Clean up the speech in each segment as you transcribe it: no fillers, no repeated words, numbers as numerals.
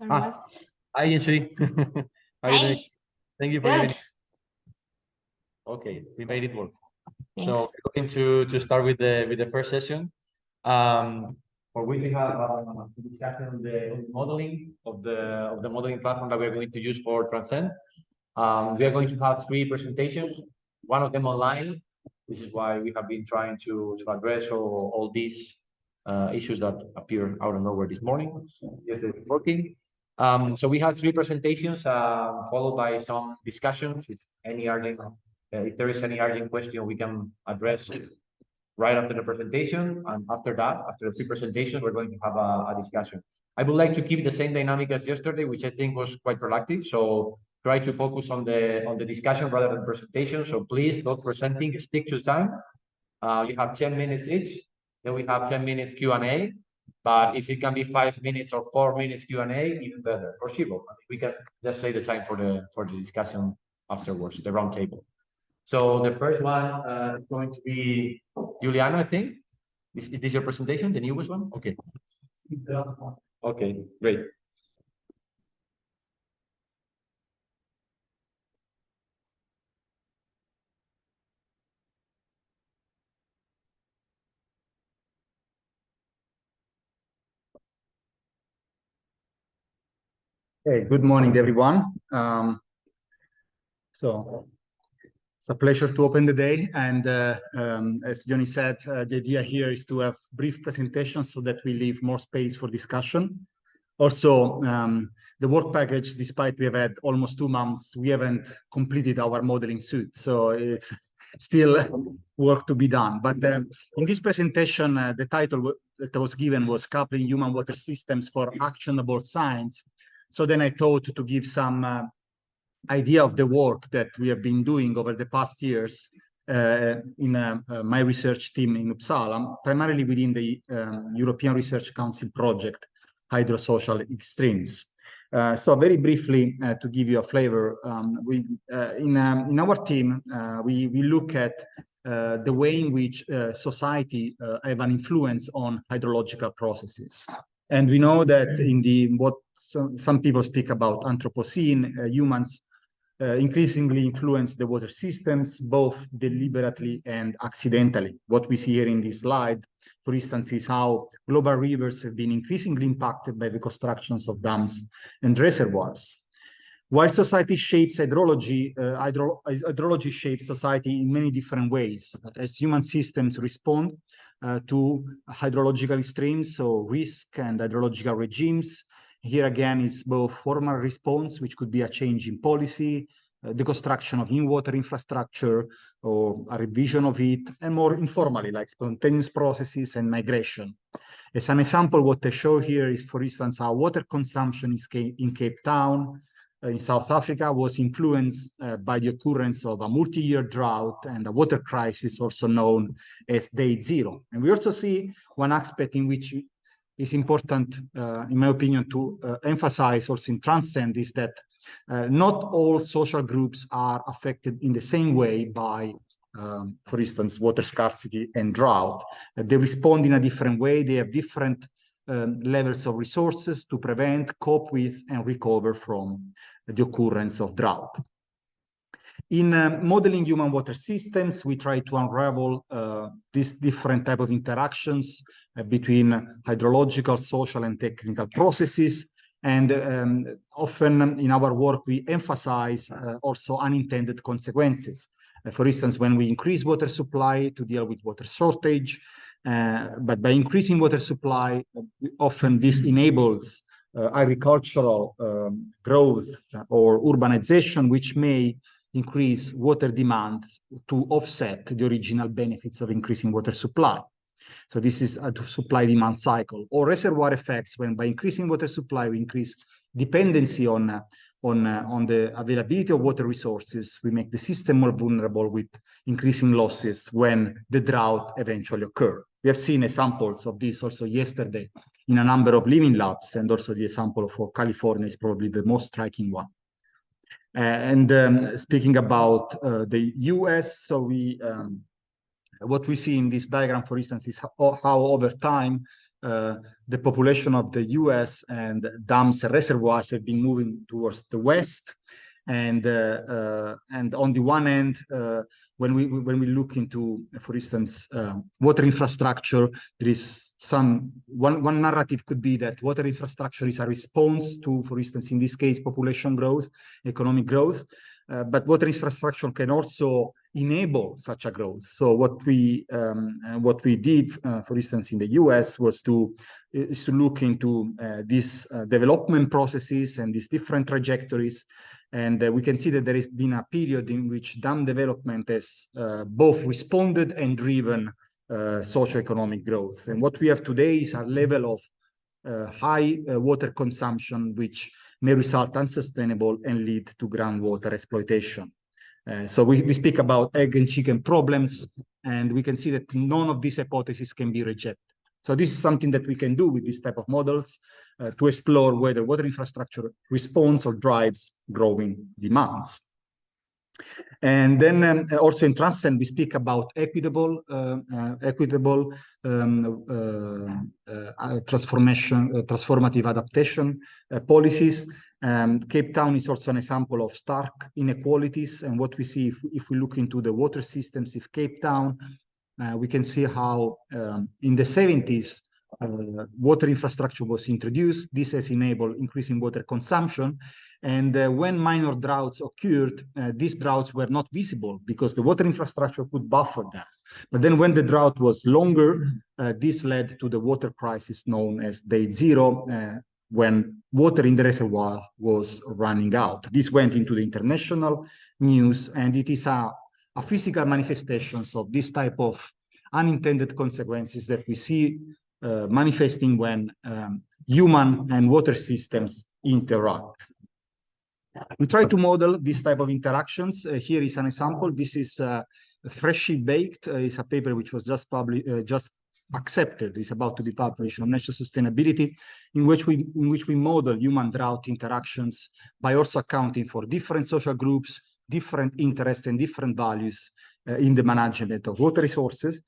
Ah, hi, Yinshi. How are you doing? Hi, Thank you for joining. good. Okay, we made it work. Thanks. So we're going to start with the first session. For which we have a discussion on the modeling of the modeling platform that we are going to use for Transcend. We are going to have three presentations, one of them online. This is why we have been trying to address all these issues that appear out of nowhere this morning. Yes, it's working. So we have three presentations, followed by some discussions. If there is any urgent question, we can address it right after the presentation. And after that, after the three presentations, we're going to have a discussion. I would like to keep the same dynamic as yesterday, which I think was quite productive. So try to focus on the discussion rather than presentation. So please, those presenting, stick to time. You have 10 minutes each. Then we have 10 minutes Q&A. But if it can be 5 minutes or 4 minutes Q&A, even better. Or zero. We can just save the time for the discussion afterwards, the round table. So the first one is going to be Juliana, I think. Is this your presentation, the newest one? Okay. Okay, great. Hey, good morning, everyone. So it's a pleasure to open the day. And as Johnny said, the idea here is to have brief presentations so that we leave more space for discussion. Also, the work package, despite we have had almost 2 months, we haven't completed our modeling suite. So it's still work to be done. But in this presentation, the title that was given was Coupling Human Water Systems for Actionable Science. So then I thought to give some idea of the work that we have been doing over the past years in my research team in Uppsala, primarily within the European Research Council project, Hydrosocial Extremes. So very briefly, to give you a flavor, in our team, we look at the way in which society have an influence on hydrological processes. And we know that in what some people speak about Anthropocene, humans increasingly influence the water systems, both deliberately and accidentally. What we see here in this slide, for instance, is how global rivers have been increasingly impacted by the constructions of dams and reservoirs. While society shapes hydrology, hydrology shapes society in many different ways. As human systems respond to hydrological extremes, so risk and hydrological regimes, here again is both formal response, which could be a change in policy, the construction of new water infrastructure, or a revision of it, and more informally, like spontaneous processes and migration. As an example, what I show here is, for instance, how water consumption in Cape Town, in South Africa, was influenced by the occurrence of a multi-year drought and a water crisis, also known as Day Zero. And we also see one aspect in which is important, in my opinion, to emphasize also in Transcend is that not all social groups are affected in the same way by, for instance, water scarcity and drought. They respond in a different way. They have different levels of resources to prevent, cope with, and recover from the occurrence of drought. In modeling human water systems, we try to unravel these different type of interactions between hydrological, social, and technical processes. And often in our work, we emphasize also unintended consequences. For instance, when we increase water supply to deal with water shortage, but by increasing water supply, often this enables agricultural growth or urbanization, which may increase water demand to offset the original benefits of increasing water supply. So this is a supply-demand cycle. Or reservoir effects, when by increasing water supply, we increase dependency on the availability of water resources, we make the system more vulnerable with increasing losses when the drought eventually occurs. We have seen examples of this also yesterday in a number of living labs, and also the example for California is probably the most striking one. Speaking about the US, so what we see in this diagram, for instance, is how over time the population of the US and dams and reservoirs have been moving towards the west. And on the one end, when we look into, for instance, water infrastructure, there is one narrative could be that water infrastructure is a response to, for instance, in this case, population growth, economic growth. But water infrastructure can also enable such a growth. So what we did, for instance, in the US is to look into these development processes and these different trajectories. And we can see that there has been a period in which dam development has both responded and driven socioeconomic growth. And what we have today is a level of high water consumption, which may result unsustainable and lead to groundwater exploitation. So we speak about egg and chicken problems, and we can see that none of these hypotheses can be rejected. So this is something that we can do with this type of models to explore whether water infrastructure responds or drives growing demands. And then also in Transcend, we speak about equitable transformative adaptation policies. Cape Town is also an example of stark inequalities. And what we see if we look into the water systems of Cape Town, we can see how in the 70s, water infrastructure was introduced. This has enabled increasing water consumption. And when minor droughts occurred, these droughts were not visible because the water infrastructure could buffer them. But then when the drought was longer, this led to the water crisis known as Day Zero, when water in the reservoir was running out. This went into the international news, and it is a physical manifestation of this type of unintended consequences that we see manifesting when human and water systems interact. We try to model this type of interactions. Here is an example. This is Freshly Baked. It's a paper which was just accepted. It's about to be published on national sustainability, in which we model human drought interactions by also accounting for different social groups, different interests, and different values in the management of water resources.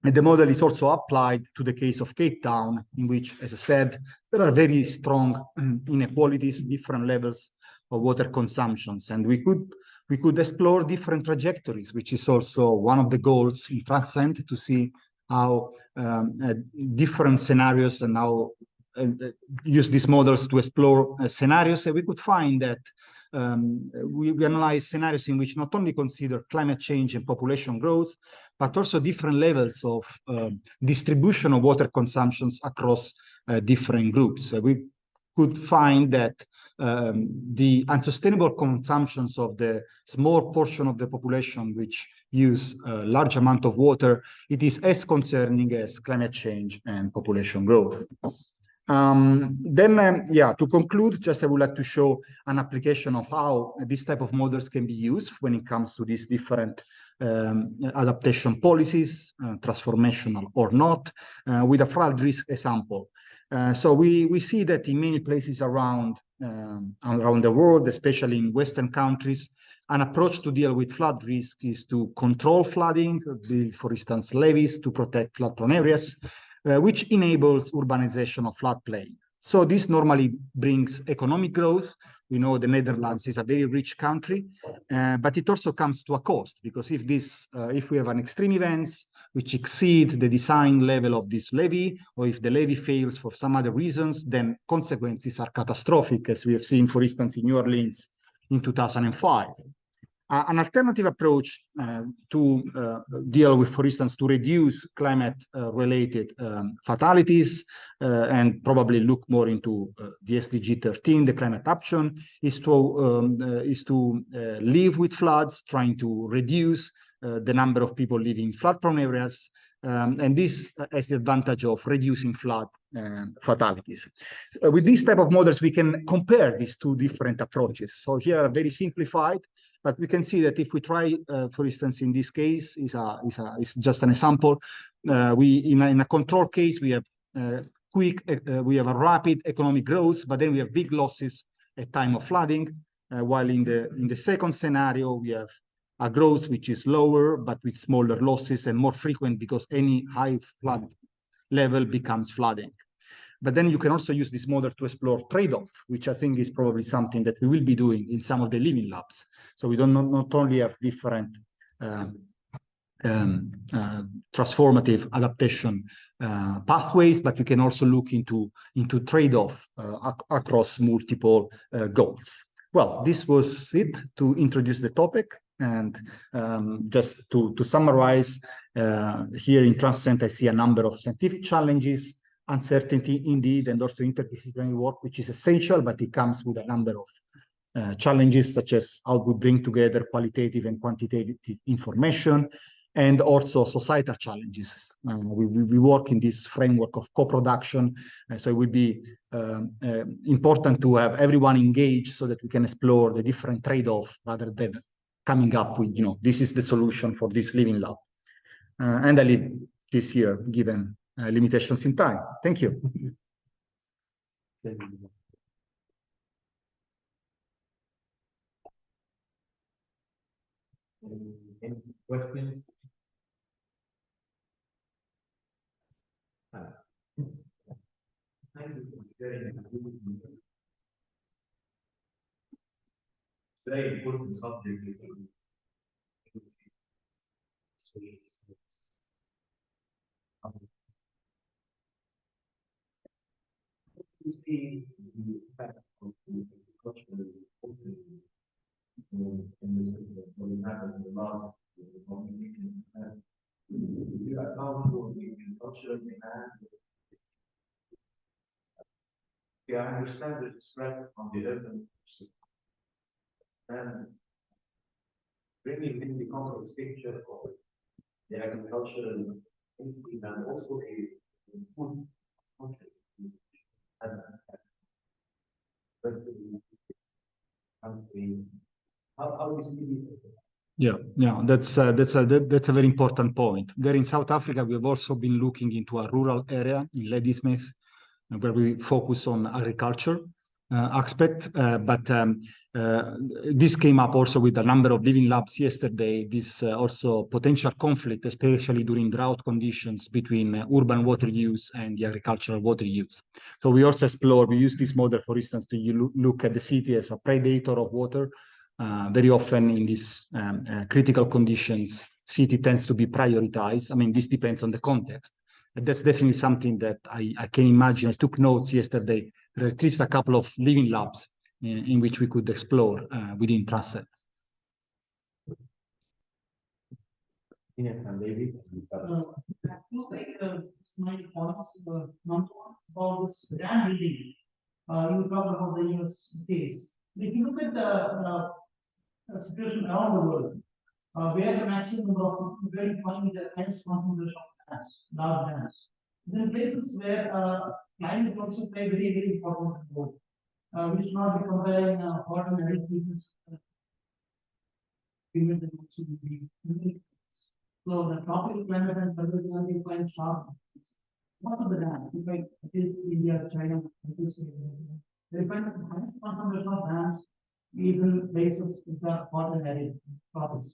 And the model is also applied to the case of Cape Town, in which, as I said, there are very strong inequalities, different levels of water consumptions. And we could explore different trajectories, which is also one of the goals in Transcend, to see how different scenarios and how use these models to explore scenarios. And we could find that we analyze scenarios in which not only consider climate change and population growth, but also different levels of distribution of water consumptions across different groups. We could find that the unsustainable consumptions of the small portion of the population which use a large amount of water, it is as concerning as climate change and population growth. To conclude, just I would like to show an application of how this type of models can be used when it comes to these different adaptation policies, transformational or not, with a flood risk example. So we see that in many places around the world, especially in Western countries, an approach to deal with flood risk is to control flooding, build, for instance, levees to protect flood-prone areas, which enables urbanization of floodplain. So this normally brings economic growth. We know the Netherlands is a very rich country, but it also comes to a cost, because if we have an extreme events which exceed the design level of this levee, or if the levee fails for some other reasons, then consequences are catastrophic, as we have seen, for instance, in New Orleans in 2005. An alternative approach to deal with, for instance, to reduce climate-related fatalities and probably look more into the SDG 13, the climate action, is to live with floods, trying to reduce the number of people living in flood-prone areas, and this has the advantage of reducing flood fatalities. With this type of models, we can compare these two different approaches. So here are very simplified, but we can see that if we try, for instance, in this case, is just an example. In a control case, we have we have a rapid economic growth, but then we have big losses at time of flooding. While in the second scenario, we have a growth which is lower, but with smaller losses and more frequent, because any high flood level becomes flooding. But then you can also use this model to explore trade-off, which I think is probably something that we will be doing in some of the living labs. So we don't not only have different transformative adaptation pathways, but we can also look into trade-off across multiple goals. Well, this was it to introduce the topic. And just to summarize, here in Transcend, I see a number of scientific challenges, uncertainty indeed, and also interdisciplinary work, which is essential, but it comes with a number of challenges, such as how we bring together qualitative and quantitative information, and also societal challenges. We work in this framework of co-production, so it would be important to have everyone engaged so that we can explore the different trade-offs rather than coming up with, this is the solution for this living lab. And I leave this here, given limitations in time. Thank you. Any questions? Very important subject. You see the effect of the cultural what happened in the last communication. You account for the cultural demand. Yeah, I understand the threat on the urban and bringing in the complex picture of the agricultural and also the food and how do you see this? Yeah, that's a very important point. There in South Africa, we have also been looking into a rural area in Ladysmith, where we focus on agriculture aspect. But this came up also with a number of living labs yesterday. This also potential conflict, especially during drought conditions, between urban water use and the agricultural water use. So we also explore, we use this model, for instance, to look at the city as a predator of water. Very often in these critical conditions, city tends to be prioritized. I mean, this depends on the context. And that's definitely something that I can imagine. I took notes yesterday. There are at least a couple of living labs in which we could explore within Transcend. Yes, and David. Small points, number one, about this dam building. You talked about the US case. If you look at the situation around the world, where the maximum number of very finding the highest concentration of dams, large dams. There are places where climate also play very, very important role. We should not be comparing hot and arid regions. So the tropical climate and tropical climate is quite sharp. What are the dams? In fact, it is India, China, they find the highest concentration of dams is in places which are hot and arid tropics,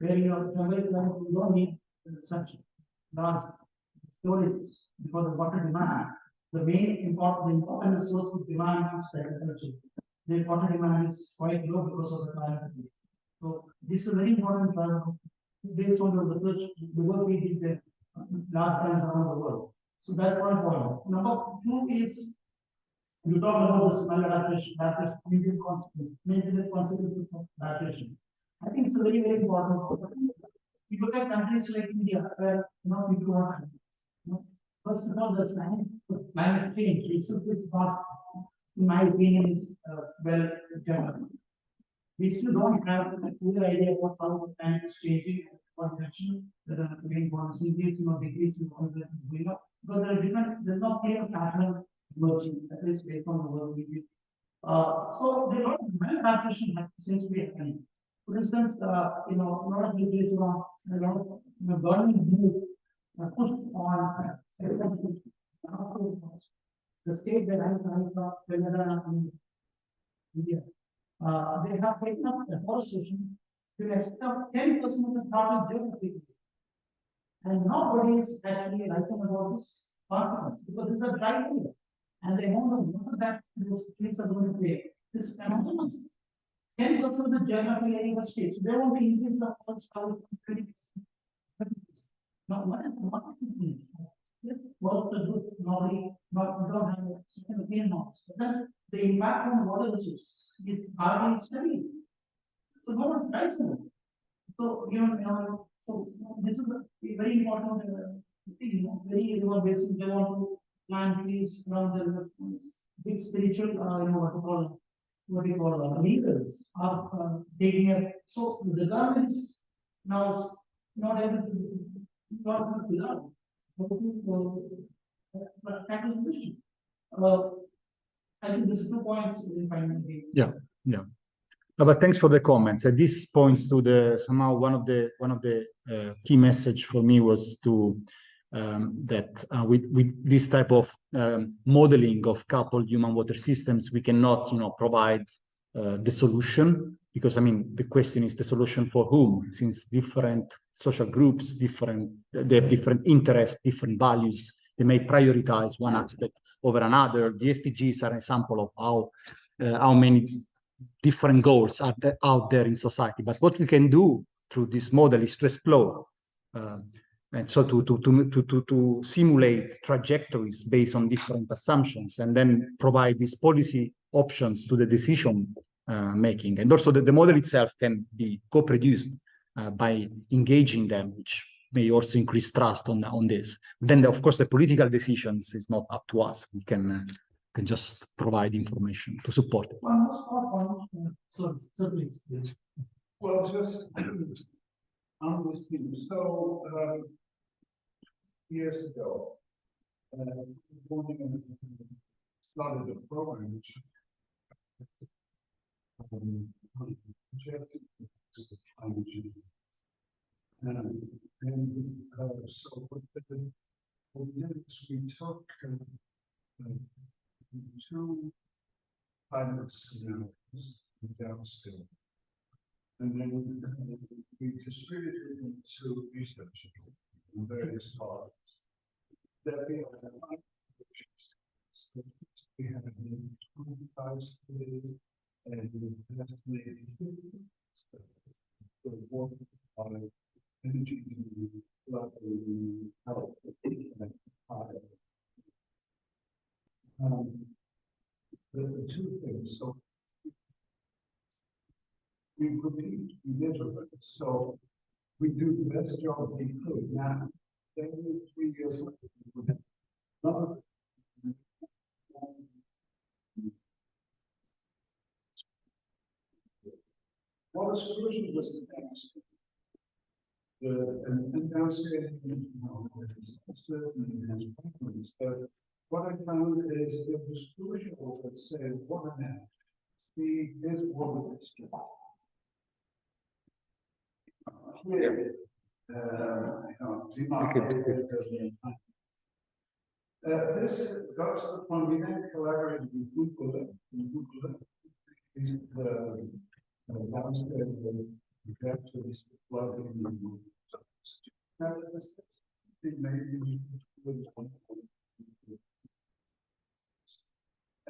where your tropical climate you don't need such large storage because of water demand. The important source of demand is agriculture. The water demand is quite low because of the climate. So this is a very important part based on the research, the work we did there last times around the world. So that's one point. Number two is you talk about this maladaptation, major consequences of adaptation. I think it's a very, very important point. You look at countries like India, where people are, first of all, the climate change itself is not, in my opinion, is well developed. We still don't have a clear idea about how the climate is changing. There are again increasing or decreasing because there are different, there's no clear pattern emerging, at least based on the work we do. So there are a lot of maladaptation that seems to be happening. For instance, a lot of villages are a lot of burning wood pushed on the state that I'm from, in India. They have taken up deforestation to an extent of 10% of the total geography. And nobody is actually writing about this consequence, because it's a dry area. And the amount of water that those trees are going to create is enormous. 10% of the geographical area of the state, so they want to increase the whole story from 20%. Now, what is the work to do normally, not don't have a certain norms, but then the impact on water resources is hardly studied. So no one tries to. So, so this is a very important thing, very river basin, they want to plant trees around the river. Big spiritual, what you call leaders are taking a, so the government is now not able to, not able to allow. Tackle this issue. I think these 2 points in finally. Yeah. No, but thanks for the comments. And this points to the somehow one of the key message for me was to that with this type of modeling of coupled human water systems, we cannot provide the solution, because I mean the question is the solution for whom, since different social groups, they have different interests, different values, they may prioritize one aspect over another. The SDGs are an example of how many different goals are out there in society. But what we can do through this model is to explore and so to simulate trajectories based on different assumptions, and then provide these policy options to the decision making. And also the model itself can be co-produced by engaging them, which may also increase trust on this. Then, of course, the political decisions is not up to us. We can just provide information to support it. So please. Well, just on this thing. So years ago, started a program which so what we did is we took 2 pilot scenarios downscale, and then we distributed them to research in various topics. That we had 25 studies, and we estimated the water by energy health. The 2 things, so we repeat, we iterate, so we do the best job we could. Now, then 3 years later, what a solution was the next. And downscaling, certainly has problems, but what I found is it was crucial to say, what a net, he is one of this. Clearly, this goes to the point we then collaborated with Google.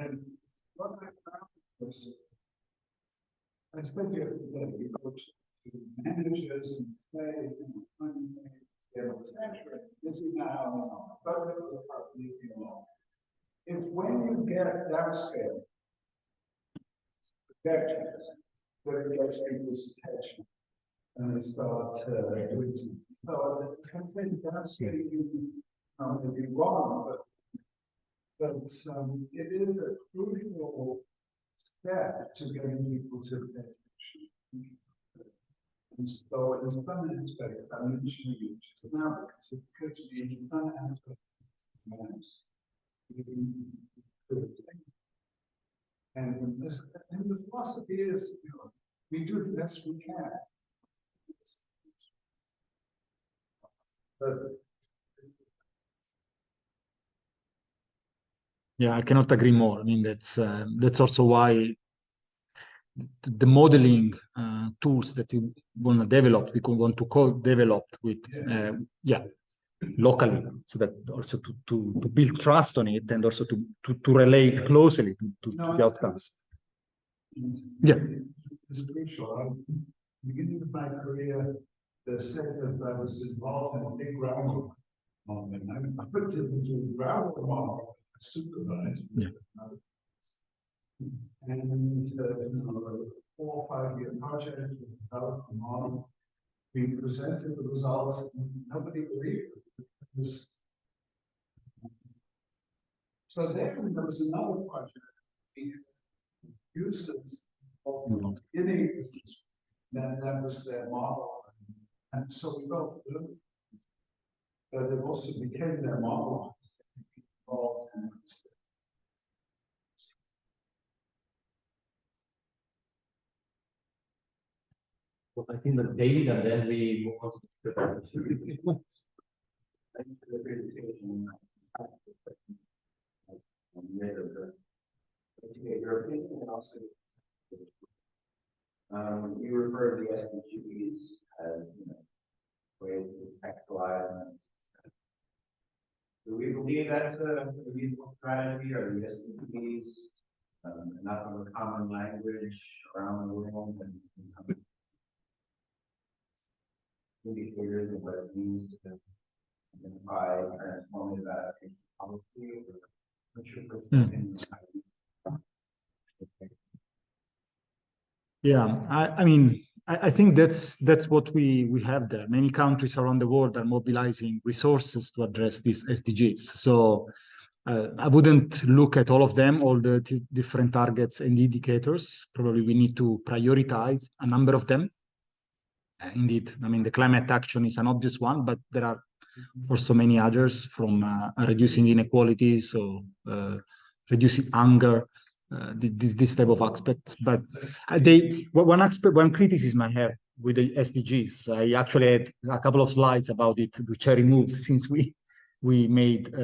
And what I found was, I spent yesterday, we go to managers and say, this is now, if when you get downscale, projections, where it gets people's attention, and they start doing something. So it's something downscaling may be wrong, but it is a crucial step to getting people to pay attention. And so in some aspects, I'm mentioning it just now because it could be in some aspects and the philosophy is, we do the best we can. But yeah, I cannot agree more. I mean, that's also why the modeling tools that you want to develop, we want to co-develop with, locally, so that also to build trust on it and also to relate closely to the outcomes. Yeah. It's crucial. Beginning of my career, they said that I was involved in a big groundwork. And I put it into a groundwork model, supervised. Yeah. And, 4 or 5 year project, we developed the model. We presented the results, and nobody believed it. It was- So then there was another project. We used it of innate business. That was their model. And so we built it. But it also became their model. Involved in this. Well, I think that David, and then we move on to the Thank you for the presentation. Your opinion and also, you refer to the SDGs as, ways to actualize. Do we believe that's a reasonable strategy, or the SDGs enough of a common language around the world and some indicators of what it means to identify transformative adaptation policy? What's your perspective? Yeah, I mean, I think that's what we have there. Many countries around the world are mobilizing resources to address these SDGs. So I wouldn't look at all of them, all the different targets and indicators. Probably we need to prioritize a number of them. Indeed, I mean, the climate action is an obvious one, but there are also many others, from reducing inequalities or reducing hunger, this type of aspects. But one criticism I have with the SDGs, I actually had a couple of slides about it, which I removed since we made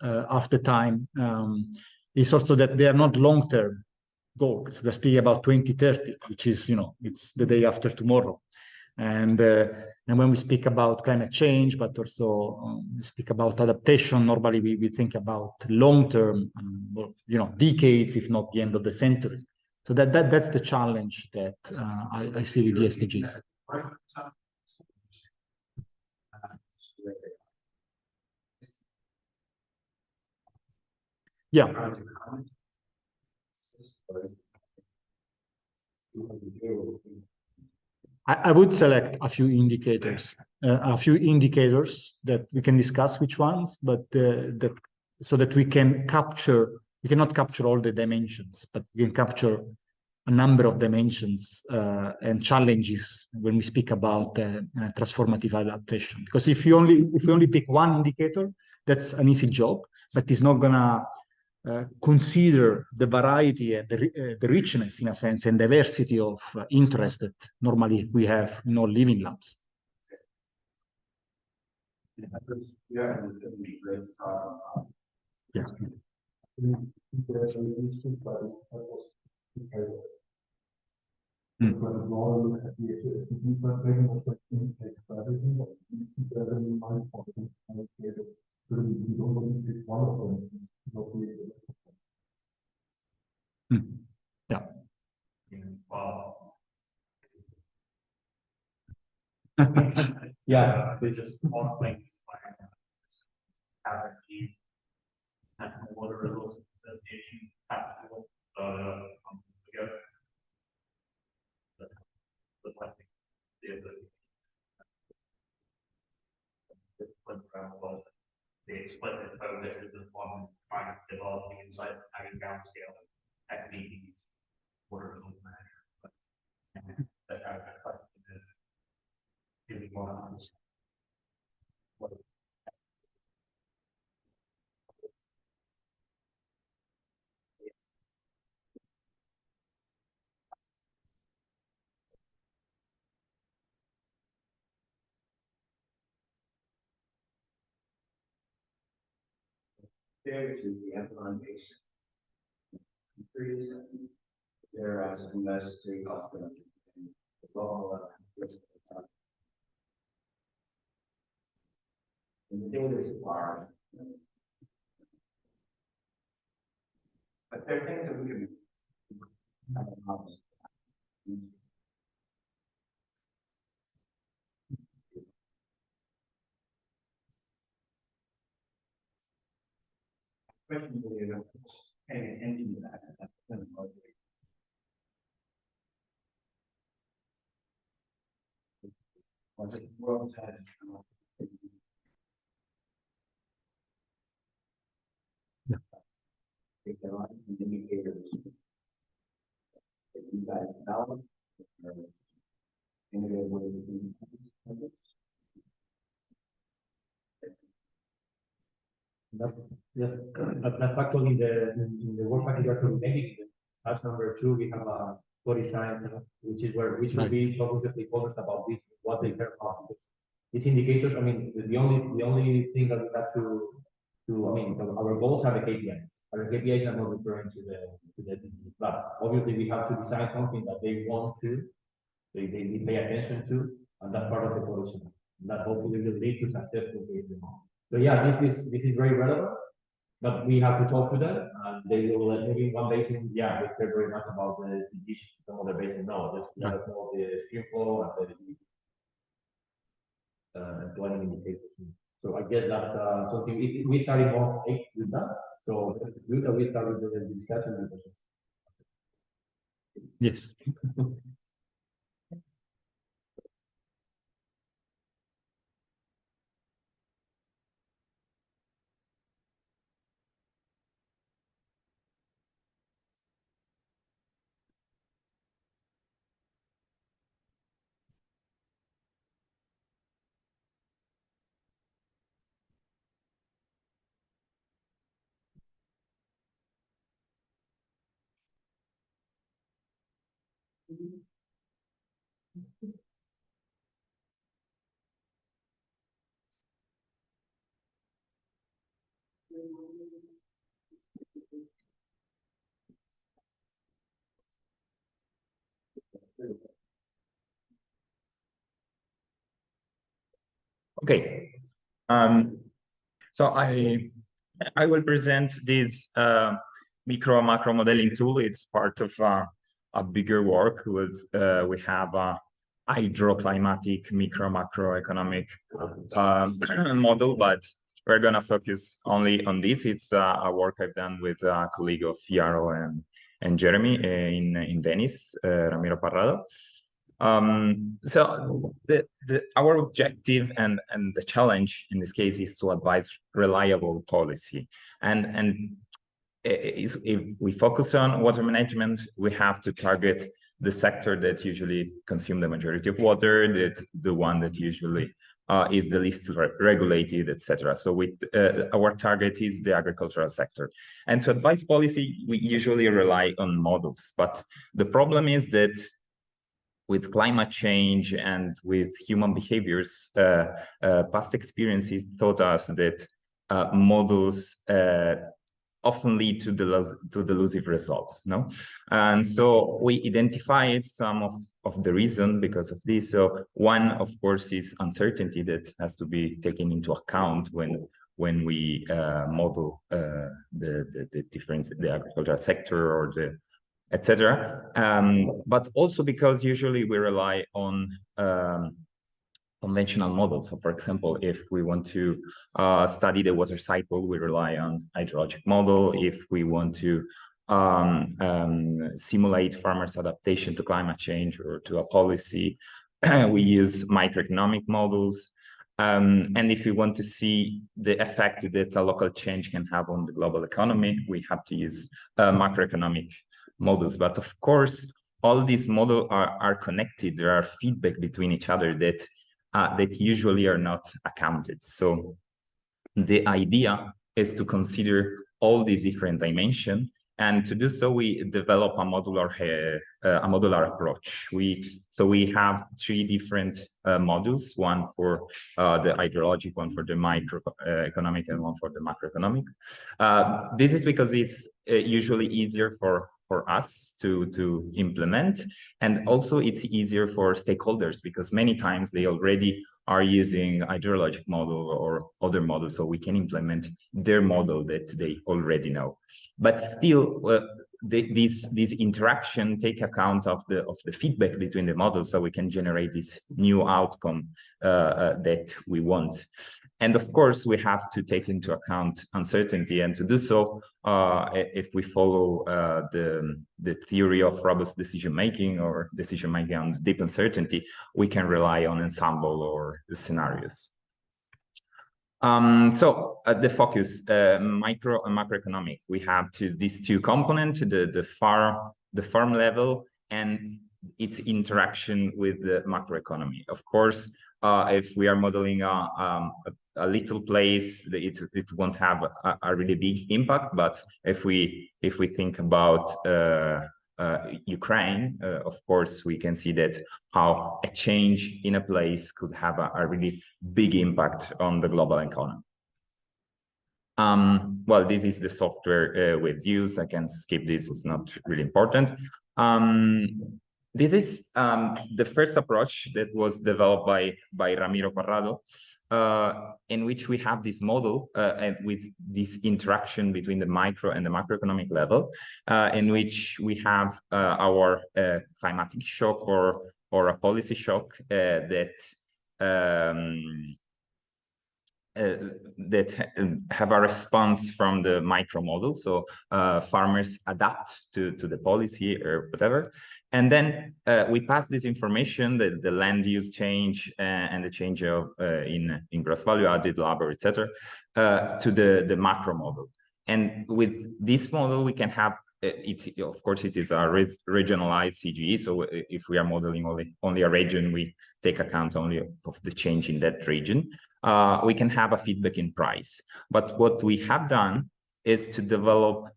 after time, is also that they are not long-term goals. We're speaking about 2030, which is, it's the day after tomorrow. And when we speak about climate change, but also we speak about adaptation, normally we think about long-term, decades, if not the end of the century. So that's the challenge that I see with the SDGs. Yeah. I would select a few indicators that we can discuss which ones, but so that we cannot capture all the dimensions, but we can capture a number of dimensions and challenges when we speak about transformative adaptation. Because if we only pick one indicator, that's an easy job, but it's not gonna consider the variety and the richness, in a sense, and diversity of interest that normally we have in all living labs. Yeah. Yeah. Yeah, there's just one things. National Water Resources Association capital together. But I think the they split the focus as one trying to develop the insights of having downscale techniques, water resource management. But that I like to give you more honest. There to the Amazon Basin. There are some necessary operations. in the data part. But there are things that we can. Question for you, paying attention to that. Was it world had if there are indicators that you guys know or integrate with That's actually in the work package we're making. As number 2, we have a body science, which is where we should be talking to stakeholders about this, what they care about. These indicators, I mean, the only thing that we have I mean, our goals are the KPIs. Our KPIs are not referring to the but obviously we have to design something that they want to, they pay attention to, and that's part of the policy. That hopefully will lead to successful KPIs. So yeah, this is very relevant, but we have to talk to them, and they will maybe one basin, yeah, they care very much about the dish, some other basin, no, just let us know the stream flow and the employment indicators. So I guess that's something we started more with that. So it's good that we started the discussion. Yes. Okay, so I will present this micro macro modeling tool. It's part of a bigger work with we have a hydroclimatic micro macroeconomic model, but we're gonna focus only on this. It's a work I've done with a colleague of Yaro and Jeremy in Venice, Ramiro Parrado. So our objective and the challenge in this case is to advise reliable policy. And if we focus on water management, we have to target the sector that usually consume the majority of water, the one that usually is the least regulated, etc. So with our target is the agricultural sector. And to advise policy, we usually rely on models. But the problem is that with climate change and with human behaviors, past experiences taught us that models often lead to delusive results, no? And so we identified some of the reason because of this. So one, of course, is uncertainty that has to be taken into account when we model the difference, the agricultural sector or the etc. But also because usually we rely on conventional models. So for example, if we want to study the water cycle, we rely on hydrologic model. If we want to simulate farmers' adaptation to climate change or to a policy, we use microeconomic models. And if we want to see the effect that a local change can have on the global economy, we have to use macroeconomic models. But of course, all these models are connected. There are feedback between each other that usually are not accounted. So the idea is to consider all these different dimensions, and to do so, we develop a modular approach. So we have 3 different modules: one for the hydrologic, one for the microeconomic, and one for the macroeconomic. This is because it's usually easier for us to implement, and also it's easier for stakeholders because many times they already are using hydrologic model or other models, so we can implement their model that they already know. But still, this interaction take account of the feedback between the models, so we can generate this new outcome that we want. And of course, we have to take into account uncertainty, and to do so, if we follow the theory of robust decision making or decision making on deep uncertainty, we can rely on ensemble or the scenarios. So the focus, micro and macroeconomic, we have these two components, the farm level and its interaction with the macroeconomy. Of course, if we are modeling a little place, it won't have a really big impact. But if we think about Ukraine, of course, we can see that how a change in a place could have a really big impact on the global economy. Well, this is the software we've used. I can skip this, it's not really important. This is the first approach that was developed by Ramiro Parrado, in which we have this model and with this interaction between the micro and the macroeconomic level, in which we have our climatic shock or a policy shock that have a response from the micro model. So farmers adapt to the policy or whatever. And then we pass this information, the land use change and the change of in gross value added, labor, etc., to the macro model. And with this model, we can have of course, it is a regionalized CGE. So if we are modeling only a region, we take account only of the change in that region. We can have a feedback in price. But what we have done is to develop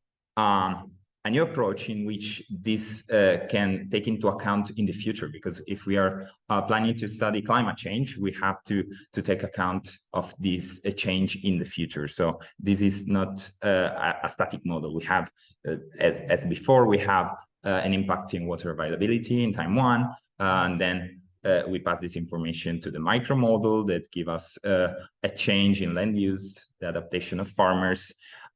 a new approach in which this can take into account in the future, because if we are planning to study climate change, we have to take account of this change in the future. So this is not a static model. We have, as before, we have an impact in water availability in time one, and then we pass this information to the micro model that give us a change in land use, the adaptation of farmers.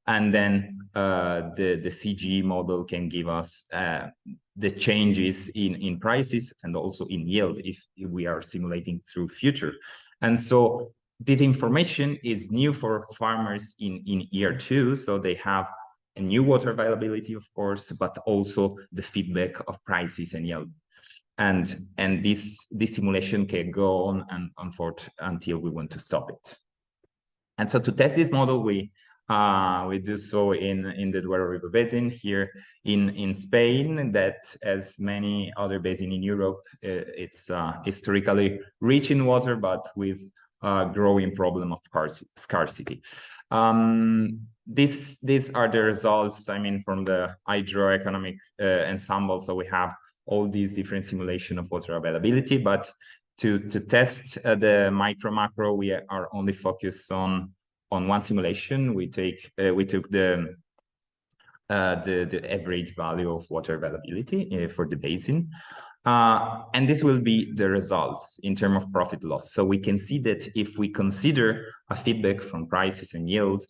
And then the CGE model can give us the changes in prices and also in yield if we are simulating through future. And so this information is new for farmers in year 2. So they have a new water availability, of course, but also the feedback of prices and yield. And this simulation can go on and forth until we want to stop it. And so to test this model, we do so in the Duero River Basin here in Spain, that as many other basins in Europe, it's historically rich in water, but with a growing problem of scarcity. These are the results, I mean, from the hydroeconomic ensemble. So we have all these different simulation of water availability, but to test the macro, we are only focused on one simulation. We took the average value of water availability for the basin, and this will be the results in terms of profit loss. So we can see that if we consider a feedback from prices and yield,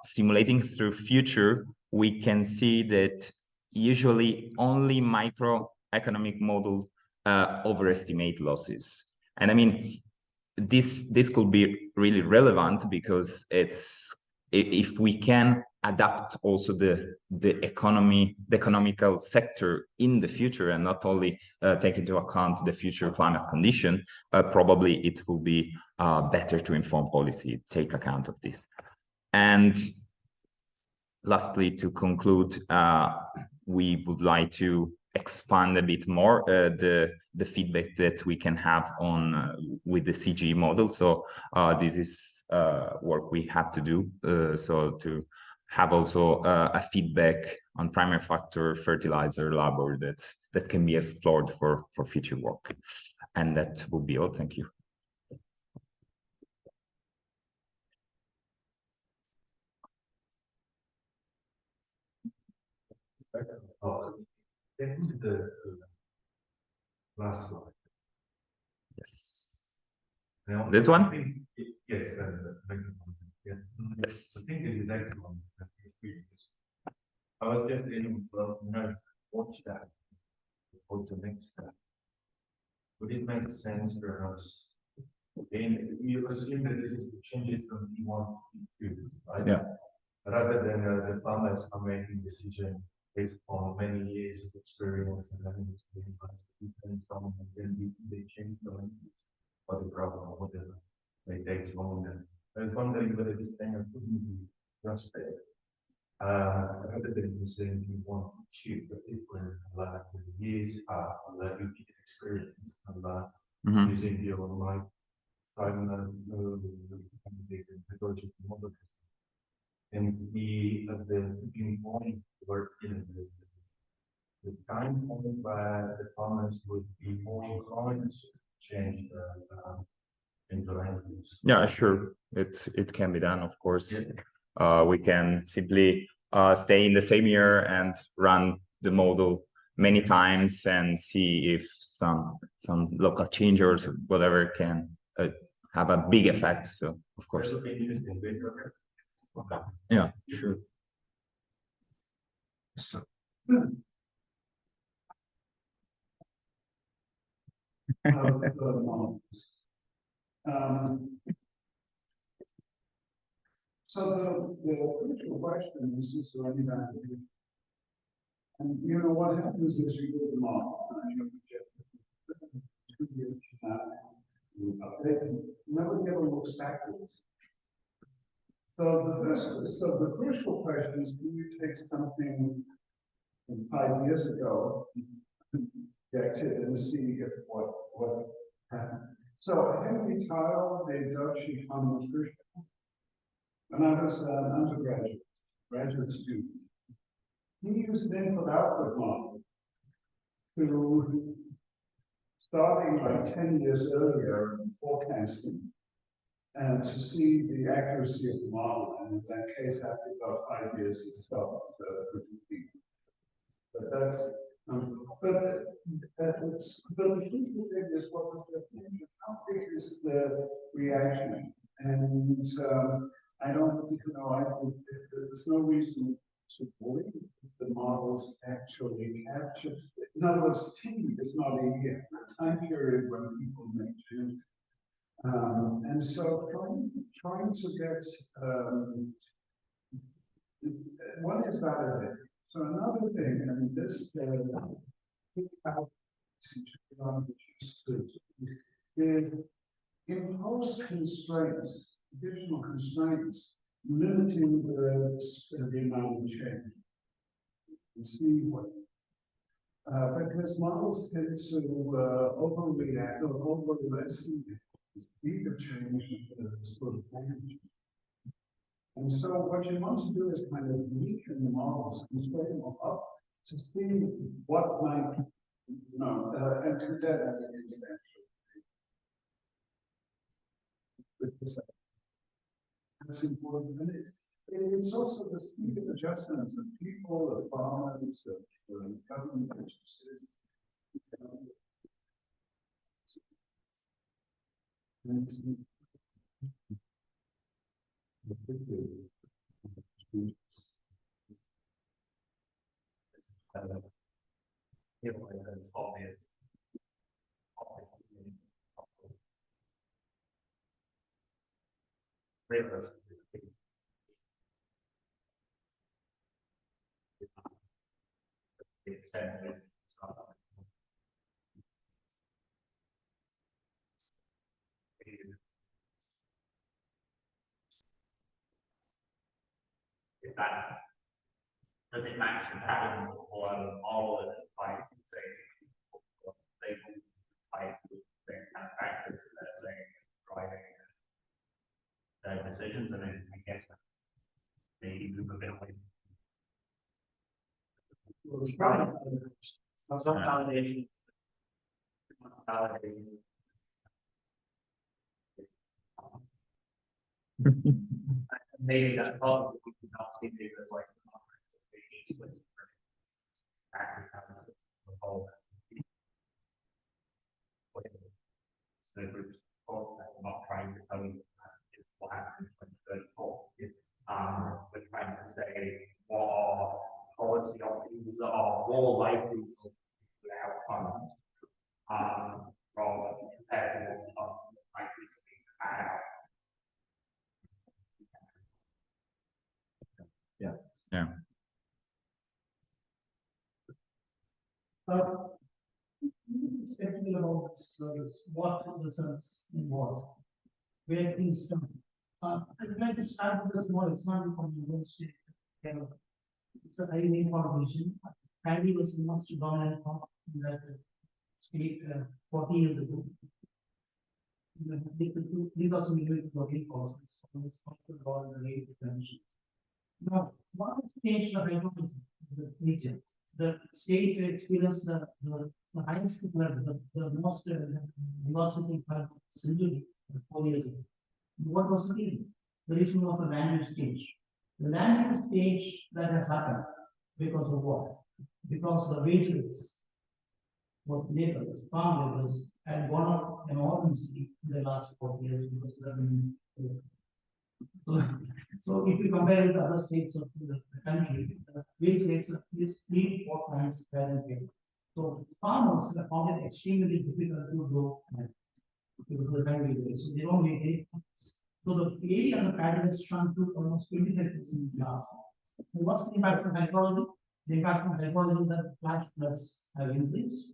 simulating through future, we can see that usually only microeconomic models overestimate losses. And I mean, this could be really relevant because it's if we can adapt also the economical sector in the future and not only take into account the future climate condition, probably it will be better to inform policy, take account of this. And lastly, to conclude, we would like to expand a bit more the feedback that we can have on with the CGE model. So this is work we have to do. So to have also a feedback on primary factor, fertilizer, labor that can be explored for future work. And that will be all. Thank you. Get into the last slide. Yes. This one? Yes. Yeah. Yes. The thing is, I was just in, watch that. Go to the next step. Would it make sense for us? And you assume that this is the changes from P1 to P2, right? Yeah. Rather than the farmers are making decision based on many years of experience and then from and then they change them or the problem or whatever. They take longer. I was wondering whether this thing couldn't be just there. Rather than saying you want to achieve a different with years, let you get experience and using your life time technology model and be at the beginning point where the time point where the farmers would be more inclined to change the interactions. Yeah, sure. It can be done, of course. We can simply stay in the same year and run the model many times and see if some local changes or whatever can have a big effect. So of course. Yeah, sure. So the crucial question is there any value? And you know what happens is you do the model and you project 2 years from now, you update it. Nobody ever looks backwards. So the crucial question is, can you take something from 5 years ago, project it and see if what happened? So Henry Tile, the Dutch economist, when I was an undergraduate, graduate student, he used an input output model to starting like 10 years earlier forecasting and to see the accuracy of the model. And in that case, after about 5 years, it stopped predicting. But that's the key thing is what was the thing, how big is the reaction? And I don't, there's no reason to believe the models actually capture. In other words, T is not a time period when people make change. And so trying to get one is validate. So another thing, and this is impose constraints, additional constraints, limiting the amount of change. You see what, because models tend to overreact or overestimate the speed of change sort of damage. And so what you want to do is kind of weaken the models, constrain them up to see what might, and to that is actually. That's important. And it's also the speed of adjustments of people, of farmers, of government agencies. Does it match the pattern or all of it by say by factors that they driving their decisions, and then I guess they move a bit away. Some validation. Maybe that probably we can not see it as like more likely to have fun. From compared to what's likely to be out. Yeah. Speaking about this, what results in what, where things come. I'm trying to start with the small, it's not from the whole state. It's a highly information. Paddy was the most dominant part in that state 40 years ago. These also need working causes. All the rate dimensions. Now, what has changed the hydrology of the region? The state experienced the highest flood, the most velocity flood century 4 years ago. What was the reason? The reason was the land use change. The land use change that has happened because of what? Because the wage rates for laborers, farm laborers, had gone up enormously in the last 4 years because of the so if you compare with other states of the country, wage rates are at least 3-4 times higher than here. So farmers have found it extremely difficult to grow because of the high wage rates. So they don't make any profits. So the area of the paddy has shrunk to almost 25% now. What's the impact of hydrology? The impact of hydrology is that flash floods have increased.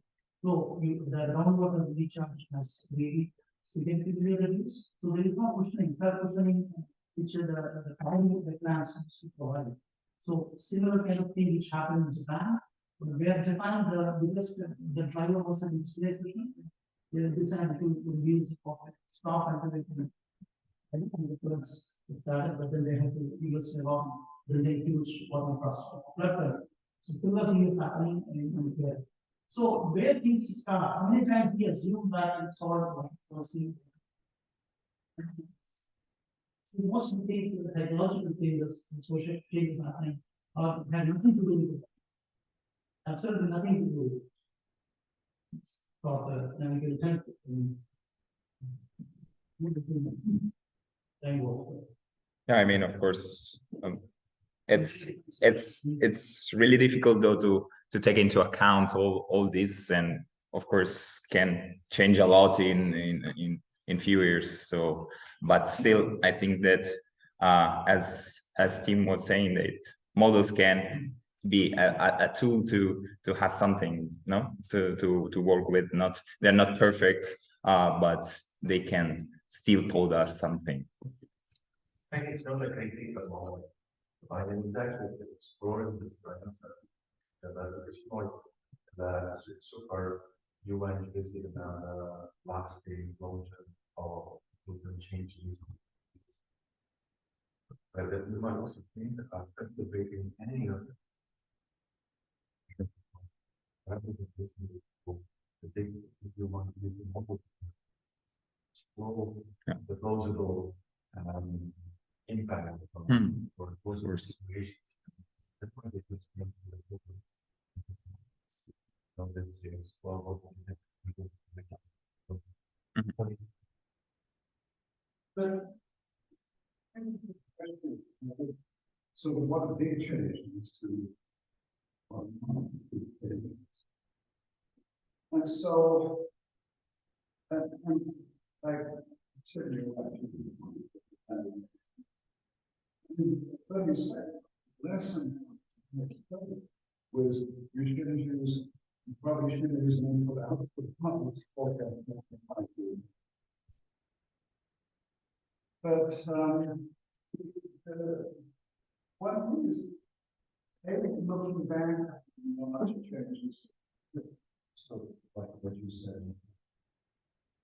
So the groundwater recharge has really significantly reduced. So there is no cushioning, which the paddy wetlands to provide. So similar kind of thing which happened in Japan, where Japan the biggest the driver was an installation. They decided to reduce stop until they can. I think the floods started, but then they had to use a lot building huge water infrastructure. So similar thing is happening in here. So where things start, how many times we assume that it's all policy. Most of the things, the technological changes, the social changes happening, have nothing to do with it. Absolutely nothing to do with it. It's called and we can Yeah, I mean, of course, it's really difficult though to take into account all this, and of course can change a lot in few years. So, but still, I think that as Tim was saying, that models can be a tool to have something, no, to work with. Not they're not perfect, but they can still told us something. I think it's not a critique at all. I was actually exploring this concept that so far you were interested in lasting long-term or long-term changes. But that you might also think about cultivating any of them. If you want to use the model, the plausible impact for possible situations. That's why they just make the So what big change is to and so and like certainly let me say lesson was you shouldn't use probably shouldn't use an input output models forecast. But one thing is looking back large changes, so like what you said,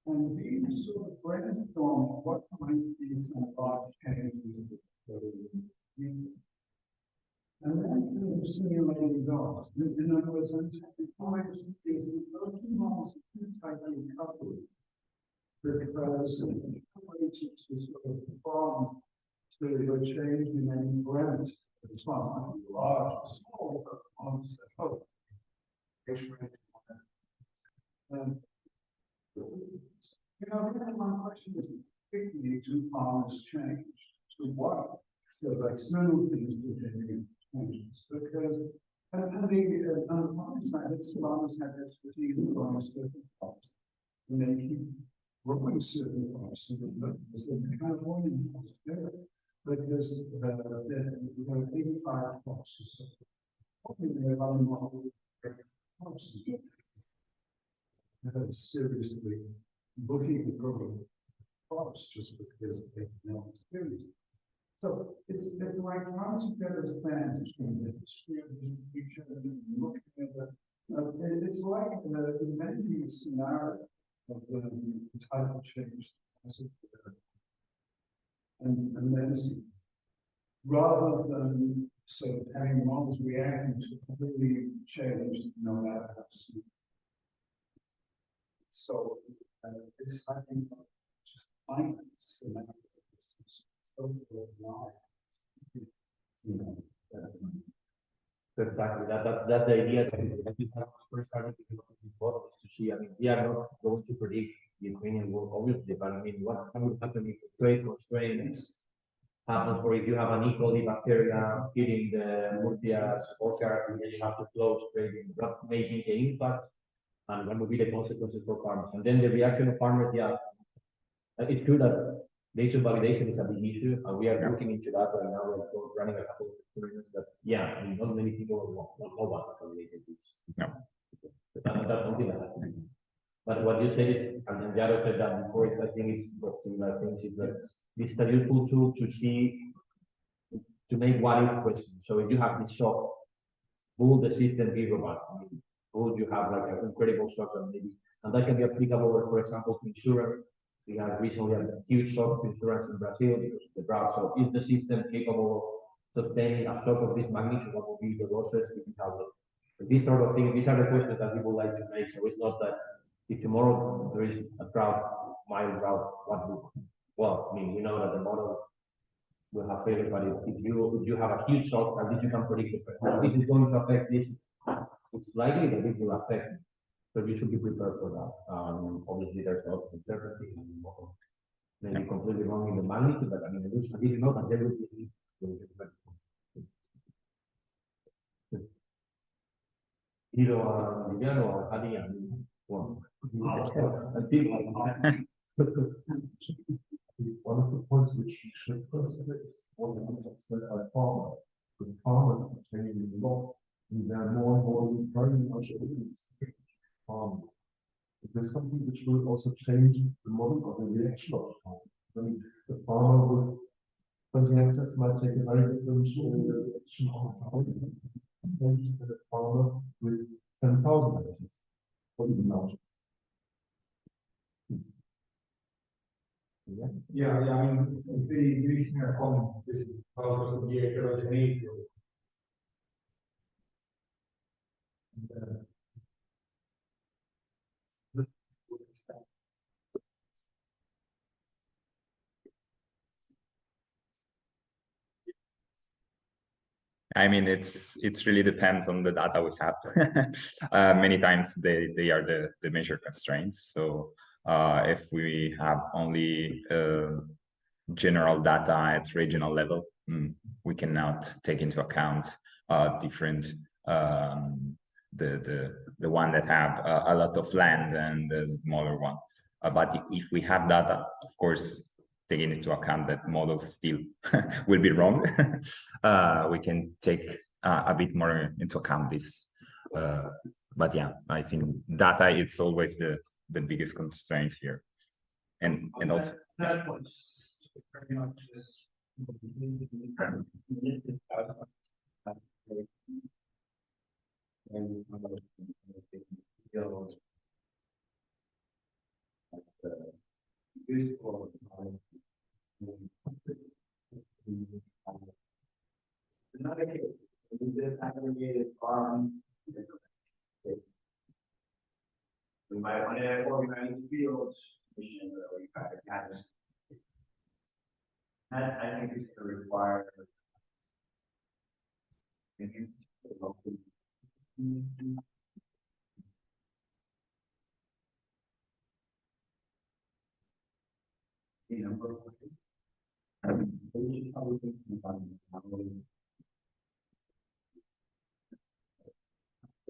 and being sort of brainstorm what might be some large changes, and then simulating those. In other words, I'm taking points is almost too tightly coupled because to sort of respond to a change in any parameter. The response might be large or small, but on really one question is particularly to farmers change to what? So like smooth things within changes because And the farming side, it's farmers have expertise in growing certain crops. And they keep growing certain crops, so that the Californian crops there, because there are 85 crops or so. Probably they're running on crops. Seriously looking at growing crops just because they have no experience. So it's like how to get this plan between the history of the future and looking at the, it's like imagining a scenario of the type of change and then see, rather than sort of having models reacting to completely change no matter how soon. So it's I think just find scenario. Exactly. That's the idea that we have first started developing these models to see. I mean, we are not going to predict the Ukrainian war, obviously, but I mean, what would happen if trade constraints happens, or if you have an E. coli bacteria hitting the Murcia's orchard, and then you have to close trading, what may be the impact, and what would be the consequences for farmers? And then the reaction of farmers, yeah, it's true that data validation is a big issue, and we are looking into that right now. We're running a couple of experiments that, yeah, I mean, not many people know what validated is. No. That's something that happens. But what you said is, and then Jaro said that before, I think is what similar things is that this is a useful tool to see, to make what if questions. So if you have this shock, will the system be robust? I mean, will you have like an incredible shock and maybe, and that can be applicable, for example, to insurance. We have recently had a huge shock to insurance in Brazil because of the drought. So is the system capable of sustaining a shock of this magnitude? What will be the losses if we have it? These sort of things, these are the questions that we would like to make. So it's not that if tomorrow there is a drought, mild drought, what will, well, I mean, we know that the model will have failure, but if you have a huge shock, at least you can predict it. This is going to affect this. It's likely that it will affect. So you should be prepared for that. Obviously, there's a lot of uncertainty and maybe completely wrong in the magnitude, but I mean, at least you know that there will be. Viviano, Adi, and well, I think one of the points which you should consider is what the said by farmers. The farmers are changing a lot, and they're more and more very much farming. There's something which will also change the model of the reaction of the farmer. When the farmer with 20 hectares might take a very different reaction on the farm than the farmer with 10,000 hectares or even larger. Yeah, I mean, the reason I call this because of the heterogeneity. I mean, it really depends on the data we have. Many times they are the major constraints. So if we have only general data at regional level, we cannot take into account different the one that have a lot of land and the smaller one. But if we have data, of course, taking into account that models still will be wrong, we can take a bit more into account this. But yeah, I think data is always the biggest constraint here, and also That was very much this. Another case, this aggregated farm. We might want to organize fields, mission that we kind of catch. That I think is going to require.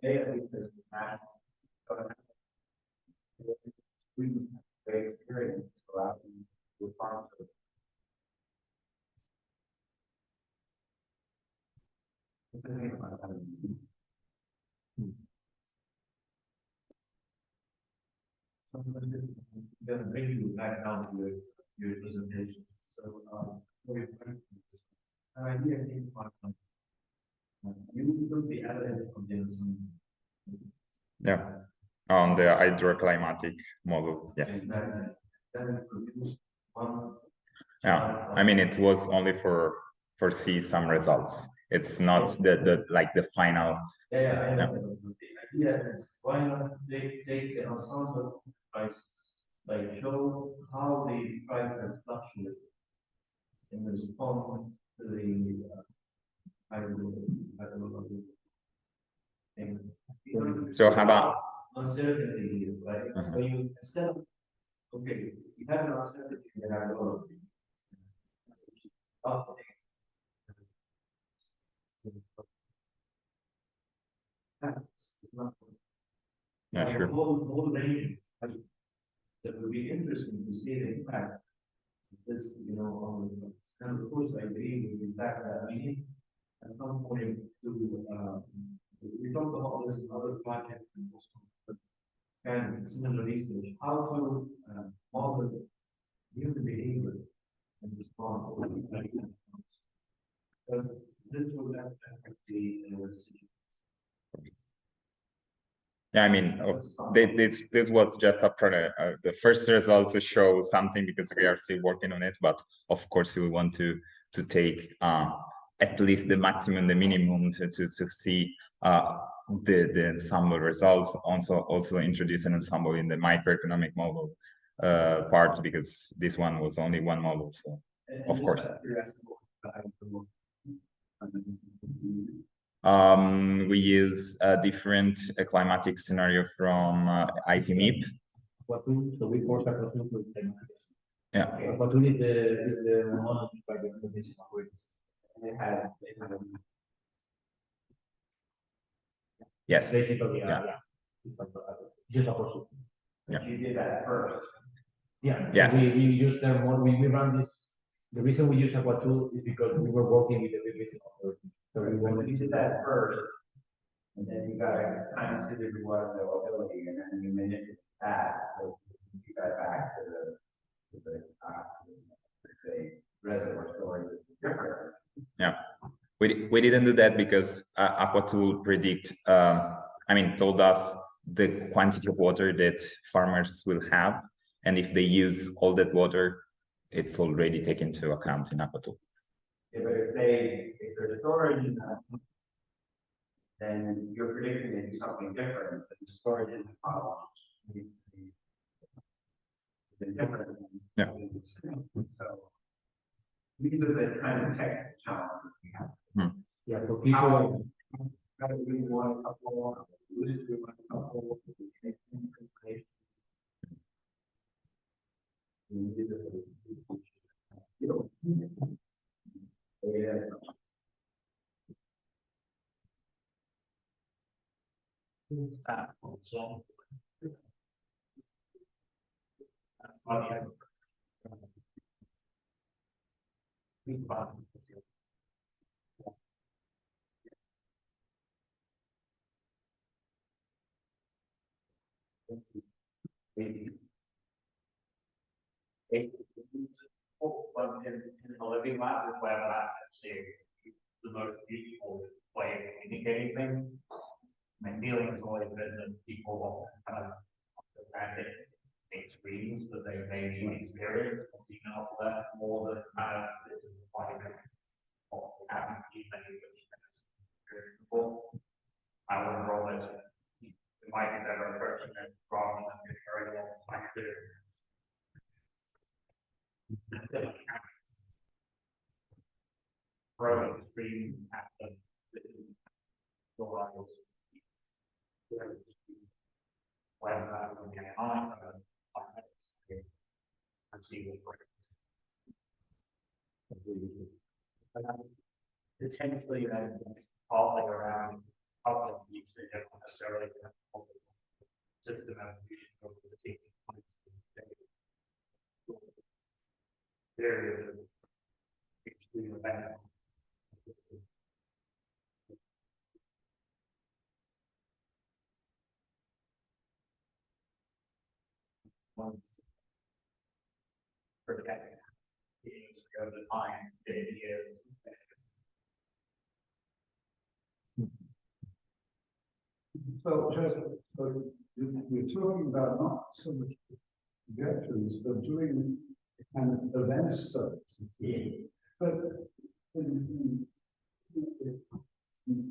They at least there's that. We great experience go out and do farm to gonna bring you back down to your presentation. So, for your questions, an idea came from you took the evidence from Jensen. Yeah, on the hydroclimatic model, yes. And then produced one. Yeah, I mean, it was only for see some results. It's not the like the final. Yeah, I know. The idea is why not take the ensemble prices, like show how the price has fluctuated in response to the thing. So how about Uncertainty, right? So you instead of, okay, you have an uncertainty that I know. yeah, sure. Whole range, that would be interesting to see the impact of this, you know, on the, and of course, I agree with the fact that we need at some point to, we talked about this in other projects and similar research, how to model human behavior and respond. Because this will affect the decision. Yeah, I mean, this was just the first result to show something because we are still working on it. But of course, we want to take at least the maximum, the minimum to see the ensemble results. Also introduce an ensemble in the microeconomic model part because this one was only one model. So of course. We use a different climatic scenario from ICMIP. So we force Aquatool to Yeah. Aquatool is the model by the Indonesian authorities. Yes. Basically, Yeah. Just a process. Yeah. You did that first. Yeah. Yes. So we use their model. We run this. The reason we use Aquatool is because we were working with the Indonesian authorities. So we wanted You did that first, and then you got to kind of consider what availability, and then you manipulate that, so you got back to the reservoir storage is different. Yeah. We didn't do that because Aquatool told us the quantity of water that farmers will have, and if they use all that water, it's already taken into account in Aquatool. Yeah, but if there's storage in that, then your prediction may be something different, but the storage in the column is different. Yeah. So these are the kind of technical challenges we have. Yeah, for people. How do we want a couple? We want a couple. In the living lab is where that's actually the most useful way of communicating things. My feeling has always been that people often kind of understand it in screens that they may be experienced or seen out there more than this is quite a what we haven't seen many of those before. I wonder always we might be better approaching this rather than very long time to growing screens happen. Potentially that falling around public needs, they don't necessarily have system evolution over the team. There is actually a bad. One protect beings go the time that it is. So just, so we're talking about not so much trajectories, but doing kind of event studies. But in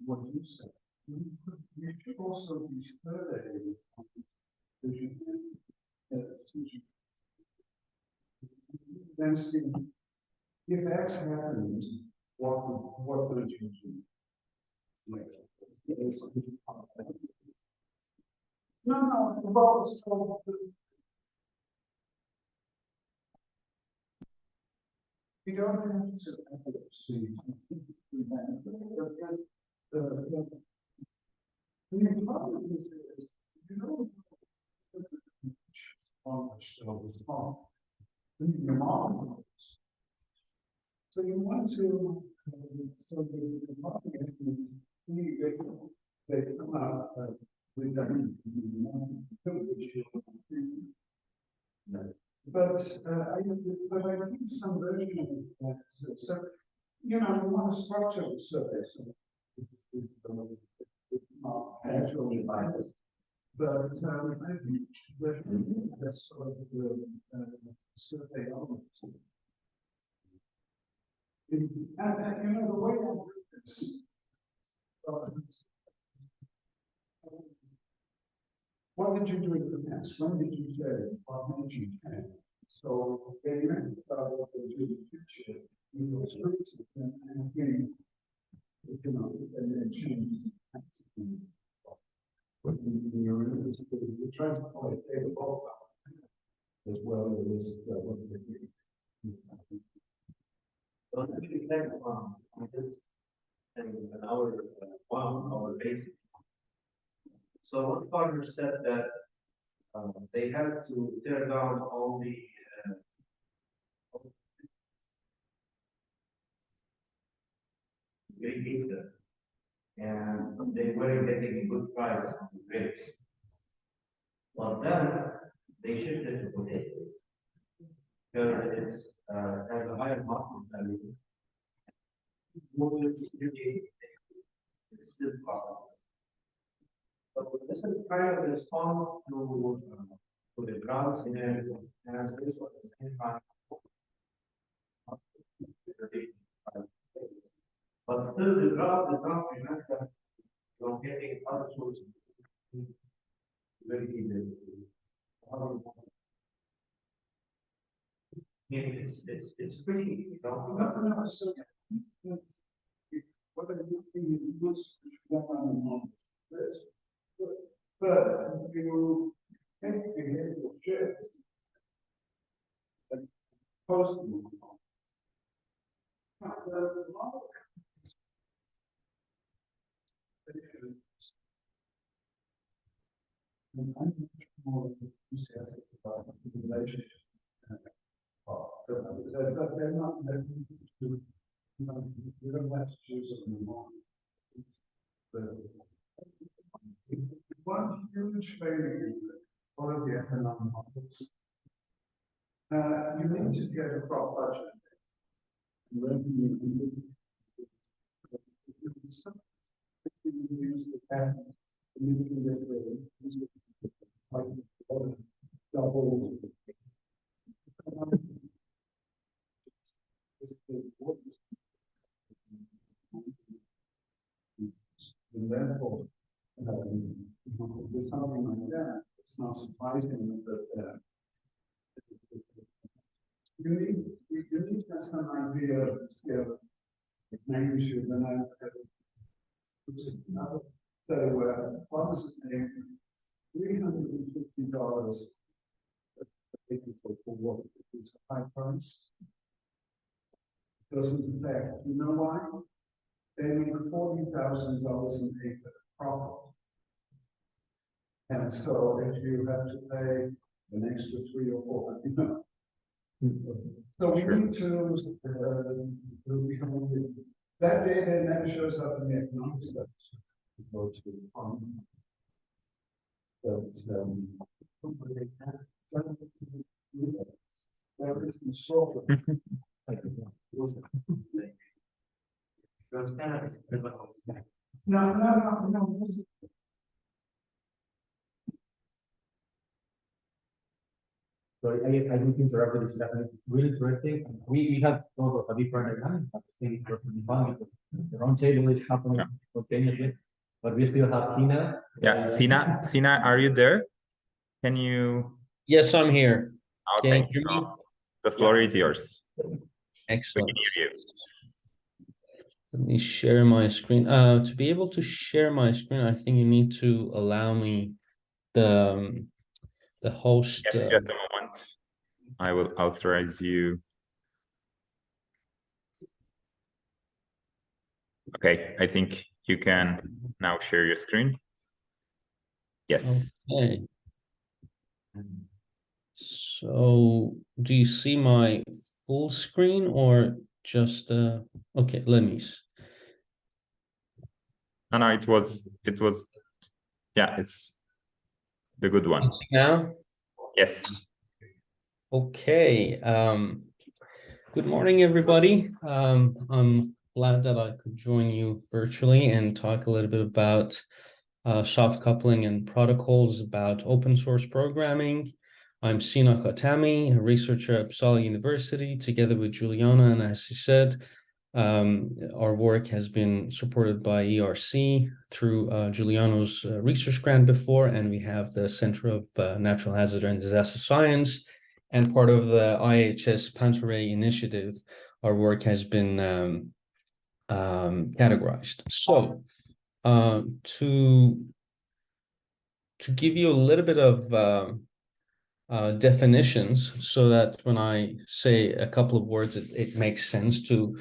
what you said, you should also be surveying vision and teaching. Then see if X happens, what would you do? No, well, so you don't have to see. The problem is, you know, how much still is wrong. Your mom knows. So you want to, so the mom they come out with them. But I think some version of that. So, you know, you want to structure the survey. So it's not actually biased. But I think that's sort of the survey element. And you know, the way I do this, what did you do in the past? When did you say, what did you say? So they meant about what they do in the future, you know, and again, you know, and then change. But you're trying to call it a ball as well as what they do. Well, let me reflect on this and our our basic. So one partner said that they had to tear down all the irrigator, and they were getting a good price on the grapes. But then they shifted to potatoes because it's has a higher market value. It's still possible. So this is kind of a response to the drought scenario, and at the same time, but still the drought does not prevent them from getting other sources. Very easy. It's pretty, you know. No, so what I do think is this, but you think behavioral shifts and post move on. I'm much more enthusiastic about the relationship. But they're not, you don't have to choose them anymore. One huge failure of the economic models. You need to get a crop budget. Revenue. You use the patent, you can get the double. And therefore, with something like that, it's not surprising that you need to have some idea of the scale of magnitude. And I so farmers are paying $350 for what is a high price. Doesn't affect. You know why? They make $40,000 an acre. profit. And so if you have to pay an extra 3 or 4, so we need to become, that data never shows up in the economic studies. Go to, no. So I need to interrupt with this, definitely really interesting. We have sort of a different dynamic, but I think it's perfectly fine because the round table is happening spontaneously, but we still have Tina. Yeah, Sina, are you there? Can you? Yes, I'm here. Can Okay, you hear me? so the floor is yours. Excellent. We can hear you. Let me share my screen. To be able to share my screen, I think you need to allow me the host. Yes, just a moment. I will authorize you. Okay, I think you can now share your screen. Yes. Okay. So, do you see my full screen or just okay, let me. No, it was, yeah, it's the good one. Now? Yes. Okay. Good morning, everybody. I'm glad that I could join you virtually and talk a little bit about soft coupling and protocols about open source programming. I'm Sina Khatami, a researcher at Uppsala University, together with Juliana, and as she said, our work has been supported by ERC through Juliano's research grant before, and we have the Center of Natural Hazard and Disaster Science, and part of the IHS Pantarei initiative. Our work has been categorized. So to give you a little bit of definitions so that when I say a couple of words, it makes sense to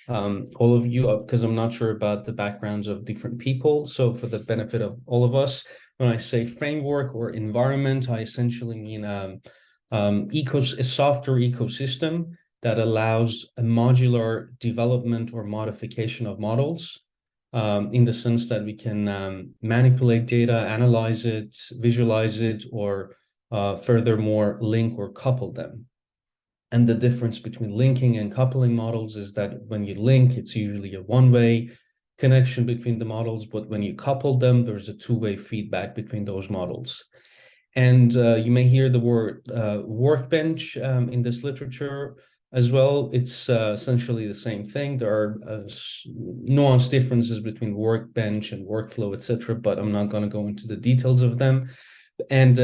all of you, because I'm not sure about the backgrounds of different people. So for the benefit of all of us, when I say framework or environment, I essentially mean a software ecosystem that allows a modular development or modification of models, in the sense that we can manipulate data, analyze it, visualize it, or furthermore link or couple them. And the difference between linking and coupling models is that when you link, it's usually a one-way connection between the models, but when you couple them, there's a two-way feedback between those models. And you may hear the word workbench in this literature as well. It's essentially the same thing. There are nuanced differences between workbench and workflow, etc., but I'm not going to go into the details of them. And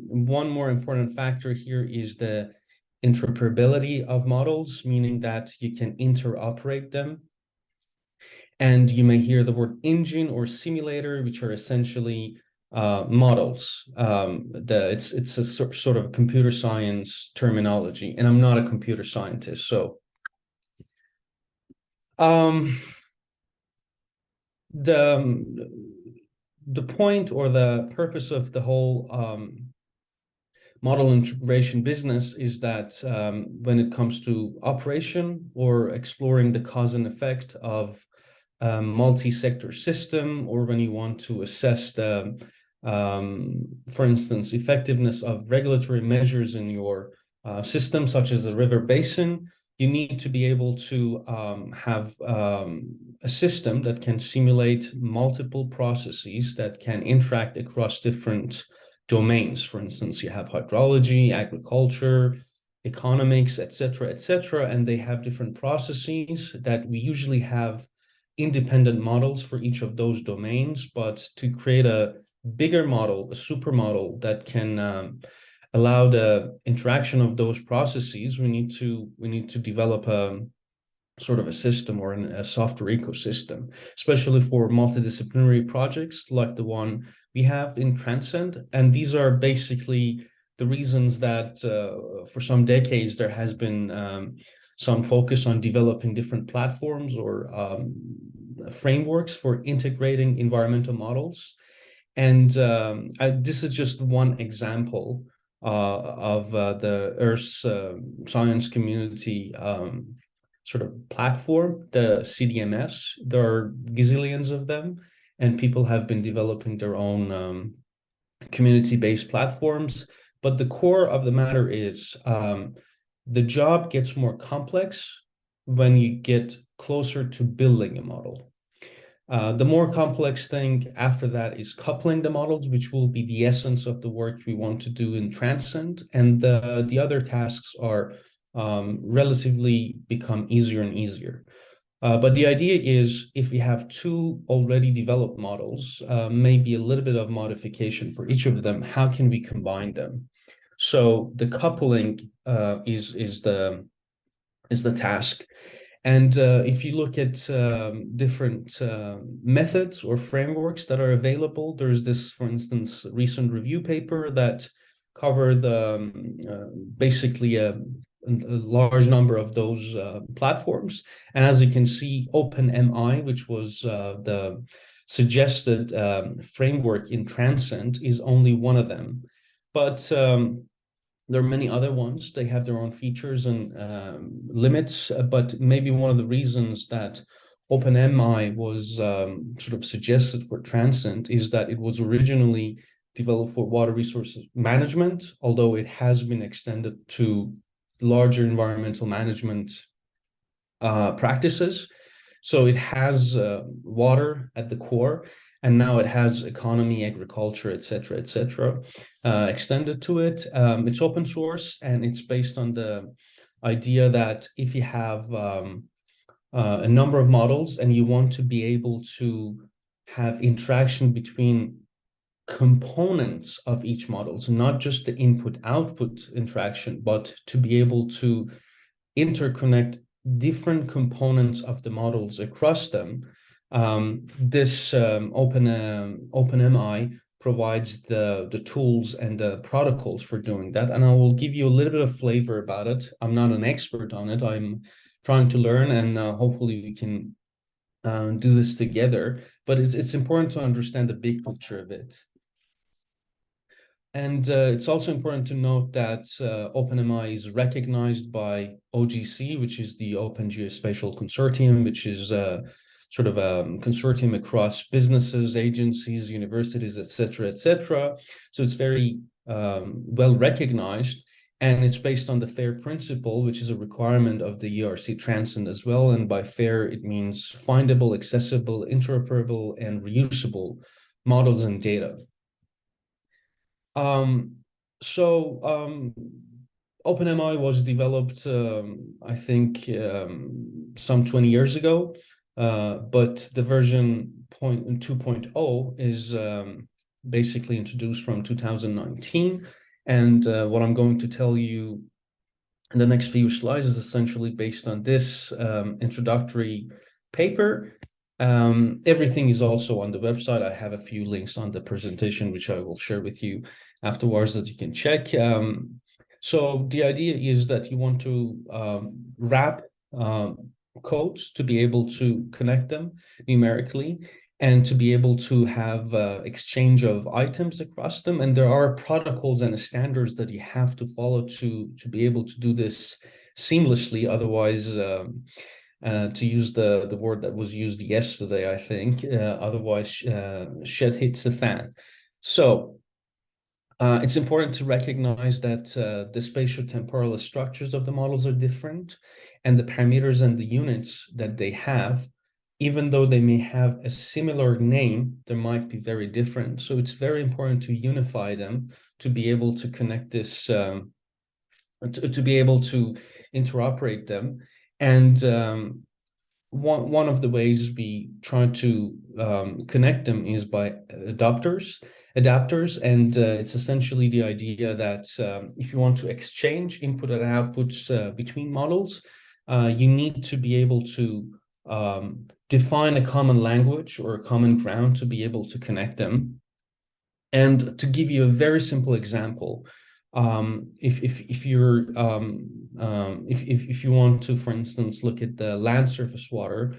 one more important factor here is the interoperability of models, meaning that you can interoperate them. And you may hear the word engine or simulator, which are essentially models. It's a sort of computer science terminology, and I'm not a computer scientist, so the point or the purpose of the whole model integration business is that when it comes to operation or exploring the cause and effect of a multi-sector system, or when you want to assess the, for instance, effectiveness of regulatory measures in your system, such as the river basin, you need to be able to have a system that can simulate multiple processes that can interact across different domains. For instance, you have hydrology, agriculture, economics, etc., and they have different processes that we usually have independent models for each of those domains. But to create a bigger model, a supermodel that can allow the interaction of those processes, we need to develop a sort of a system or a software ecosystem, especially for multidisciplinary projects like the one we have in Transcend. And these are basically the reasons that for some decades there has been some focus on developing different platforms or frameworks for integrating environmental models. And this is just one example of the Earth science community sort of platform, the CDMS. There are gazillions of them, and people have been developing their own community-based platforms. But the core of the matter is the job gets more complex when you get closer to building a model. The more complex thing after that is coupling the models, which will be the essence of the work we want to do in Transcend. And the other tasks are relatively become easier and easier. But the idea is if we have two already developed models, maybe a little bit of modification for each of them, how can we combine them? So the coupling is the task. And if you look at different methods or frameworks that are available, there's this, for instance, recent review paper that covered basically a large number of those platforms. And as you can see, OpenMI, which was the suggested framework in Transcend, is only one of them. But there are many other ones. They have their own features and limits, but maybe one of the reasons that OpenMI was sort of suggested for Transcend is that it was originally developed for water resources management, although it has been extended to larger environmental management practices. So it has water at the core, and now it has economy, agriculture, et cetera, extended to it. It's open source, and it's based on the idea that if you have a number of models and you want to be able to have interaction between components of each model, so not just the input-output interaction, but to be able to interconnect different components of the models across them, this OpenMI provides the tools and the protocols for doing that. And I will give you a little bit of flavor about it. I'm not an expert on it. I'm trying to learn, and hopefully we can do this together. But it's important to understand the big picture of it. And it's also important to note that OpenMI is recognized by OGC, which is the Open Geospatial Consortium, which is sort of a consortium across businesses, agencies, universities, et cetera. So it's very well recognized, and it's based on the FAIR principle, which is a requirement of the ERC Transcend as well. And by FAIR, it means findable, accessible, interoperable, and reusable models and data. OpenMI was developed, I think, some 20 years ago, but the version 2.0 is basically introduced from 2019. And what I'm going to tell you in the next few slides is essentially based on this introductory paper. Everything is also on the website. I have a few links on the presentation, which I will share with you afterwards that you can check. So the idea is that you want to wrap codes to be able to connect them numerically and to be able to have exchange of items across them. And there are protocols and standards that you have to follow to be able to do this seamlessly. Otherwise, to use the word that was used yesterday, I think, otherwise shit hits the fan. So it's important to recognize that the spatio-temporal structures of the models are different, and the parameters and the units that they have, even though they may have a similar name, they might be very different. So it's very important to unify them to be able to connect this, to be able to interoperate them. And one of the ways we try to connect them is by adapters, and it's essentially the idea that if you want to exchange input and outputs between models, you need to be able to define a common language or a common ground to be able to connect them. And to give you a very simple example, if you want to, for instance, look at the land surface water,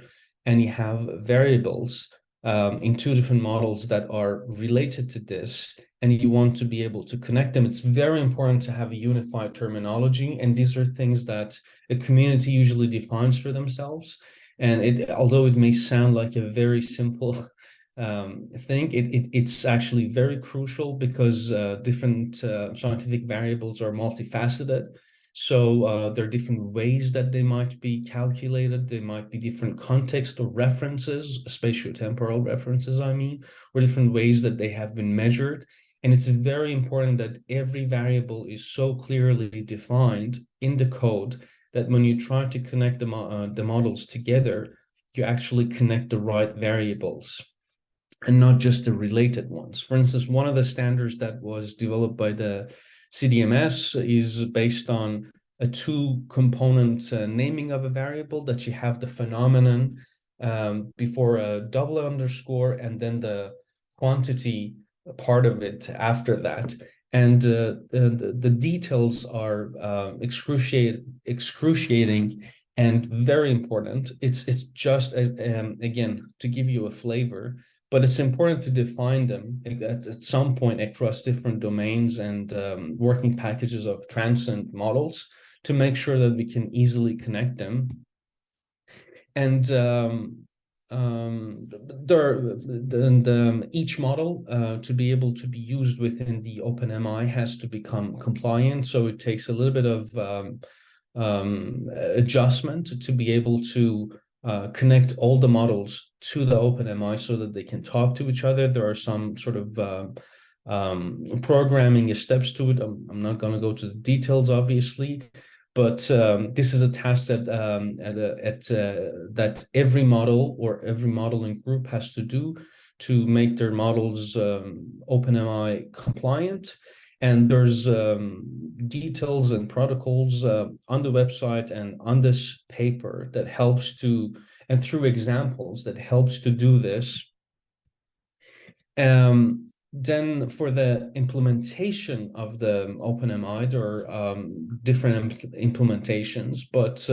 and you have variables in two different models that are related to this, and you want to be able to connect them, it's very important to have a unified terminology. And these are things that a community usually defines for themselves. And although it may sound like a very simple thing, it's actually very crucial, because different scientific variables are multifaceted. So there are different ways that they might be calculated. There might be different context or references, spatiotemporal references, I mean, or different ways that they have been measured. And it's very important that every variable is so clearly defined in the code that when you try to connect the models together, you actually connect the right variables and not just the related ones. For instance, one of the standards that was developed by the CDMS is based on a two-component naming of a variable, that you have the phenomenon before a double underscore and then the quantity part of it after that. And the details are excruciating and very important. It's just as again, to give you a flavor, but it's important to define them at some point across different domains and working packages of transcend models to make sure that we can easily connect them. And each model to be able to be used within the OpenMI has to become compliant. So it takes a little bit of adjustment to be able to connect all the models to the OpenMI so that they can talk to each other. There are some sort of programming steps to it. I'm not going to go to the details, obviously, but this is a task that that every model or every modeling group has to do to make their models OpenMI compliant. And there's details and protocols on the website and on this paper that helps to, and through examples that helps to do this. Then for the implementation of the OpenMI, there are different implementations, but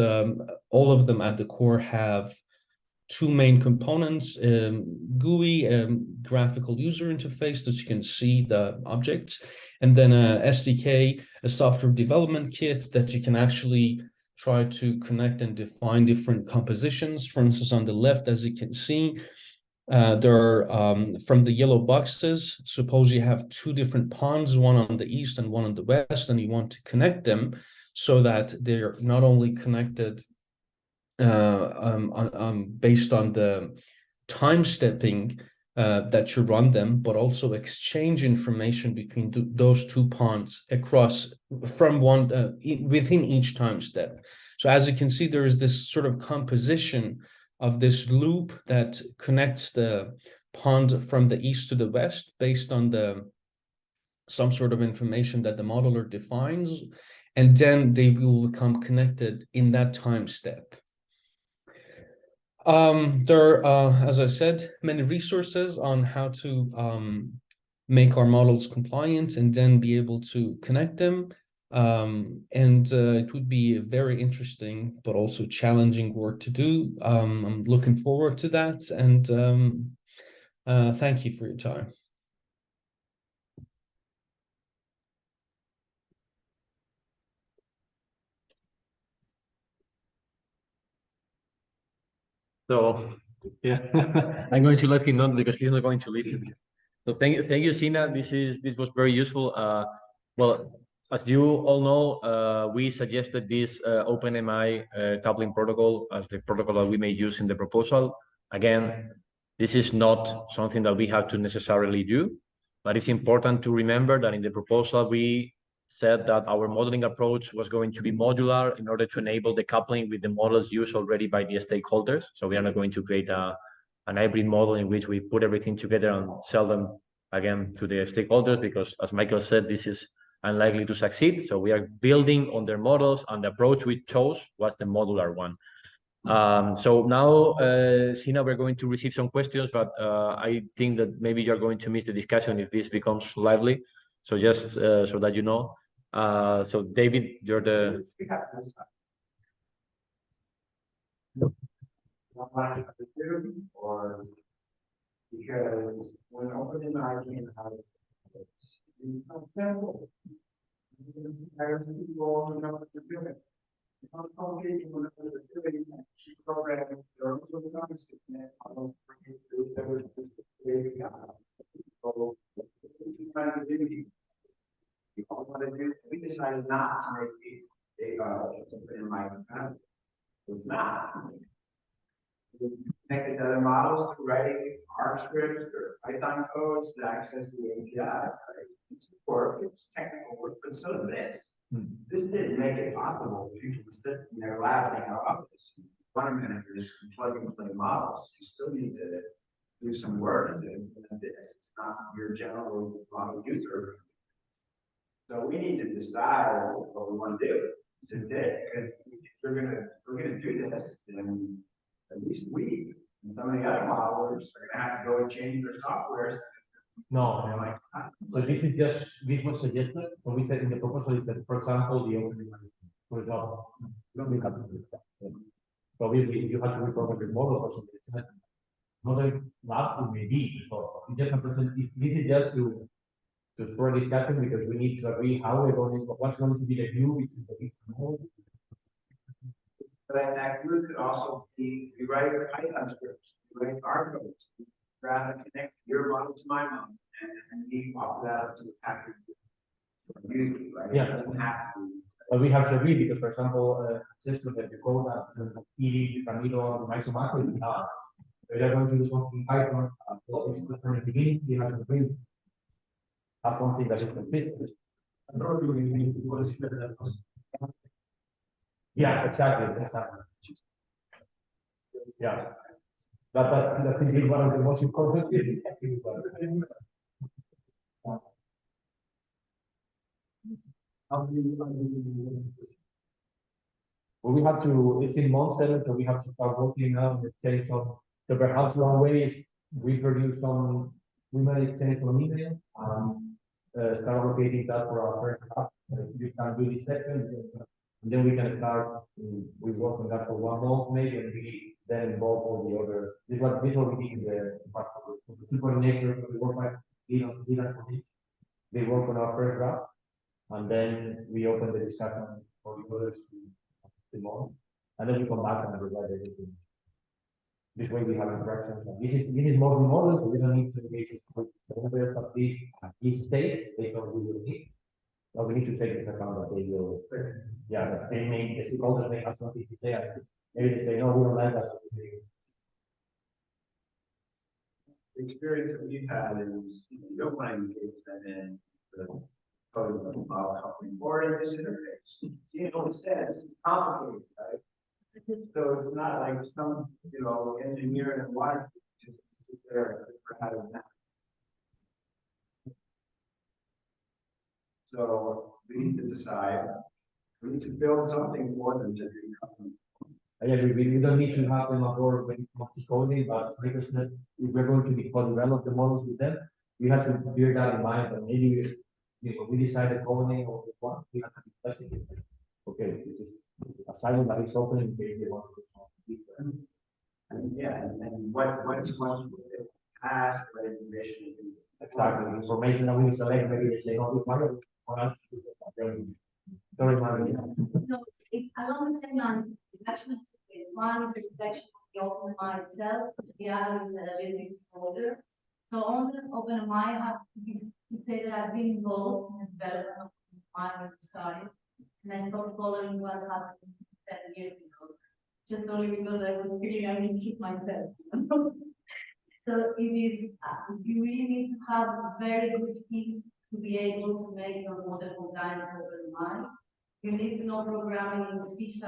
all of them at the core have two main components: GUI, graphical user interface that you can see the objects, and then a SDK, a software development kit that you can actually try to connect and define different compositions. For instance, on the left, as you can see, there are from the yellow boxes, suppose you have two different ponds, one on the east and one on the west, and you want to connect them so that they're not only connected based on the time stepping that you run them, but also exchange information between those two ponds across from one within each time step. So as you can see, there is this sort of composition of this loop that connects the pond from the east to the west based on some sort of information that the modeler defines, and then they will become connected in that time step. There are, as I said, many resources on how to make our models compliant and then be able to connect them. It would be a very interesting but also challenging work to do. I'm looking forward to that, and thank you for your time. So yeah, I'm going to let him know because he's not going to leave. So thank you, Sina. This was very useful. Well, as you all know, we suggested this OpenMI coupling protocol as the protocol that we may use in the proposal. Again, this is not something that we have to necessarily do, but it's important to remember that in the proposal we said that our modeling approach was going to be modular in order to enable the coupling with the models used already by the stakeholders. So we are not going to create an hybrid model in which we put everything together and sell them again to the stakeholders, because as Michael said, this is unlikely to succeed. So we are building on their models, and the approach we chose was the modular one. So now, Sina, we're going to receive some questions, but I think that maybe you're going to miss the discussion if this becomes lively. So just so that you know. So David, you're the... Or because when opening I came out, it's simple. Hire people, know what they're doing. It's not complicated, when they're doing, she programming, there are also times to connect, almost so, trying to do, you all want to do, we decided not to make something in my family. It's not. Connected to other models through writing R scripts or Python codes to access the API, right? It's work, it's technical work, but so is this. This didn't make it possible for people to sit in their lab in our office. One managers plug and play models. You still need to do some work to implement this. It's not your general model user. So we need to decide what we want to do today. If we're gonna do this, then at least we and some of the other modelers are gonna have to go and change their softwares. No, And they're like, so this was suggested, so we said in the proposal is that, for example, the open for example, you don't have to do that. So obviously, if you have to reprogram your model or something, it's not a lab, it may be, so it just this is just to explore discussion, because we need to agree how we're going, what's going to be the view between the different models. but that group could also be, you write Python scripts, you write R codes, rather connect your model to my model, and we offer that up to the package. Usually, right? Yeah. It doesn't have to. But we have to agree, because for example, system that you code that TD, Camilo, Micromaco, we are going to do something in Python, well, it's from the beginning, you have to agree. That's one thing that is complete. Yeah, exactly. Yeah. That is one of the most important things. Well, we have to, it's in month 7, so we have to start working now with change on, so perhaps one way is we produce some, we manage change on email, start locating that for our first half. You can do this second, and then we can start, we work on that for 1 month maybe, and we then involve all the other, this what we did in the two coordinators, we work by they work on our first draft, and then we open the discussion for the others tomorrow, and then we come back and revise everything. This way we have interactions. This is more remote, so we don't need to engage with developers at this stage. They don't really need. But we need to take into account that they will. Yeah, that they may, the stakeholders may have something to say. Maybe they say, no, we don't like that. The experience that we've had is, you don't want to engage them in the code of the model company or in this interface. You know, instead, it's complicated, right? So it's not like some, engineer in water just sit there for having that. So we need to decide, we need to build something for them to do. I agree, we don't need to have them on board when it comes to coding, but like I said, if we're going to co-develop the models with them, we have to bear that in mind, and maybe we decide the coding or the one, we have to be flexible. Okay, this is a silo that is open in case they want to do something. And yeah, and what's going to ask for information? Exactly, information that we select, maybe they say, oh, sorry, Mario. No, it's along the same lines. Actually, one is a reflection of the OpenMI itself, the other is a little bit older. So on the OpenMI, I have to say that I've been involved in the development of OpenMI when it started, and I stopped following what happened 7 years ago, just only because I was feeling I need to keep myself. So it is, you really need to have very good skills to be able to make your model compliant with OpenMI. You need to know programming in C#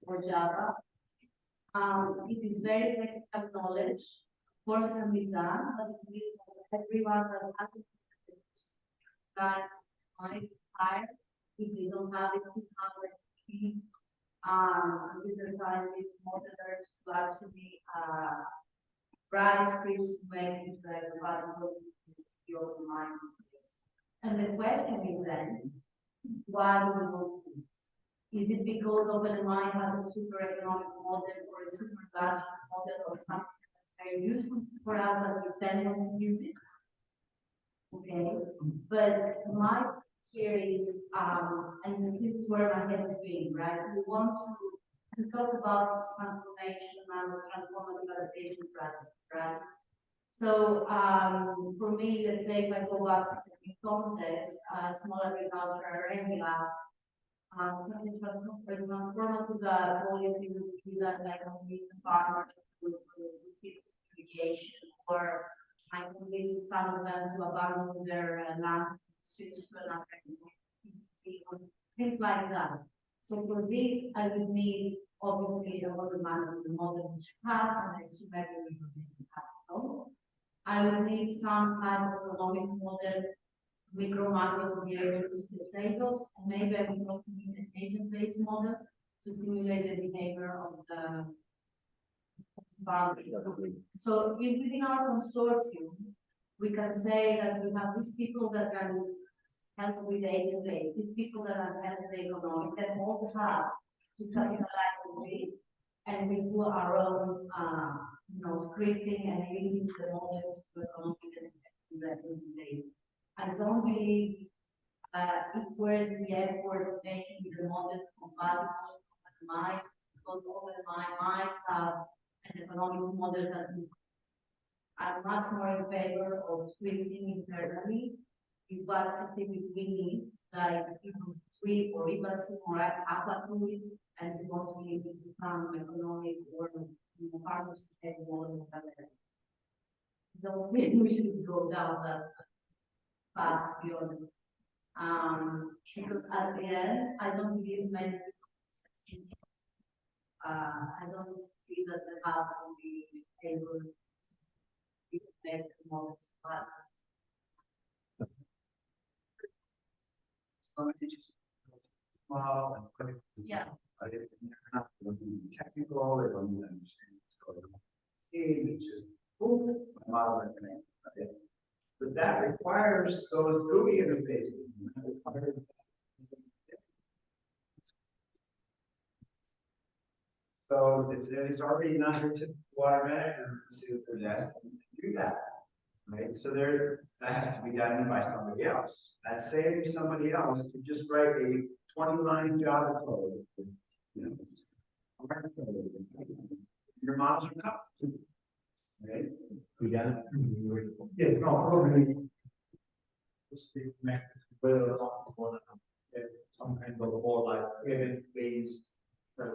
or Java. It is very technical knowledge. Of course, it can be done, but it means that everyone that has it might hire if they don't have it, expertise. Computer scientists, modelers to actually write scripts to make it like the OpenMI. And the question is then, why do we do this? Is it because OpenMI has a super economic model or a super large model or something that's very useful for us, but we then want to use it. Okay, but my here is, and this is where my head is being, right? We want to talk about transformation and transformative adaptation project, right? So for me, let's say if I go back to the context, small agriculture, regular, transformative policy would be that I convince the farmers to keep irrigation, or I convince some of them to abandon their lands, switch to another, things like that. So for this, I would need obviously a lot of management model which have and asymmetric capital. I would need some type of economic model, micro macro, to be able to see trade-offs, and maybe I would also need an agent-based model to simulate the behavior of the farmer. So if within our consortium, we can say that we have these people that can help with the agent-based, these people that are help with the economic, that all have to capitalize on this, and we do our own, scripting and linking the models to economic and effective. I don't believe it worth the effort of making the models compatible with mine, because OpenAI might have an economic model that I'm much more in favor of scripting internally. You've got specific needs, like sweep or even more aquaculture, and you want to link it to some economic or farmers to take more than that. Don't think we should go down that path, to be honest. Because at the end, I don't believe many people succeed. I don't see that the house will be able to make the models, but yeah. Technical, they don't even understand what's going on. It's just, oh, my model is going to. But that requires those GUI interfaces. So it's already not your typical water manager to do that. Right, so that has to be done by somebody else. That's saving somebody else to just write a 20-line Java code. Your models are cut. Right? We got it. Yes, no, probably. Just to connect whether or not you want to get some kind of more like event-based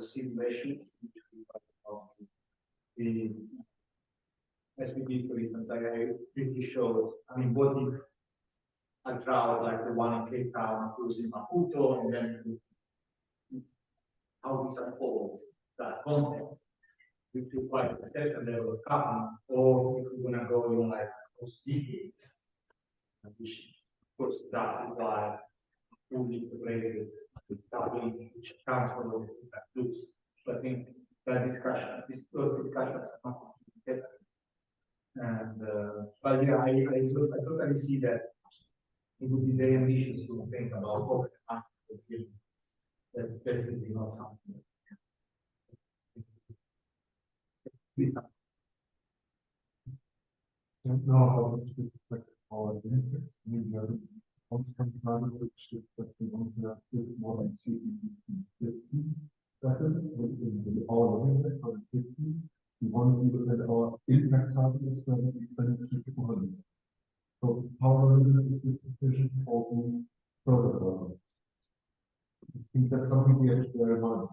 simulations, which we talked about the SPP, for instance, I really showed, what if a drought like the one in Cape Town occurs in Maputo, and then how this unfolds that context. If you quite a certain level of carbon, or if we're going to go like those decades, which of course does require fully integrated carbon, which counts for those feedback loops. So I think that discussion, those discussions are not together. And but yeah, I totally see that it would be very ambitious to think about what that's definitely not something. We want to look at our impact targets for the extended to 200. So how relevant is this decision for the further development? I think that's something we have to bear in mind.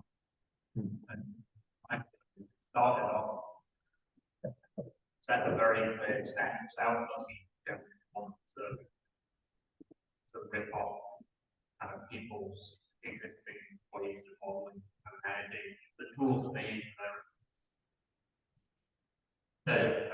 I started off set a very clear standards out that we don't want to rip off people's existing ways of modeling and managing the tools that they use for their.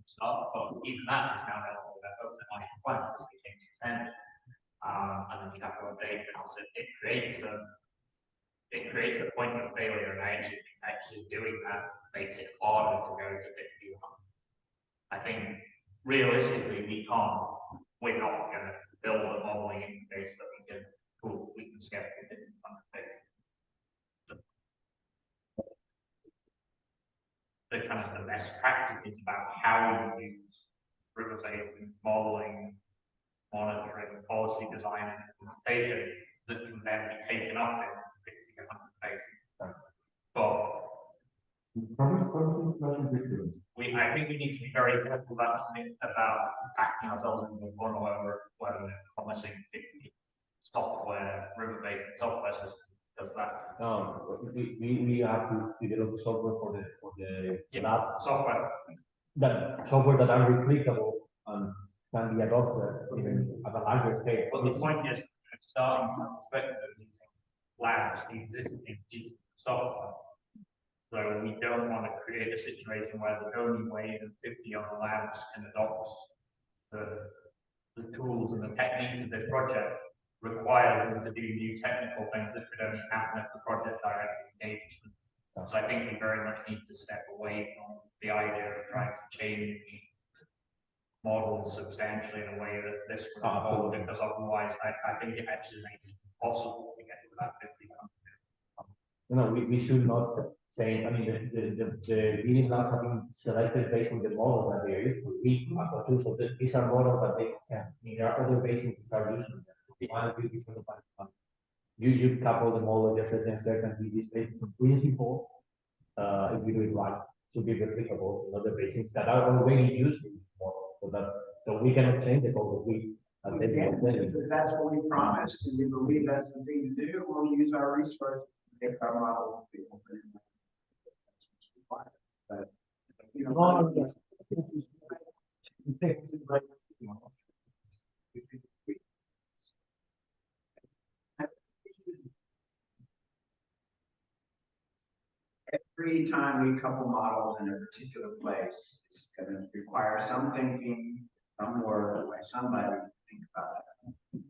Start, but even that is now held with OpenAI quite because they changed its end. And then you have to update it. So it creates a point of failure, and actually doing that makes it harder to go to 51. I think realistically we're not going to build a modeling interface that we can scale to different interfaces. The kind of the best practices about how you use river basin modeling, monitoring, policy design, and implementation that can then be taken up in 50-100 bases. But I think we need to be very careful about backing ourselves into a corner where we're promising 50 software, river basin software system does that. We have to develop software for the lab. Software. That software that are replicable and can be adopted even at a larger scale. But the point is, starting from the perspective of using labs, the existing is software. So we don't want to create a situation where the only way that 50 other labs can adopt the tools and the techniques of this project requires them to do new technical things that could only happen if the project directly engages them. So I think we very much need to step away from the idea of trying to change models substantially in a way that this would involve, because otherwise I think it actually makes it impossible to get to that 50. No, we should not say, I mean, the leading labs have been selected based on the model that they are used to. We have to choose, so these are models that they can, I mean, there are other basins that are using them. So the honest with you couple the model, just certain certainty, these basins in principle, if you do it right, to be replicable in other basins that are already used in this model. So we cannot change the code, If that's what we promised, and we believe that's the thing to do, we'll use our resources to make our model. But, you know, every time we couple models in a particular place, it's going to require some thinking, some work by somebody to think about that.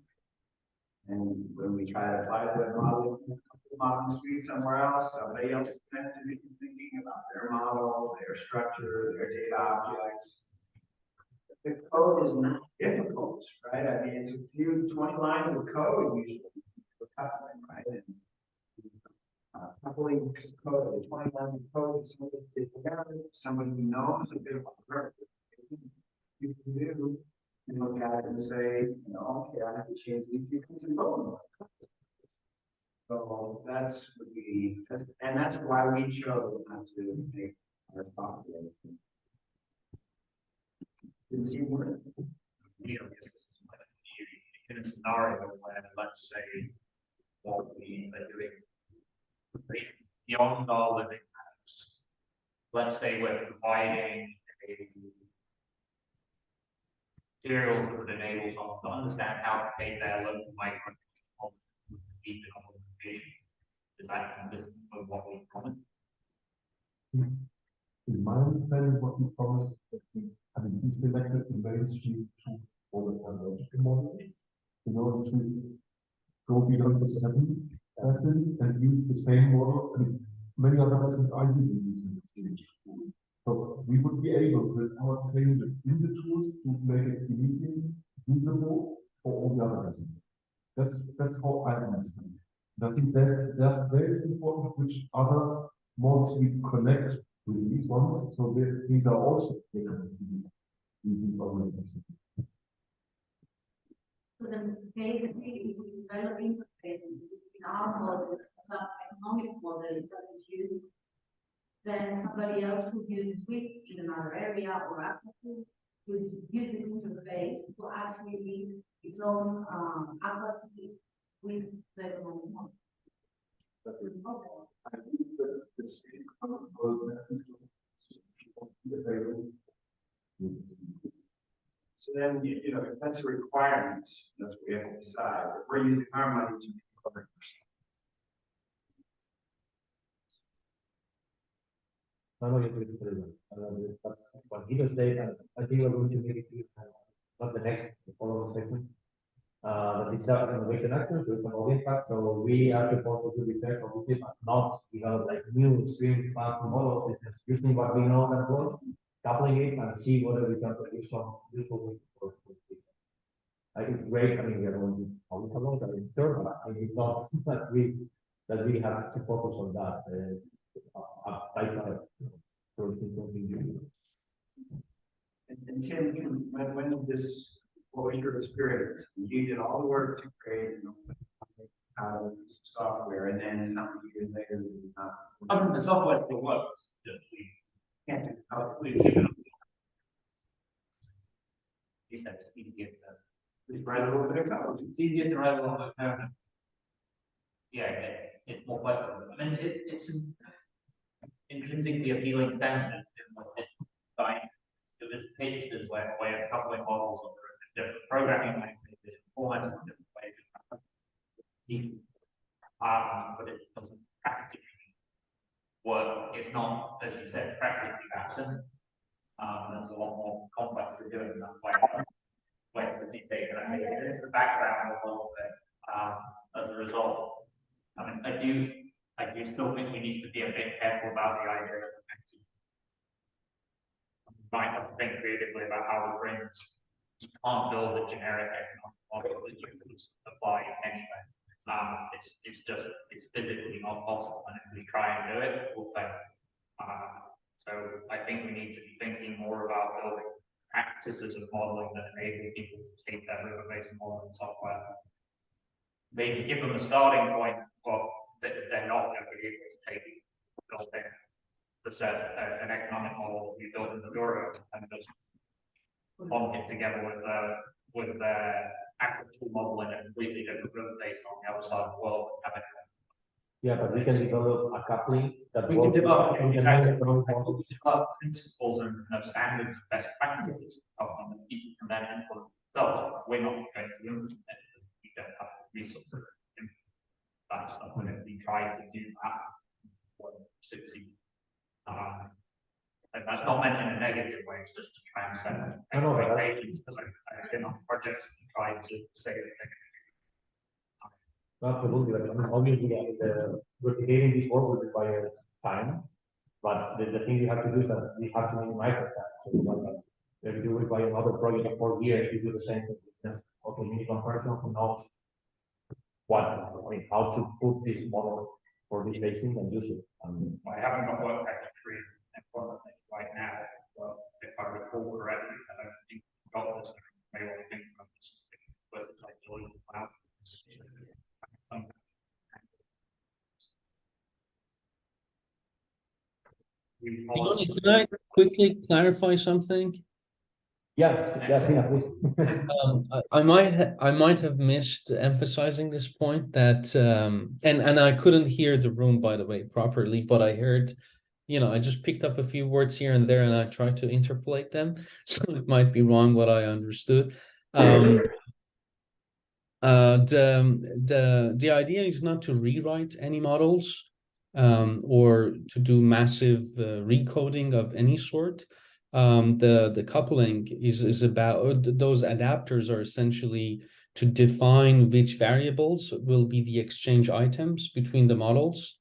And when we try to apply the modeling suite somewhere else, somebody else is going to be thinking about their model, their structure, their data objects. The code is not difficult, right? I mean, it's a few 20 lines of code usually for coupling, right? And coupling code, 20 lines of code, somebody who knows a bit about the you can do and look at it and say, you know, okay, I have to change these features and code. So that's and that's why we chose not to make our software. Didn't seem worth it. You know, in a scenario where, let's say, what we are doing beyond our living house, let's say we're providing materials that would enable someone to understand how to take their local micro and meet the complication. Is that consistent with what we promised? In my understanding, what we promised that we selected the mainstream tool for the biological model in order to go beyond the 7 lessons and use the same model. I mean, many other lessons are using this tool. So we would be able, with our changes in the tools, to make it immediately usable for all the other lessons. That's how I understand it. And I think that's very important, which other mods we connect with these ones, so these are also taken to these organizations. So then basically, if we develop interfaces between our models, some economic model that is used, then somebody else who uses WIP in another area or Aqua would use this interface to actually lead its own Aqua with the economic model. I think that the same code available. So then, you know, if that's a requirement, that's what we have to decide. If we're using our money to cover it. That's what he does say, and I think we're going to make it not the next, the following segment. But these are innovation actors, there's some other impact, so we are supposed to do research on this, but not develop like new stream fancy models, it's just using what we know that works, coupling it and see whether we can produce some useful for people. I think it's great. I mean, we are going to always about that in turn, but I think it's not that we have to focus on that. And Tim, when did this, what was your experience? You did all the work to create, software, and then how many years later did you not? I mean, the software still works, just we Can't do we've given up. You said it's easier to. Just write a little bit of code. It's easier to write a lot of code. Yeah, it's more flexible. I mean, it's an intrinsically appealing standard in what it's designed. So this pitched as like a way of coupling models of different programming languages, formats in different ways. But it doesn't practically work. It's not, as you said, practically absent. There's a lot more complex to do it in that way. It's the background of all of it. As a result, I mean, I do still think we need to be a bit careful about the idea of the might have to think creatively about how to bring. You can't build a generic economic model that you can apply anyway. It's physically not possible, and if we try and do it, we'll fail. So I think we need to be thinking more about building practices of modeling that enable people to take that river-based modeling software. Maybe give them a starting point, but they're not going to be able to take an economic model we built in the Euro and just bond it together with actual modeling a completely different river based on the other side of the world. Yeah, but we can develop a coupling that We can develop principles and standards of best practices and then implement those. We're not going to implement it because we don't have the resources. That's not going to be trying to do that or succeed. And that's not meant in a negative way, it's just to try and set expectations, because I've been on projects trying to say that they're going to do. Absolutely, I mean, obviously, replicating this work will require time, but the thing you have to do is that we have to minimize that time. So if you require another project of 4 years to do the same thing, it's just, okay, you need one person who knows how to put this model for this basin and use it. I haven't got work trajectory in front of me right now, but if I recall correctly, I don't think I've got this. I may want to think about this, but it's like doing cloud. Can I quickly clarify something? Yes, yeah, please. I might have missed emphasizing this point that and I couldn't hear the room, by the way, properly, but I heard, I just picked up a few words here and there and I tried to interpolate them, so it might be wrong what I understood. The idea is not to rewrite any models or to do massive recoding of any sort. The coupling is about, those adapters are essentially to define which variables will be the exchange items between the models.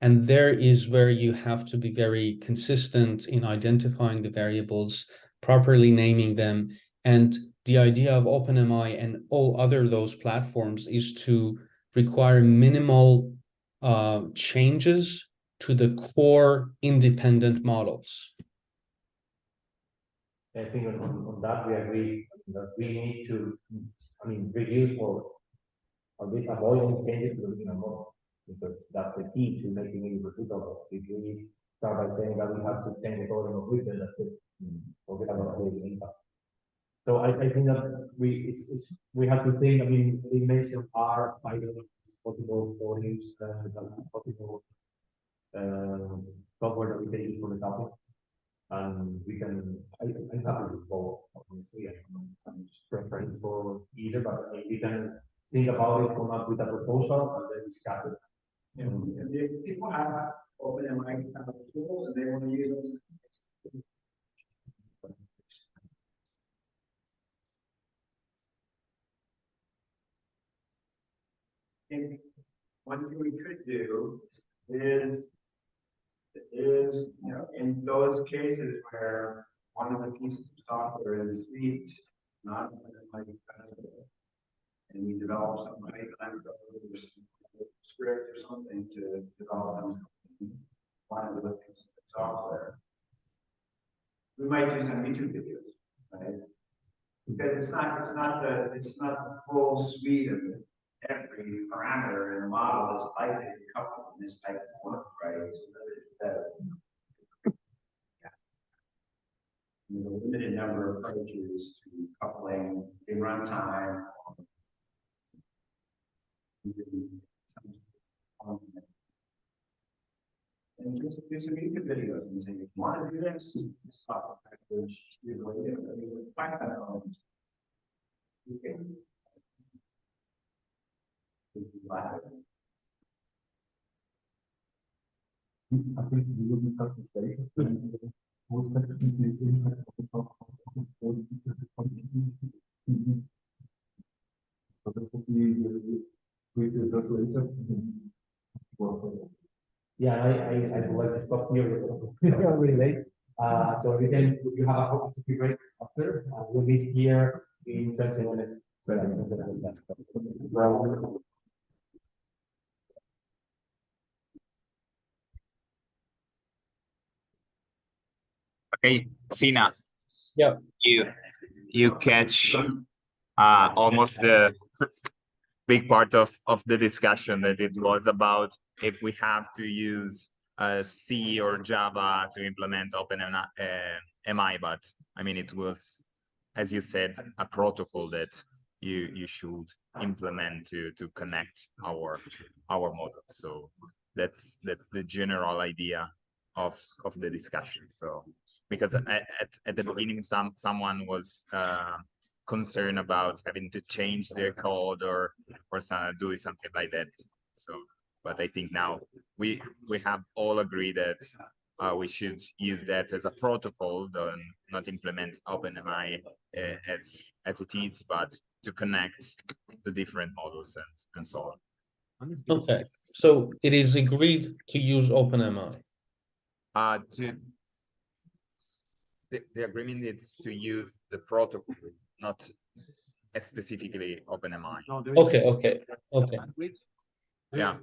And there is where you have to be very consistent in identifying the variables, properly naming them. And the idea of OpenMI and all other those platforms is to require minimal changes to the core independent models. I think on that we agree that we need to, reduce or at least avoid any changes to the original model, because that's the key to making it repeatable. If we start by saying that we have to change the coding of it, then that's it. Forget about the impact. So I think that we have to think. We mentioned R, Python, possible codings, possible software that we can use for the topic. And we can, I'm happy with both, obviously, I'm preferring for either, but we can think about it, come up with a proposal, and then discuss it. And if people have OpenMI tools and they want to use those. And one thing we could do is, in those cases where one of the pieces of software is leaked, not like and we develop something like script or something to develop one of the pieces of software. We might do some YouTube videos, right? Because it's not the full suite of every parameter in the model is likely to couple in this type of work, right? So there's a limited number of approaches to coupling in runtime. And just do some YouTube videos and say, if you want to do this software package, here's the way to do it. I mean, with Python, you can. I think we will discuss this later. Most definitely the impact of the software. So this will be we will address later. Yeah, I would like to stop here. We are really late. So we can, if you have a coffee break after, we'll meet here in 20 minutes. Okay, Sina. Yeah. You catch almost the big part of the discussion that it was about if we have to use C or Java to implement OpenMI, but I mean it was, as you said, a protocol that you should implement to connect our model. So that's the general idea of the discussion. So because at the beginning someone was concerned about having to change their code or doing something like that. So but I think now we have all agreed that we should use that as a protocol, not implement OpenMI as it is, but to connect the different models and so on. Okay, so it is agreed to use OpenMI. The agreement is to use the protocol, not specifically OpenMI. Okay. Yeah.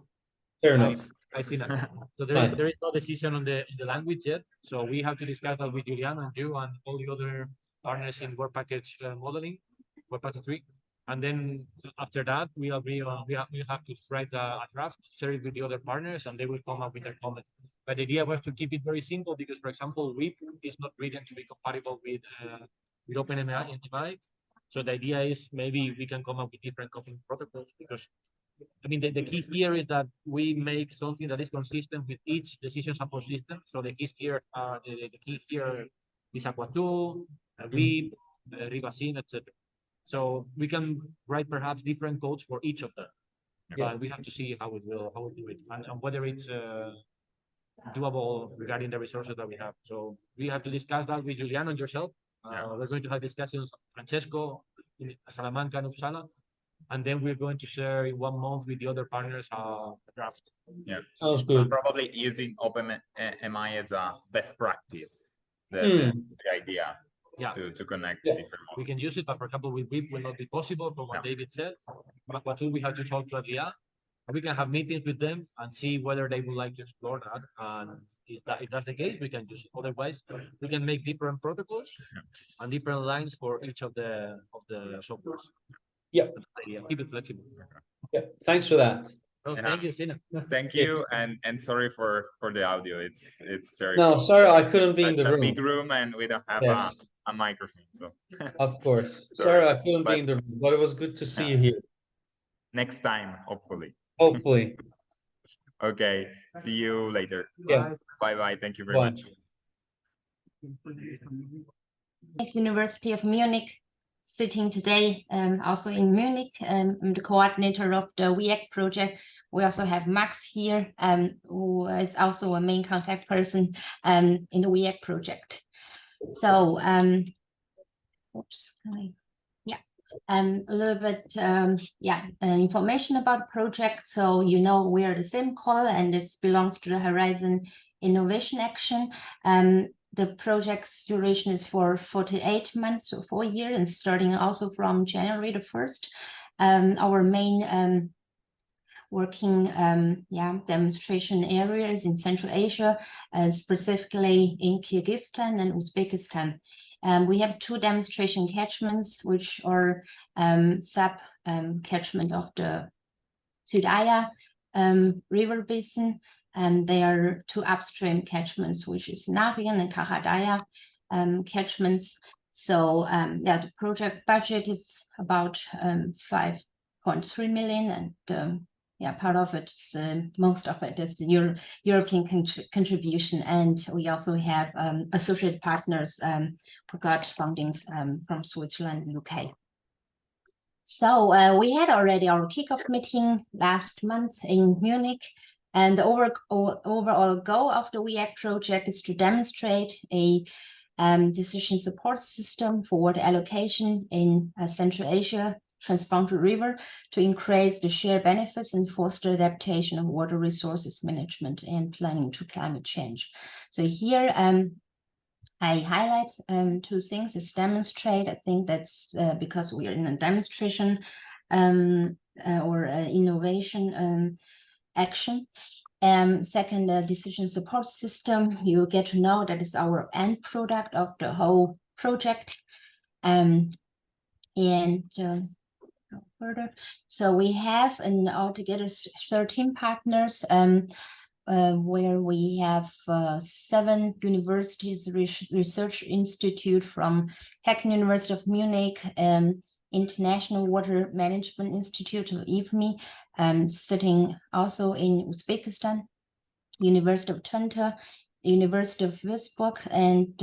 Fair enough. I see that. So there is no decision on the language yet. So we have to discuss that with Julian and you and all the other partners in Work Package modeling, Work Package 3. And then after that, we agree on we have to write a draft, share it with the other partners, and they will come up with their comments. But the idea was to keep it very simple because, for example, WIP is not written to be compatible with OpenMI. So the idea is maybe we can come up with different coupling protocols because I mean the key here is that we make something that is consistent with each decision support system. So the keys here are the key here is Aqua2, WIP, Ribacin, etc. So we can write perhaps different codes for each of them. Yeah. But we have to see how we do it and whether it's doable regarding the resources that we have. So we have to discuss that with Julian and yourself. We're going to have discussions, Francesco, in Salamanca and Uppsala, and then we're going to share in 1 month with the other partners a draft. Yeah, Sounds good. Probably using OpenMI as a best practice. The idea. Yeah. To connect Yeah. different models. We can use it, but for example, with WIP will not be possible from what David said. But what we have to talk to Adria, and we can have meetings with them and see whether they would like to explore that. And if that's the case, we can use it. Otherwise, we can make different protocols and different lines for each of the softwares. Yeah. Keep it flexible. Yeah. Thanks for that. Oh, Yeah. thank you, Sina. Thank you, and sorry for the audio. It's very No, sorry, I couldn't be in such the a room. big room and we don't have Yes. a microphone. So Of course. Sorry, Sorry, I couldn't but- be in the room, but it was good to see you here. next time, hopefully. Hopefully. Okay. See you later. Yeah. Bye. Thank you very Bye. much. University of Munich, sitting today also in Munich. I'm the coordinator of the WEAC project. We also have Max here, who is also a main contact person in the WEAC project. So, a little bit, information about the project. So, you know, we are the SIMCOL, and this belongs to the Horizon Innovation Action. The project's duration is for 48 months or 4 years, and starting also from January the 1st. Our main working demonstration areas in Central Asia, specifically in Kyrgyzstan and Uzbekistan. We have 2 demonstration catchments, which are catchment of the Sudaya river basin. They are 2 upstream catchments, which is Nakhing and Kakha-Daya catchments. So the project budget is about 5.3 million, and part of it is, most of it is European contribution, and we also have associate partners who got fundings from Switzerland and UK. So we had already our kickoff meeting last month in Munich, and the overall goal of the WEAC project is to demonstrate a decision support system for water allocation in Central Asia transboundary river to increase the shared benefits and foster adaptation of water resources management and planning to climate change. So here I highlight 2 things. Is demonstrate. I think that's because we are in a demonstration or innovation action. Second, decision support system. You get to know that is our end product of the whole project. Further, so we have altogether 13 partners, where we have 7 universities, research institute from Hacken University of Munich, International Water Management Institute of IFMI, sitting also in Uzbekistan, University of Twente, University of Würzburg, and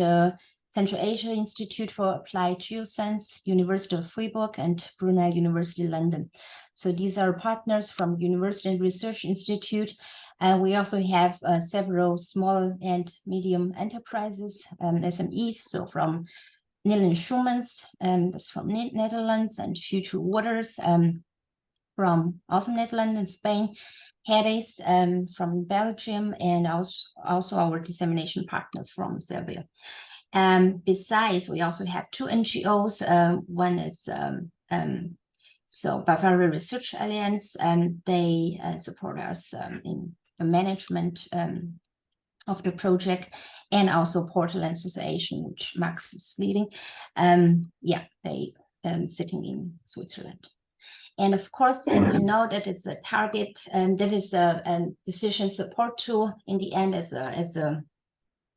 Central Asia Institute for Applied Geoscience, University of Freiburg, and Brunel University London. So these are partners from University and Research Institute. We also have several small and medium enterprises, SMEs, so from Nil and Schumans, that's from Netherlands, and Future Waters from also Netherlands and Spain, Harris from Belgium, and also our dissemination partner from Serbia. Besides, we also have 2 NGOs. One is Bavaria Research Alliance, and they support us in the management of the project, and also Portland Association, which Max is leading. They sitting in Switzerland. And of course, as you know, that is a target, and that is a decision support tool in the end as a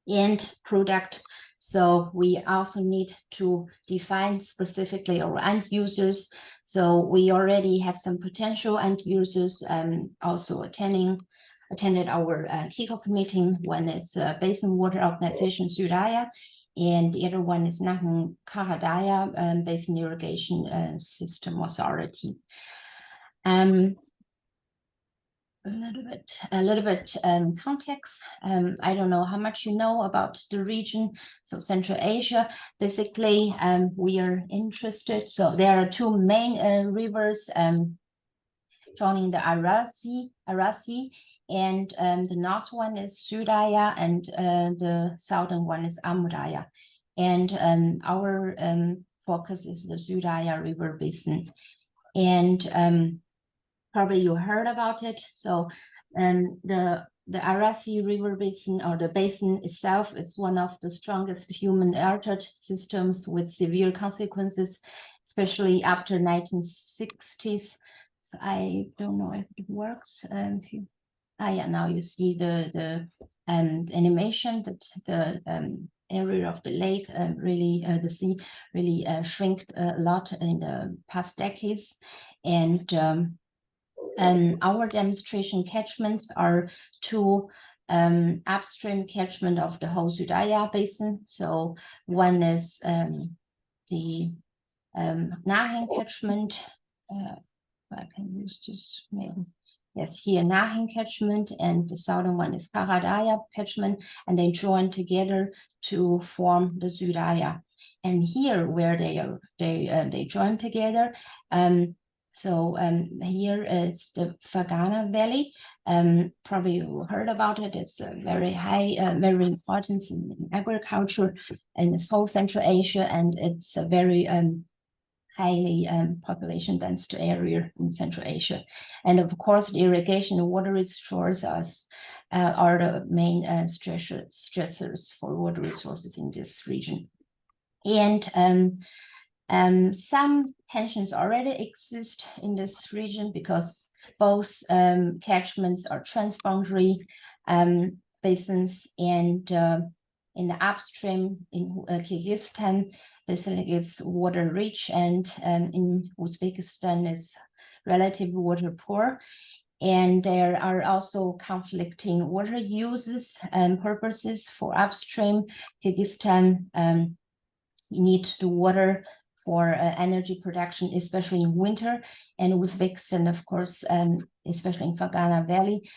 end product. So we also need to define specifically our end users. So we already have some potential end users also attended our kickoff meeting. One is Basin Water Organization Sudaya, and the other one is Nakhing Kakha-Daya Basin Irrigation System Authority. A little bit context. I don't know how much you know about the region. So Central Asia, basically, we are interested. So there are 2 main rivers joining the Arasi, and the north one is Sudaya, and the southern one is Amudaya. And our focus is the Sudaya River Basin. And probably you heard about it. So the Arasi River Basin, or the basin itself, is one of the strongest human-altered systems with severe consequences, especially after 1960s. So I don't know if it works. Now you see the animation that the area of the lake the sea really shrinked a lot in the past decades. And our demonstration catchments are 2 upstream catchment of the whole Sudaya basin. So one is the Nakhing catchment. I can use this maybe. Yes, here Nakhing catchment, and the southern one is Kakha-Daya catchment, and they join together to form the Sudaya. And here, where they join together, here is the Fergana Valley. Probably you heard about it. It's very high, very important in agriculture in this whole Central Asia, and it's a very highly population dense area in Central Asia. And of course, the irrigation and water resources are the main stressors for water resources in this region. And some tensions already exist in this region because both catchments are transboundary basins, and in the upstream in Kyrgyzstan, basically it's water rich, and in Uzbekistan is relatively water poor. And there are also conflicting water uses and purposes for upstream. Kyrgyzstan need the water for energy production, especially in winter, and Uzbekistan, of course, especially in Fergana Valley,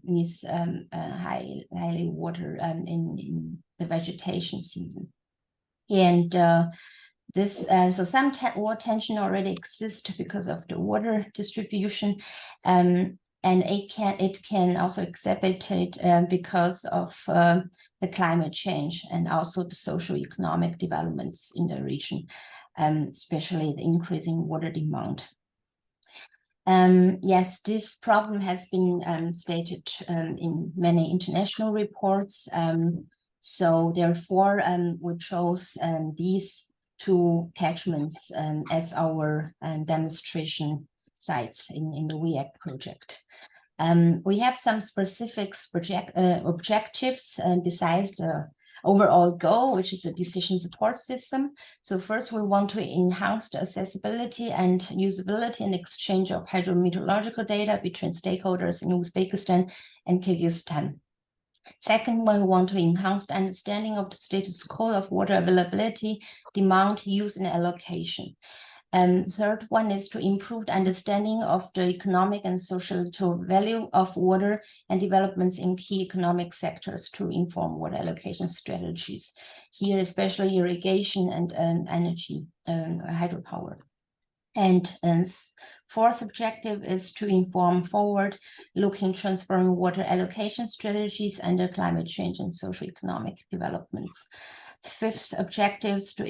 needs highly water in the vegetation season. And so some water tension already exists because of the water distribution, and it can also exacerbate because of the climate change and also the socio-economic developments in the region, especially the increasing water demand. Yes, this problem has been stated in many international reports. So therefore, we chose these two catchments as our demonstration sites in the WEACT project. We have some specific objectives besides the overall goal, which is a decision support system. So first, we want to enhance the accessibility and usability and exchange of hydrometeorological data between stakeholders in Uzbekistan and Kyrgyzstan. Second, we want to enhance the understanding of the status quo of water availability, demand, use, and allocation. Third one is to improve the understanding of the economic and social value of water and developments in key economic sectors to inform water allocation strategies. Here, especially irrigation and energy, hydropower. And fourth objective is to inform forward-looking transforming water allocation strategies under climate change and socioeconomic developments. Fifth objective is to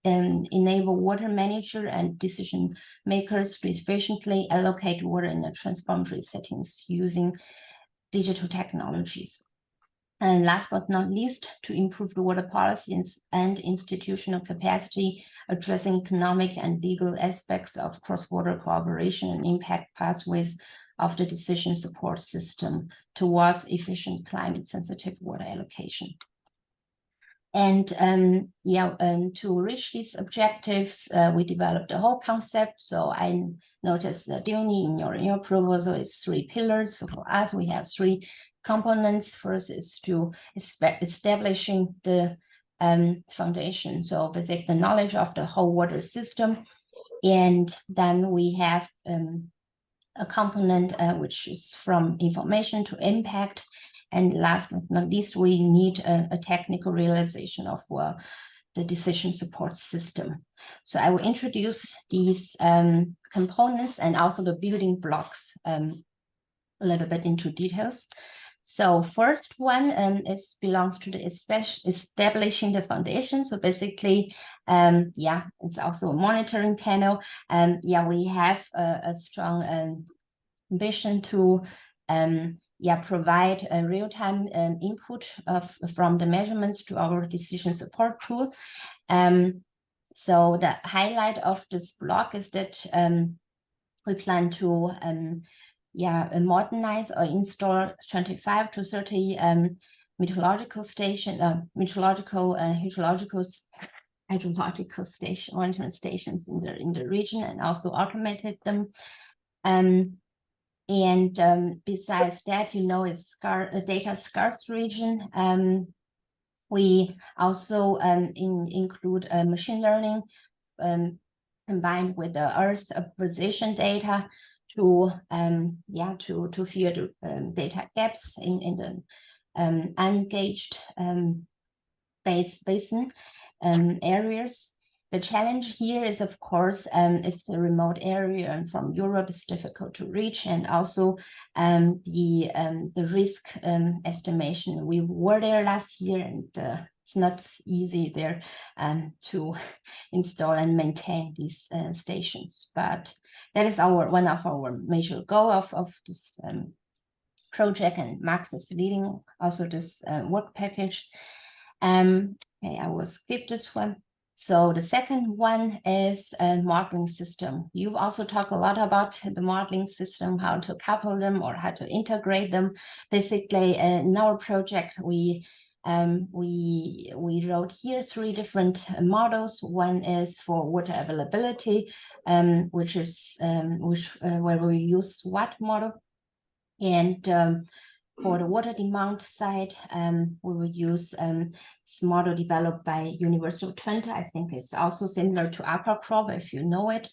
enable water manager and decision makers to efficiently allocate water in the transboundary settings using digital technologies. And last but not least, to improve the water policies and institutional capacity, addressing economic and legal aspects of cross-border cooperation and impact pathways of the decision support system towards efficient climate-sensitive water allocation. And to reach these objectives, we developed a whole concept. So I noticed, Diony, in your proposal is 3 pillars. So for us, we have 3 components. First is to establishing the foundation. So basically the knowledge of the whole water system. And then we have a component which is from information to impact. And last but not least, we need a technical realization of the decision support system. So I will introduce these components and also the building blocks a little bit into details. So first one belongs to the establishing the foundation. So basically, it's also a monitoring panel. We have a strong ambition to provide a real-time input from the measurements to our decision support tool. So the highlight of this block is that we plan to modernize or install 25 to 30 hydrological station monitoring stations in the region, and also automated them. And besides that, it's a data scarce region. We also include machine learning combined with the Earth position data to fill the data gaps in the unengaged basin areas. The challenge here is, of course, it's a remote area, and from Europe it's difficult to reach, and also the risk estimation. We were there last year, and the it's not easy there to install and maintain these stations. But that is one of our major goal of this project, and Max is leading also this work package. Okay, I will skip this one. So the second one is a modeling system. You've also talked a lot about the modeling system, how to couple them or how to integrate them. Basically, in our project, we wrote here 3 different models. One is for water availability, which is where we use SWOT model, and for the water demand side, we will use this model developed by University of Twente. I think it's also similar to AquaCrop, if you know it.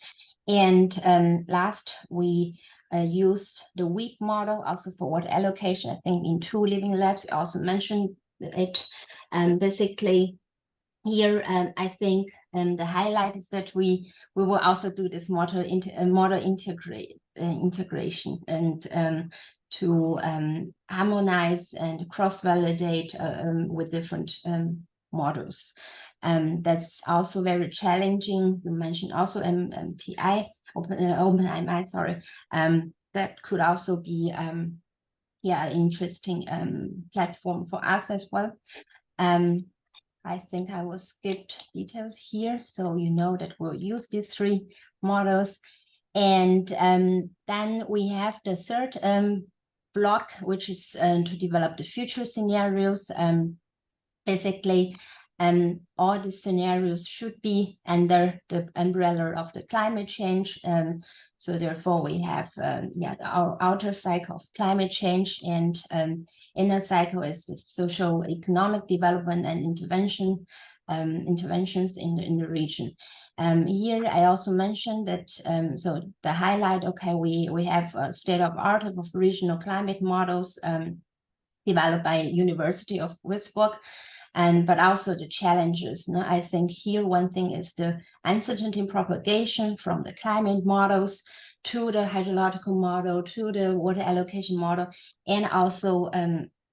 And last, we used the WEAP model also for water allocation. I think in 2 living labs, I also mentioned it. And basically, here, I think the highlight is that we will also do this model integration and to harmonize and cross-validate with different models. That's also very challenging. You mentioned also MPI, OpenAMI, sorry. That could also be an interesting platform for us as well. I think I will skip details here, so you know that we'll use these 3 models. And then we have the third block, which is to develop the future scenarios. Basically, all the scenarios should be under the umbrella of the climate change. So therefore, we have our outer cycle of climate change, and inner cycle is the social economic development and interventions in the region. Here I also mentioned that so the highlight, okay, we have a state-of-art of regional climate models developed by University of Würzburg, but also the challenges. No? I think here one thing is the uncertainty in propagation from the climate models to the hydrological model to the water allocation model, and also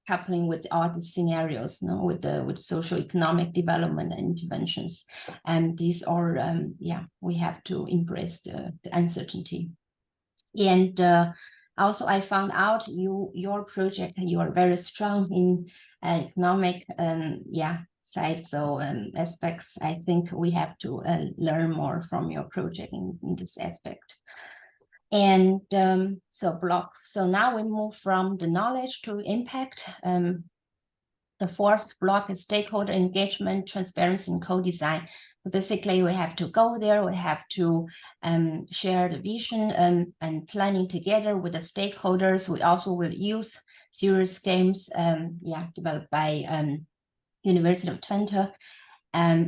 coupling with all the scenarios, no, with socio-economic development and interventions. And these are, we have to embrace the uncertainty. And also, I found out your project, you are very strong in economic, side. So aspects, I think we have to learn more from your project in this aspect. And so now we move from the knowledge to impact. The 4th block is stakeholder engagement, transparency, and co-design. So basically, we have to go there, we have to share the vision and planning together with the stakeholders. We also will use serious games developed by University of Twente.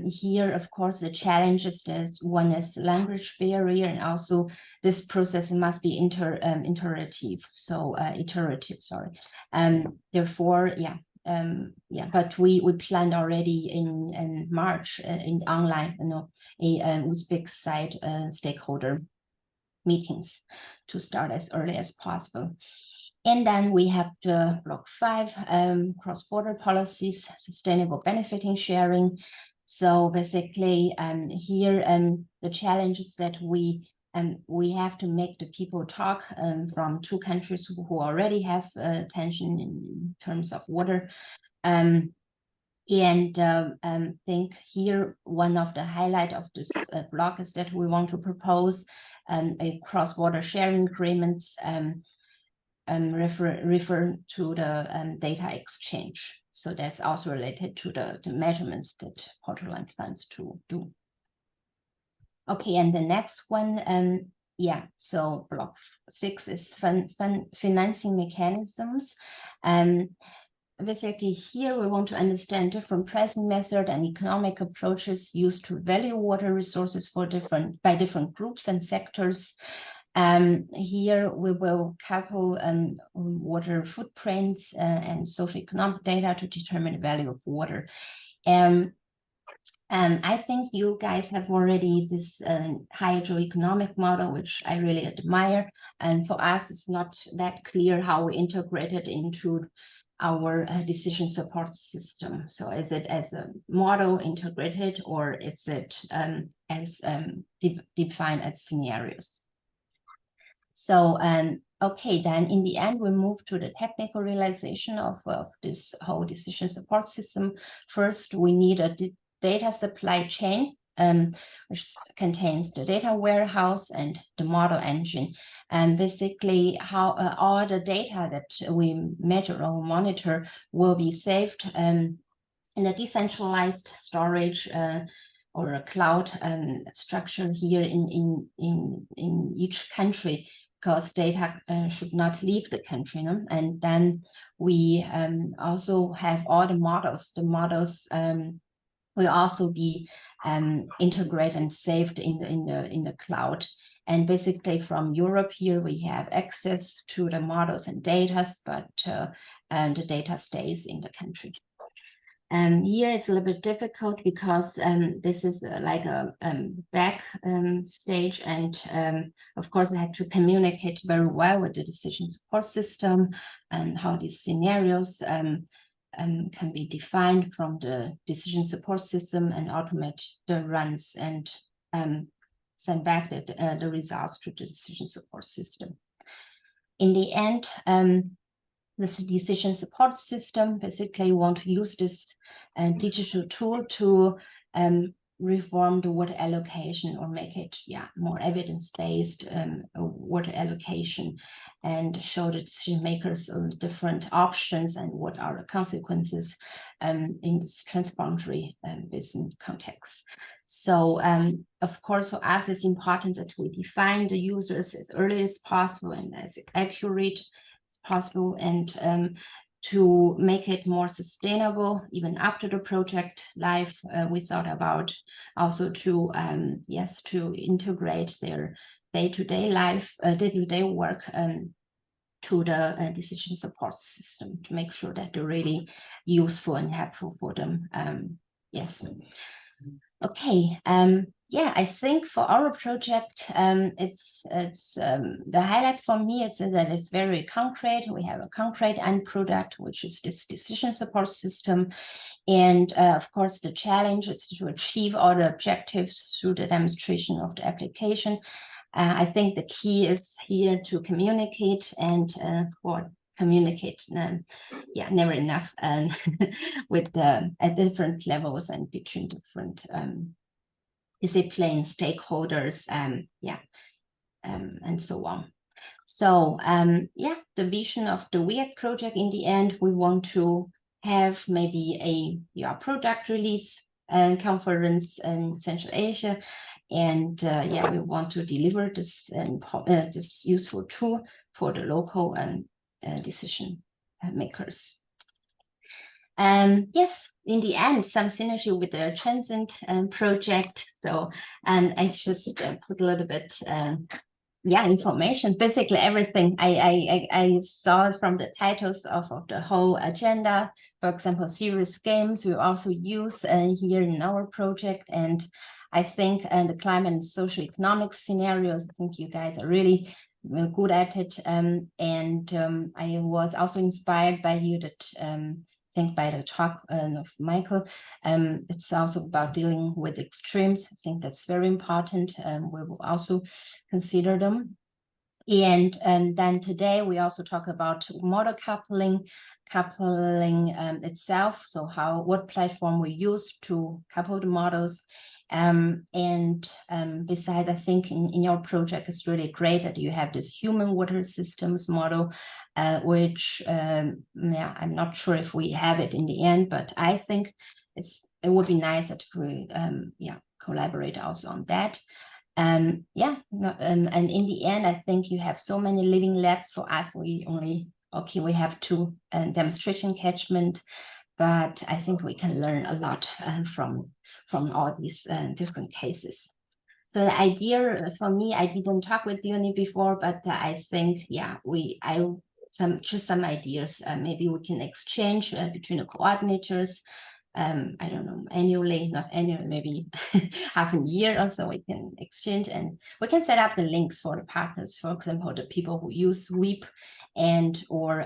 Here, of course, the challenges is one is language barrier, and also this process must be iterative. Sorry. Therefore, but we planned already in March in online, Uzbek side stakeholder meetings to start as early as possible. And then we have the block 5, cross-border policies, sustainable benefiting sharing. So basically, here the challenge is that we have to make the people talk from 2 countries who already have tension in terms of water. And think here one of the highlight of this block is that we want to propose a cross-border sharing agreements refer to the data exchange. So that's also related to the measurements that Portoland plans to do. Okay, and the next one, so block 6 is financing mechanisms. Basically here we want to understand different pricing method and economic approaches used to value water resources by different groups and sectors. Here we will couple water footprints and socioeconomic data to determine the value of water. I think you guys have already this hydroeconomic model, which I really admire. And for us, it's not that clear how we integrate it into our decision support system. So is it as a model integrated, or is it as defined as scenarios? So okay, then in the end, we move to the technical realization of this whole decision support system. First, we need a data supply chain, which contains the data warehouse and the model engine, and basically how all the data that we measure or monitor will be saved in a decentralized storage or a cloud structure here in each country, because data should not leave the country. No? And then we also have all the models. The models will also be integrated and saved in the cloud. And basically from Europe here, we have access to the models and data, but the data stays in the country. Here it's a little bit difficult because this is like a back stage, and of course I had to communicate very well with the decision support system and how these scenarios can be defined from the decision support system and automate the runs and send back the results to the decision support system. In the end, this decision support system basically want to use this digital tool to reform the water allocation or make it more evidence-based water allocation, and show the decision makers different options and what are the consequences in this transboundary business context. So of course for us it's important that we define the users as early as possible and as accurate as possible, and to make it more sustainable even after the project life. We thought about also to to integrate their day-to-day life, day-to-day work to the decision support system to make sure that they're really useful and helpful for them. Yes. Okay. I think for our project, it's the highlight for me is that it's very concrete. We have a concrete end product, which is this decision support system. And of course, the challenge is to achieve all the objectives through the demonstration of the application. I think the key is here to communicate and communicate, never enough, with at different levels and between different discipline, stakeholders, and so on. So the vision of the WEAC project in the end, we want to have maybe a product release conference in Central Asia, and we want to deliver this this useful tool for the local decision makers. Yes, in the end, some synergy with the Transcend project. So, and I just put a little bit, information. Basically, everything I saw from the titles of the whole agenda. For example, serious games we also use here in our project, and I think the climate and socioeconomic scenarios. I think you guys are really good at it, and I was also inspired by you that. I think by the talk of Michael, it's also about dealing with extremes. I think that's very important. We will also consider them. And then today we also talk about model coupling itself. So what platform we use to couple the models. Besides, I think in your project, it's really great that you have this human water systems model, which I'm not sure if we have it in the end, but I think it would be nice that we collaborate also on that. And in the end, I think you have so many living labs. For us, we have 2 demonstration catchment, but I think we can learn a lot from all these different cases. So the idea for me, I didn't talk with Leonie before, but I think some ideas. Maybe we can exchange between the coordinators. I don't know, annually, not annually, maybe half a year or so we can exchange, and we can set up the links for the partners. For example, the people who use SWEEP and or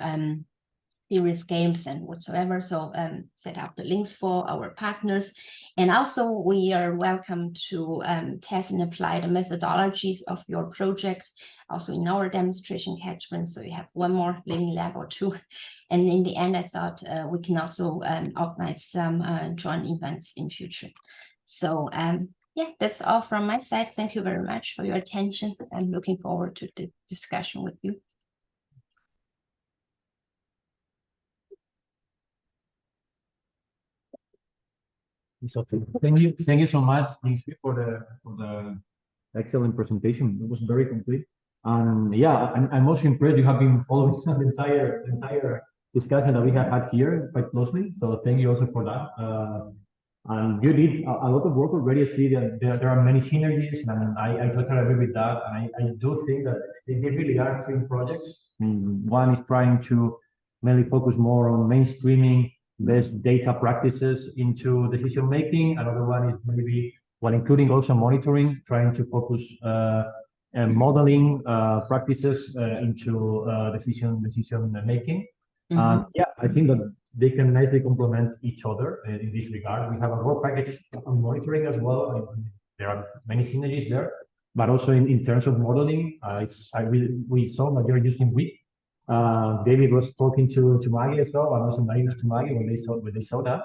serious games and whatsoever. So set up the links for our partners. And also we are welcome to test and apply the methodologies of your project also in our demonstration catchment. So you have one more living lab or two. And in the end, I thought we can also organize some joint events in future. So yeah, that's all from my side. Thank you very much for your attention. I'm looking forward to the discussion with you. So thank you so much, Lindsay, for the excellent presentation. It was very complete. And yeah, I'm also impressed you have been following the entire discussion that we have had here quite closely. So thank you also for that. And you did a lot of work already. I see that there are many synergies, and I totally agree with that. And I do think that they really are twin projects. One is trying to mainly focus more on mainstreaming best data practices into decision making. Another one is maybe, while including also monitoring, trying to focus modeling practices into decision making. Yeah, I think that they can nicely complement each other in this regard. We have a work package on monitoring as well. There are many synergies there, but also in terms of modeling, we saw that you're using WIP. David was talking to Maggie as well, and also Maggie to Maggie when they saw that.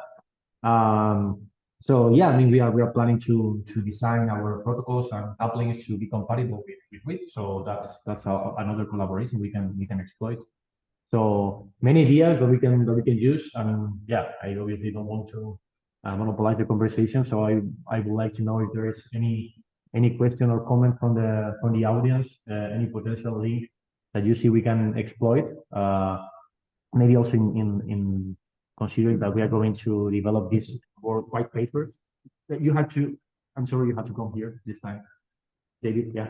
So yeah, I mean, we are planning to design our protocols and couplings to be compatible with WIP. So that's another collaboration we can exploit. So many ideas that we can use. And yeah, I obviously don't want to monopolize the conversation. So I would like to know if there is any question or comment from the audience, any potential link that you see we can exploit. Maybe also in considering that we are going to develop this white paper. You have to. I'm sorry, you have to come here this time, David. Yeah.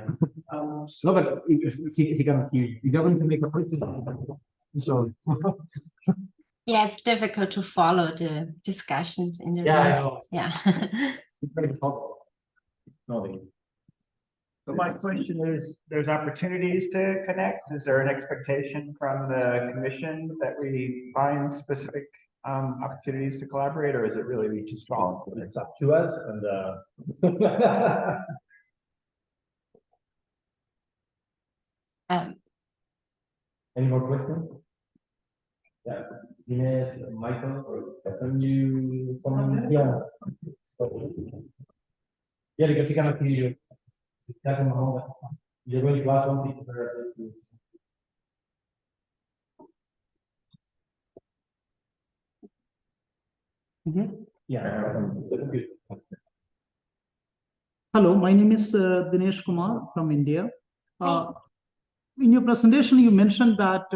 No, but if he can, you're going to make a question. So yeah, it's difficult to follow the discussions in the yeah, room. I know. Yeah. So my question is, there's opportunities to connect. Is there an expectation from the commission that we find specific opportunities to collaborate, or is it really just fall? It's up to us, and any more questions? Yeah, Ines, Michael, or can you someone? Yeah. Yeah, because we cannot hear you. You're going to ask something. Yeah. Hello, my name is Dinesh Kumar from India. In your presentation, you mentioned that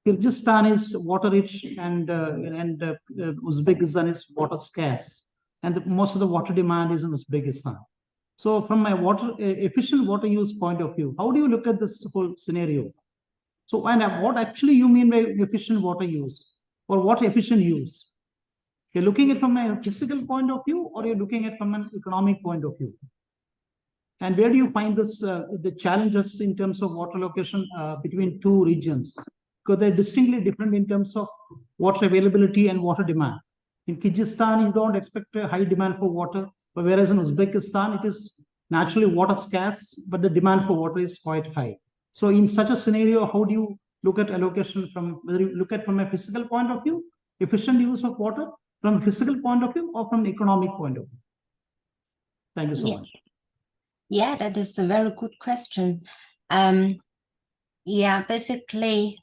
Kyrgyzstan is water rich and Uzbekistan is water scarce, and most of the water demand is in Uzbekistan. So from my efficient water use point of view, how do you look at this whole scenario? So, and what actually you mean by efficient water use, or what efficient use? You're looking at it from a physical point of view, or you're looking at it from an economic point of view? And where do you find this the challenges in terms of water allocation between two regions? Because they're distinctly different in terms of water availability and water demand. In Kyrgyzstan, you don't expect a high demand for water, but whereas in Uzbekistan, it is naturally water scarce, but the demand for water is quite high. So in such a scenario, how do you look at allocation from, whether you look at from a physical point of view, efficient use of water, from a physical point of view, or from an economic point of view? Thank you so much. Yeah, that is a very good question. Yeah, basically,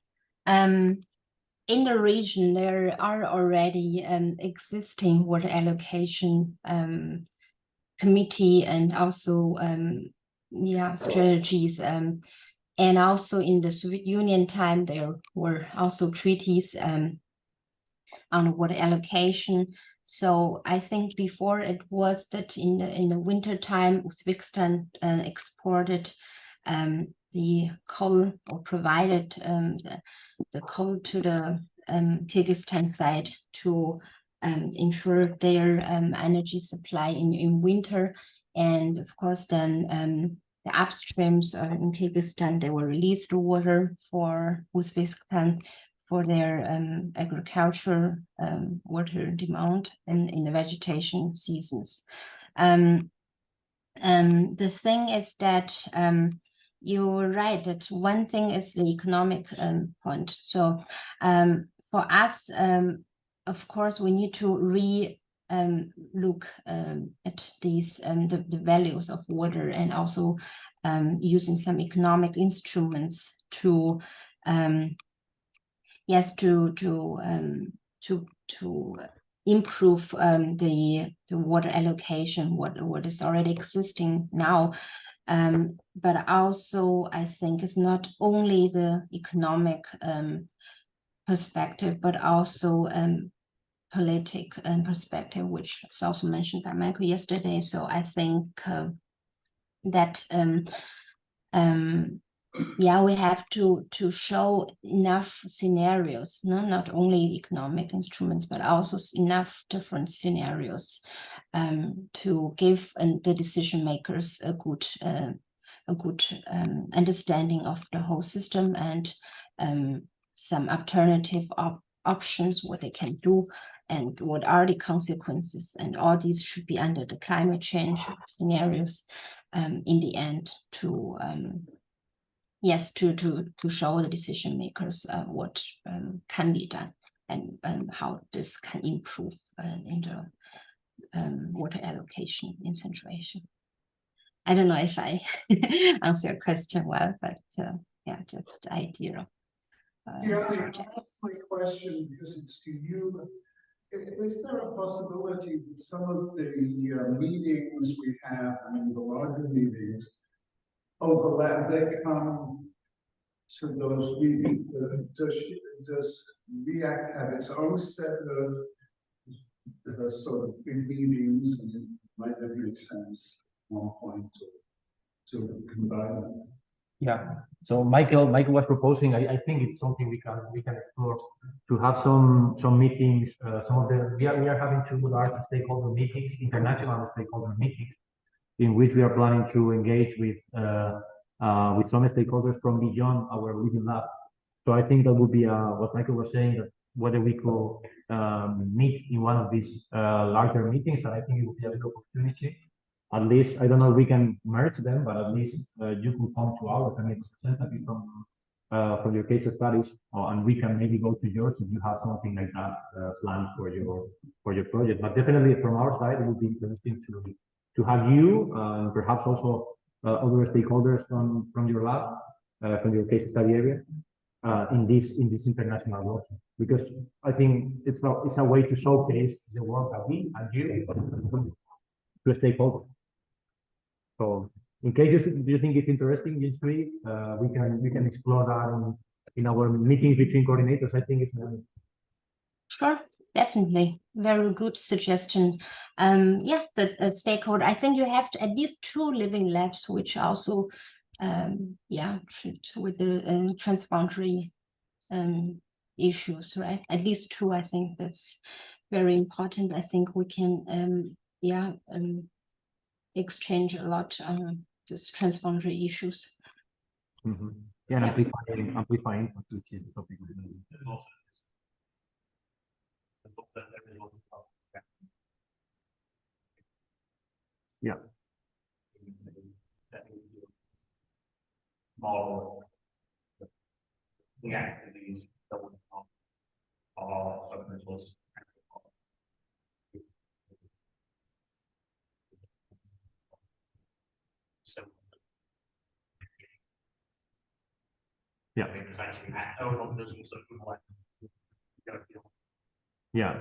in the region, there are already existing water allocation committee and also strategies. And also in the Soviet Union time, there were also treaties on water allocation. So I think before it was that in the winter time, Uzbekistan exported the coal, or provided the coal to the Kyrgyzstan side to ensure their energy supply in winter. And of course, then the upstreams in Kyrgyzstan, they will release the water for Uzbekistan for their agriculture water demand in the vegetation seasons. The thing is that you're right that one thing is the economic point. So for us, of course, we need to look at these the values of water, and also using some economic instruments to improve the water allocation, what is already existing now. But also, I think it's not only the economic perspective, but also political perspective, which is also mentioned by Michael yesterday. So I think that we have to show enough scenarios, not only economic instruments, but also enough different scenarios to give the decision makers a good understanding of the whole system, and some alternative options, what they can do and what are the consequences. And all these should be under the climate change scenarios in the end, to show the decision makers what can be done, and how this can improve in the water allocation in Central Asia. I don't know if I answer your question well, but just the idea. That's my question, because it's to you. Is there a possibility that some of the meetings we have, I mean, the larger meetings, overlap? They come to those meetings. Does REACT have its own set of sort of big meetings, and it might not make sense at one point to combine them? Yeah, so Michael was proposing, I think it's something we can explore, to have some meetings. Some of the we are having 2 large stakeholder meetings, international stakeholder meetings, in which we are planning to engage with some stakeholders from beyond our living lab. So I think that would be what Michael was saying, that whether we could meet in one of these larger meetings, and I think it would be a good opportunity. At least, I don't know if we can merge them, but at least you could come to ours and representative from your case studies, and we can maybe go to yours if you have something like that planned for your project. But definitely from our side, it would be interesting to have you and perhaps also other stakeholders from your lab, from your case study area, in this international work, because I think it's a way to showcase the work that we and you to stakeholders. So in case you think it's interesting, we can explore that in our meetings between coordinators. I think it's Sure, definitely. Very good suggestion. The stakeholder, I think you have at least 2 living labs, which also treat with the transboundary issues, right? At least 2, I think that's very important. I think we can exchange a lot on these transboundary issues. Yeah, and amplifying, which is the topic. Yeah. Model the activities that would all officials. So yeah, it's actually there's also yeah,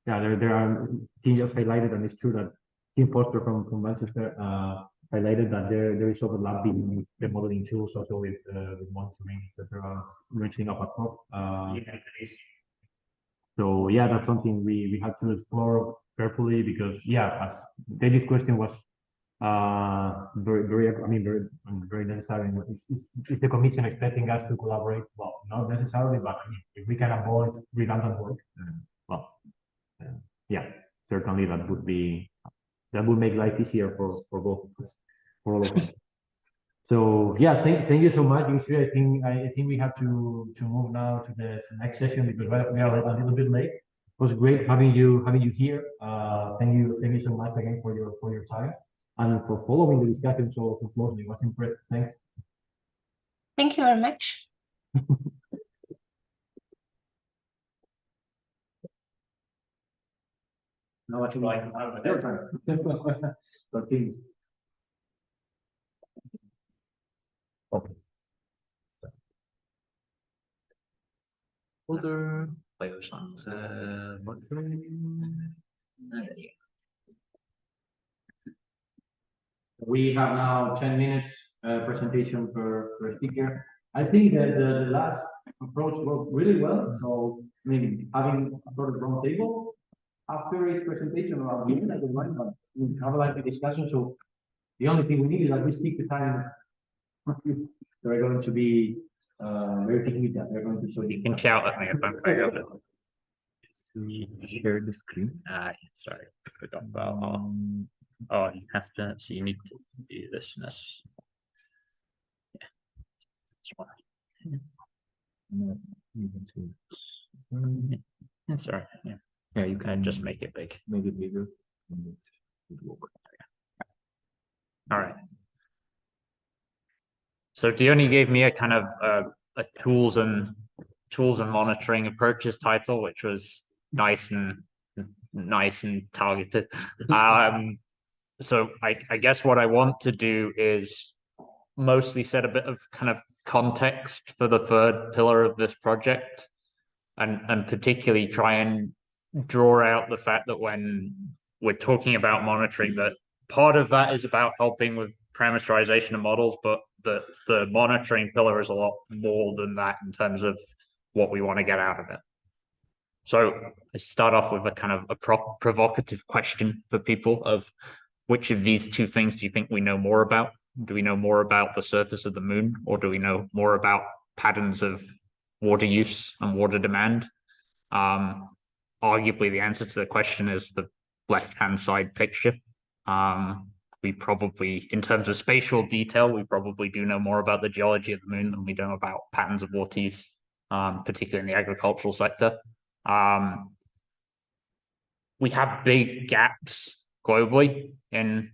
there are things just highlighted, and it's true that Tim Foster from Manchester highlighted that there is overlap in the modeling tools, also with monitoring, etc., reaching up at top. So yeah, that's something we have to explore carefully, because as David's question was very necessary. Is the Commission expecting us to collaborate? Well, not necessarily, but if we can avoid redundant work, certainly that would make life easier for both of us, for all of us. So yeah, thank you so much. I think we have to move now to the next session because we are a little bit late. It was great having you here. Thank you so much again for your time and for following the discussion so closely. It was impressive. Thanks. Thank you very much. Now I think your turn. Continue. Other players on We have now 10 minutes presentation per speaker. I think that the last approach worked really well. So, I mean, having a sort of round table after each presentation or given at the line, but we have like a discussion. So the only thing we need is that we stick to time. They're going to be very picky with that. They're going to show You can shout at me if I'm very up. Share the screen. Sorry, I forgot about. Oh, you have to. So you need to do this and this. Yeah, that's why. That's all right. Yeah, yeah. You can just make it big. Make it bigger. All right. So Diony gave me a kind of a tools and monitoring approaches title, which was nice and targeted. So I guess what I want to do is mostly set a bit of kind of context for the third pillar of this project, and particularly try and draw out the fact that when we're talking about monitoring, that part of that is about helping with parameterization of models, but the monitoring pillar is a lot more than that in terms of what we want to get out of it. So I start off with a kind of a provocative question for people of which of these two things do you think we know more about? Do we know more about the surface of the moon, or do we know more about patterns of water use and water demand? Arguably, the answer to the question is the left-hand side picture. We probably, in terms of spatial detail, we probably do know more about the geology of the moon than we know about patterns of water use, particularly in the agricultural sector. We have big gaps globally in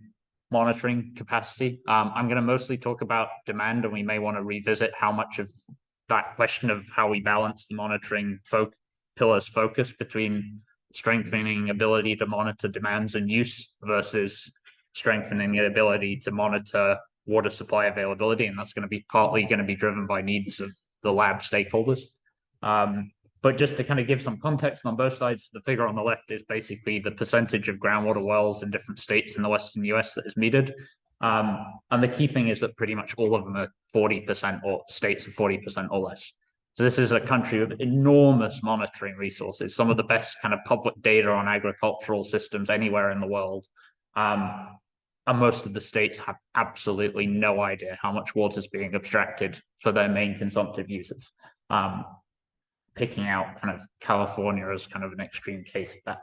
monitoring capacity. I'm going to mostly talk about demand, and we may want to revisit how much of that question of how we balance the monitoring pillars focus between strengthening ability to monitor demands and use versus strengthening the ability to monitor water supply availability. And that's going to be partly driven by needs of the lab stakeholders. But just to kind of give some context on both sides, the figure on the left is basically the percentage of groundwater wells in different states in the Western US that is metered. And the key thing is that pretty much all of them are 40% or states of 40% or less. So this is a country with enormous monitoring resources, some of the best kind of public data on agricultural systems anywhere in the world. And most of the states have absolutely no idea how much water is being abstracted for their main consumptive uses. Picking out kind of California as kind of an extreme case of that.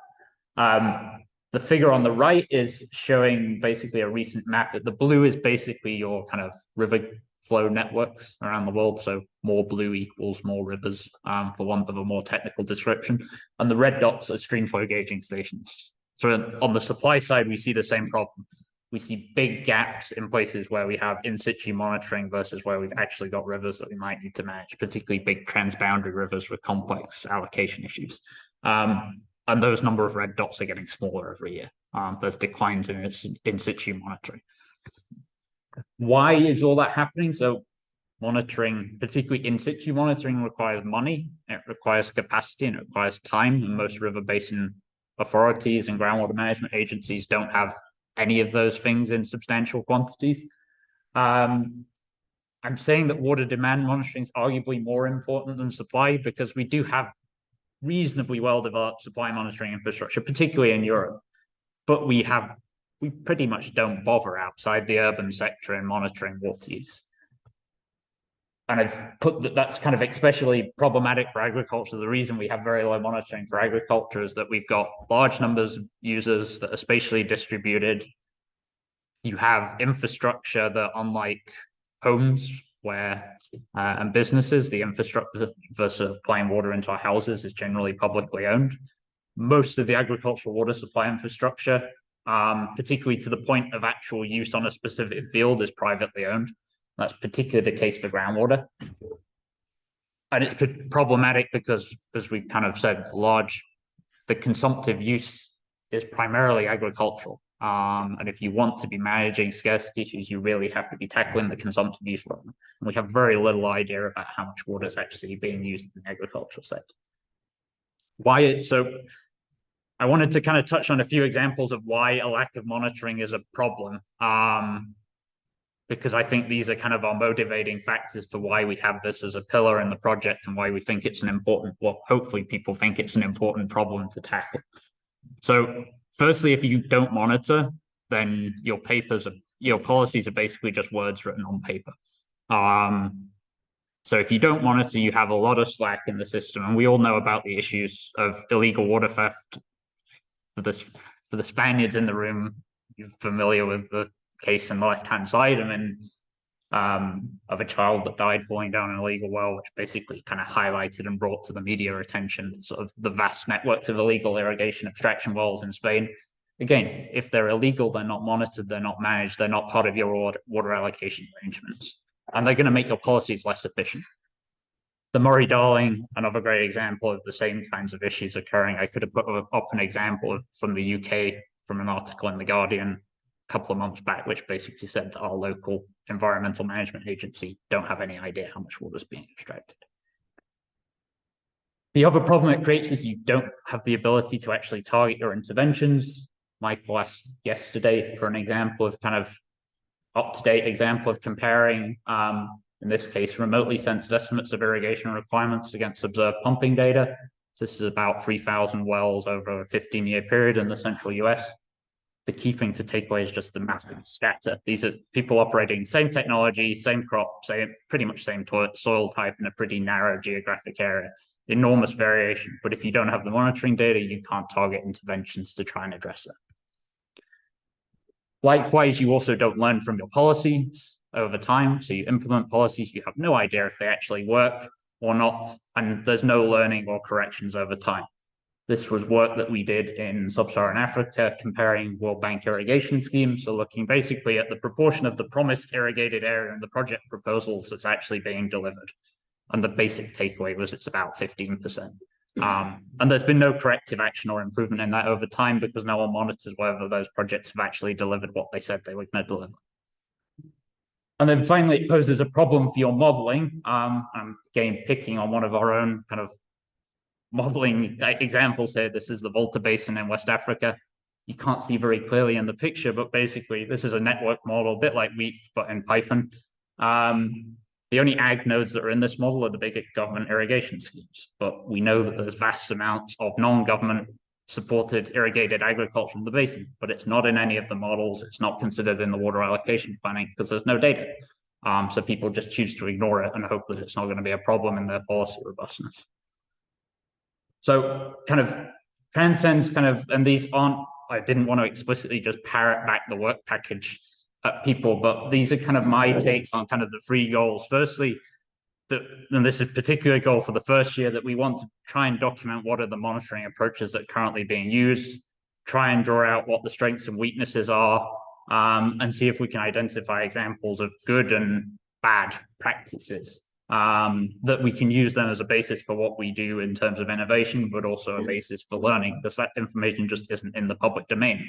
The figure on the right is showing basically a recent map. The blue is basically your kind of river flow networks around the world. So more blue equals more rivers, for want of a more technical description. And the red dots are stream flow gauging stations. So on the supply side, we see the same problem. We see big gaps in places where we have in situ monitoring versus where we've actually got rivers that we might need to manage, particularly big transboundary rivers with complex allocation issues. And those number of red dots are getting smaller every year. There's declines in its in situ monitoring. Why is all that happening? So monitoring, particularly in situ monitoring, requires money, it requires capacity, and it requires time. And most river basin authorities and groundwater management agencies don't have any of those things in substantial quantities. I'm saying that water demand monitoring is arguably more important than supply because we do have reasonably well-developed supply monitoring infrastructure, particularly in Europe, but we pretty much don't bother outside the urban sector in monitoring water use. And I've put that's kind of especially problematic for agriculture. The reason we have very low monitoring for agriculture is that we've got large numbers of users that are spatially distributed. You have infrastructure that, unlike homes where and businesses, the infrastructure for supplying water into our houses is generally publicly owned. Most of the agricultural water supply infrastructure, particularly to the point of actual use on a specific field, is privately owned. That's particularly the case for groundwater. And it's problematic because, as we've kind of said, the consumptive use is primarily agricultural. And if you want to be managing scarcity issues, you really have to be tackling the consumptive use problem. And we have very little idea about how much water is actually being used in the agricultural sector. So I wanted to kind of touch on a few examples of why a lack of monitoring is a problem. Because I think these are kind of our motivating factors for why we have this as a pillar in the project and why we think it's an important, well, hopefully people think it's an important problem to tackle. So firstly, if you don't monitor, then your policies are basically just words written on paper. So if you don't monitor, you have a lot of slack in the system, and we all know about the issues of illegal water theft. For the Spaniards in the room, you're familiar with the case on the left-hand side, of a child that died falling down an illegal well, which basically kind of highlighted and brought to the media attention sort of the vast networks of illegal irrigation abstraction wells in Spain. Again, if they're illegal, they're not monitored, they're not managed, they're not part of your water allocation arrangements, and they're going to make your policies less efficient. The Murray-Darling, another great example of the same kinds of issues occurring. I could have put up an example from the UK from an article in The Guardian a couple of months back, which basically said that our local environmental management agency don't have any idea how much water is being extracted. The other problem it creates is you don't have the ability to actually target your interventions. Michael asked yesterday for an example of kind of up-to-date example of comparing, in this case, remotely sensed estimates of irrigation requirements against observed pumping data. This is about 3,000 wells over a 15-year period in the central US. The key thing to take away is just the massive scatter. These are people operating same technology, same crop, pretty much same soil type in a pretty narrow geographic area. Enormous variation, but if you don't have the monitoring data, you can't target interventions to try and address that. Likewise, you also don't learn from your policies over time. So you implement policies, you have no idea if they actually work or not, and there's no learning or corrections over time. This was work that we did in sub-Saharan Africa, comparing World Bank irrigation schemes. So looking basically at the proportion of the promised irrigated area in the project proposals that's actually being delivered. And the basic takeaway was it's about 15%. And there's been no corrective action or improvement in that over time because no one monitors whether those projects have actually delivered what they said they were going to deliver. And then finally, it poses a problem for your modeling. I'm again picking on one of our own kind of modeling examples here. This is the Volta Basin in West Africa. You can't see very clearly in the picture, but basically this is a network model, a bit like WEAP, but in Python. The only ag nodes that are in this model are the big government irrigation schemes, but we know that there's vast amounts of non-government supported irrigated agriculture in the basin, but it's not in any of the models. It's not considered in the water allocation planning because there's no data. So people just choose to ignore it and hope that it's not going to be a problem in their policy robustness. So kind of transcends kind of, and these aren't, I didn't want to explicitly just parrot back the work package at people, but these are kind of my takes on kind of the three goals. Firstly, and this is a particular goal for the first year, that we want to try and document what are the monitoring approaches that are currently being used, try and draw out what the strengths and weaknesses are, and see if we can identify examples of good and bad practices that we can use them as a basis for what we do in terms of innovation, but also a basis for learning, because that information just isn't in the public domain.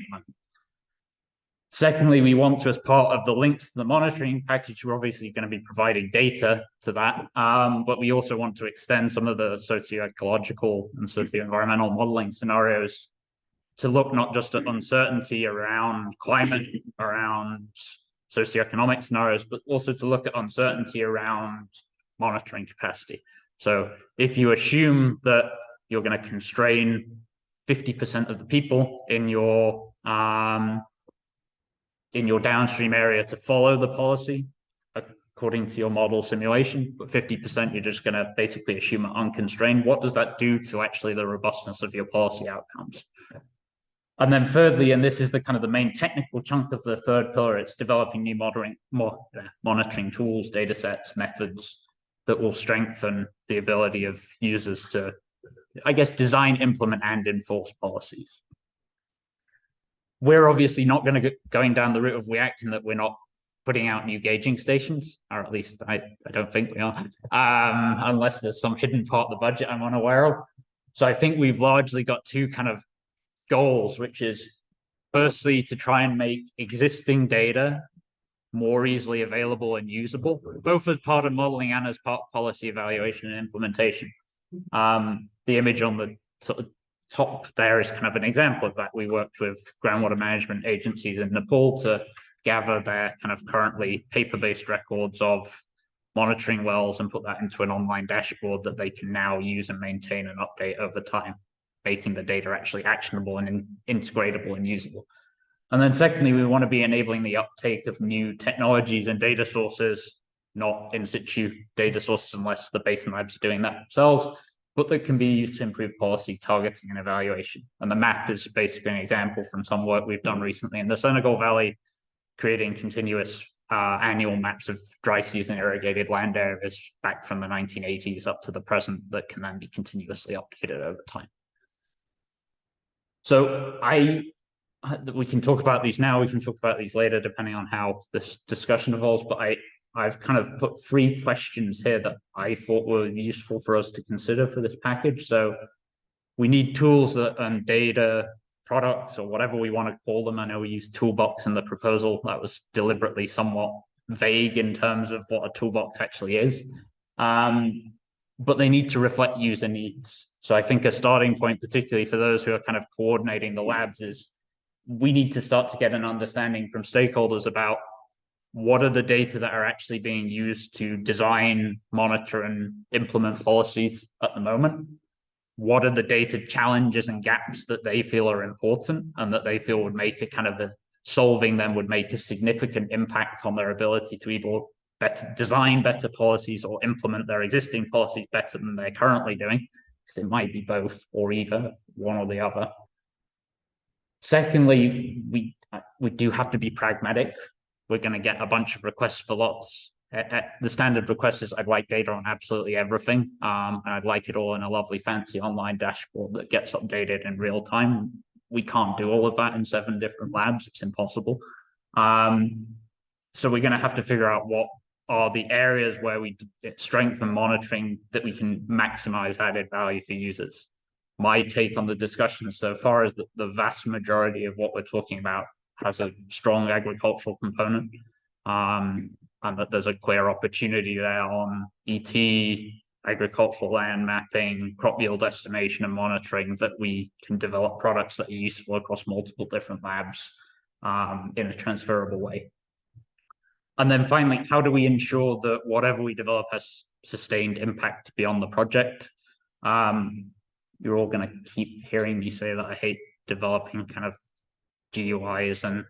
Secondly, we want to, as part of the links to the monitoring package, we're obviously going to be providing data to that, but we also want to extend some of the socio-ecological and socio-environmental modeling scenarios to look not just at uncertainty around climate, around socioeconomic scenarios, but also to look at uncertainty around monitoring capacity. So if you assume that you're going to constrain 50% of the people in your downstream area to follow the policy according to your model simulation, but 50% you're just going to basically assume are unconstrained, what does that do to actually the robustness of your policy outcomes? And then thirdly, and this is the kind of the main technical chunk of the third pillar, it's developing new monitoring tools, data sets, methods that will strengthen the ability of users to, I guess, design, implement, and enforce policies. We're obviously not going to going down the route of React in that we're not putting out new gauging stations, or at least I don't think we are, unless there's some hidden part of the budget I'm unaware of. So I think we've largely got two kind of goals, which is firstly to try and make existing data more easily available and usable, both as part of modeling and as part of policy evaluation and implementation. The image on the sort of top there is kind of an example of that. We worked with groundwater management agencies in Nepal to gather their kind of currently paper-based records of monitoring wells and put that into an online dashboard that they can now use and maintain and update over time, making the data actually actionable and integratable and usable. And then secondly, we want to be enabling the uptake of new technologies and data sources, not in situ data sources unless the basin labs are doing that themselves, but that can be used to improve policy targeting and evaluation. And the map is basically an example from some work we've done recently in the Senegal Valley, creating continuous annual maps of dry season irrigated land areas back from the 1980s up to the present that can then be continuously updated over time. So we can talk about these now, we can talk about these later, depending on how this discussion evolves, but I've kind of put 3 questions here that I thought were useful for us to consider for this package. So we need tools and data products, or whatever we want to call them. I know we used toolbox in the proposal. That was deliberately somewhat vague in terms of what a toolbox actually is. But they need to reflect user needs. So I think a starting point, particularly for those who are kind of coordinating the labs, is we need to start to get an understanding from stakeholders about what are the data that are actually being used to design, monitor, and implement policies at the moment. What are the data challenges and gaps that they feel are important and that they feel would make a kind of solving them would make a significant impact on their ability to either design better policies or implement their existing policies better than they're currently doing, because it might be both or either one or the other. Secondly, we do have to be pragmatic. We're going to get a bunch of requests for lots. The standard request is I'd like data on absolutely everything, and I'd like it all in a lovely fancy online dashboard that gets updated in real time. We can't do all of that in 7 different labs. It's impossible. So we're going to have to figure out what are the areas where we strengthen monitoring that we can maximize added value for users. My take on the discussion so far is that the vast majority of what we're talking about has a strong agricultural component, and that there's a clear opportunity there on ET, agricultural land mapping, crop yield estimation and monitoring, that we can develop products that are useful across multiple different labs in a transferable way. And then finally, how do we ensure that whatever we develop has sustained impact beyond the project? You're all going to keep hearing me say that I hate developing kind of GUIs and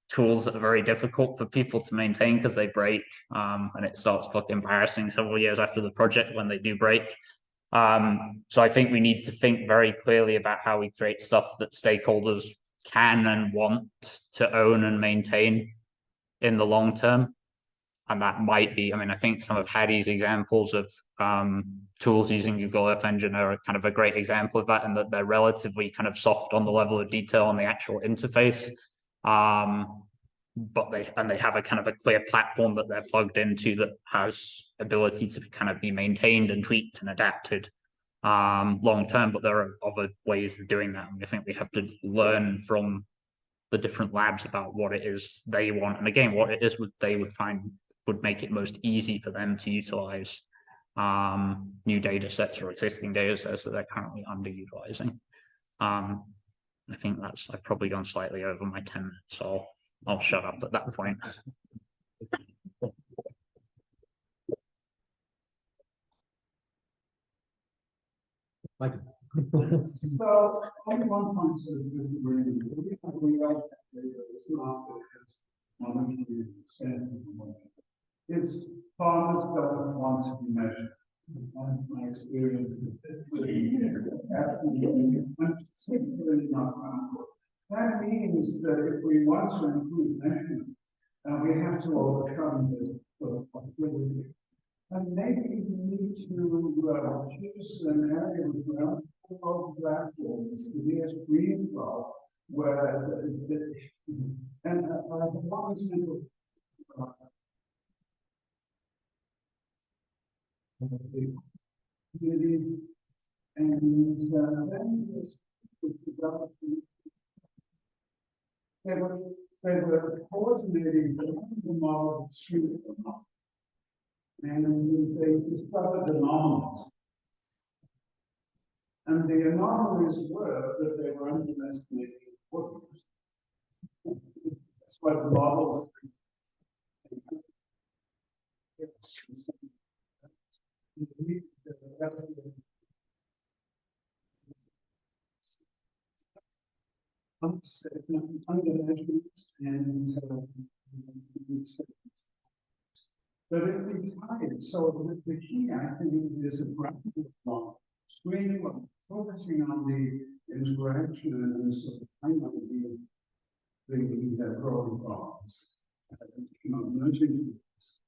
tools that are very difficult for people to maintain because they break, and it starts to look embarrassing several years after the project when they do break. So I think we need to think very clearly about how we create stuff that stakeholders can and want to own and maintain in the long term. And that might be, I mean, I think some of Hattie's examples of tools using Google Earth Engine are kind of a great example of that, and that they're relatively kind of soft on the level of detail on the actual interface. But they have a kind of a clear platform that they're plugged into that has ability to kind of be maintained and tweaked and adapted long term. But there are other ways of doing that. And I think we have to learn from the different labs about what it is they want, and again, what it is they would find would make it most easy for them to utilize new data sets or existing data sets that they're currently underutilizing. I think I've probably gone slightly over my 10 minutes, so I'll shut up at that point. So, only one point is it's farmers don't want to be measured. My experience is absolutely not harmful. That means that if we want to improve measurement, we have to overcome the possibility. And maybe we need to choose an area with ground platforms, the nearest green block, where and one simple and then they were coordinating the model street, and they discovered anomalies. And the anomalies were that they were underestimating workers. That's why the models. But if we tie it, so the key, I think, is a practical model, screening, focusing on the interaction and sort of kind of the growing problems. Nudging this,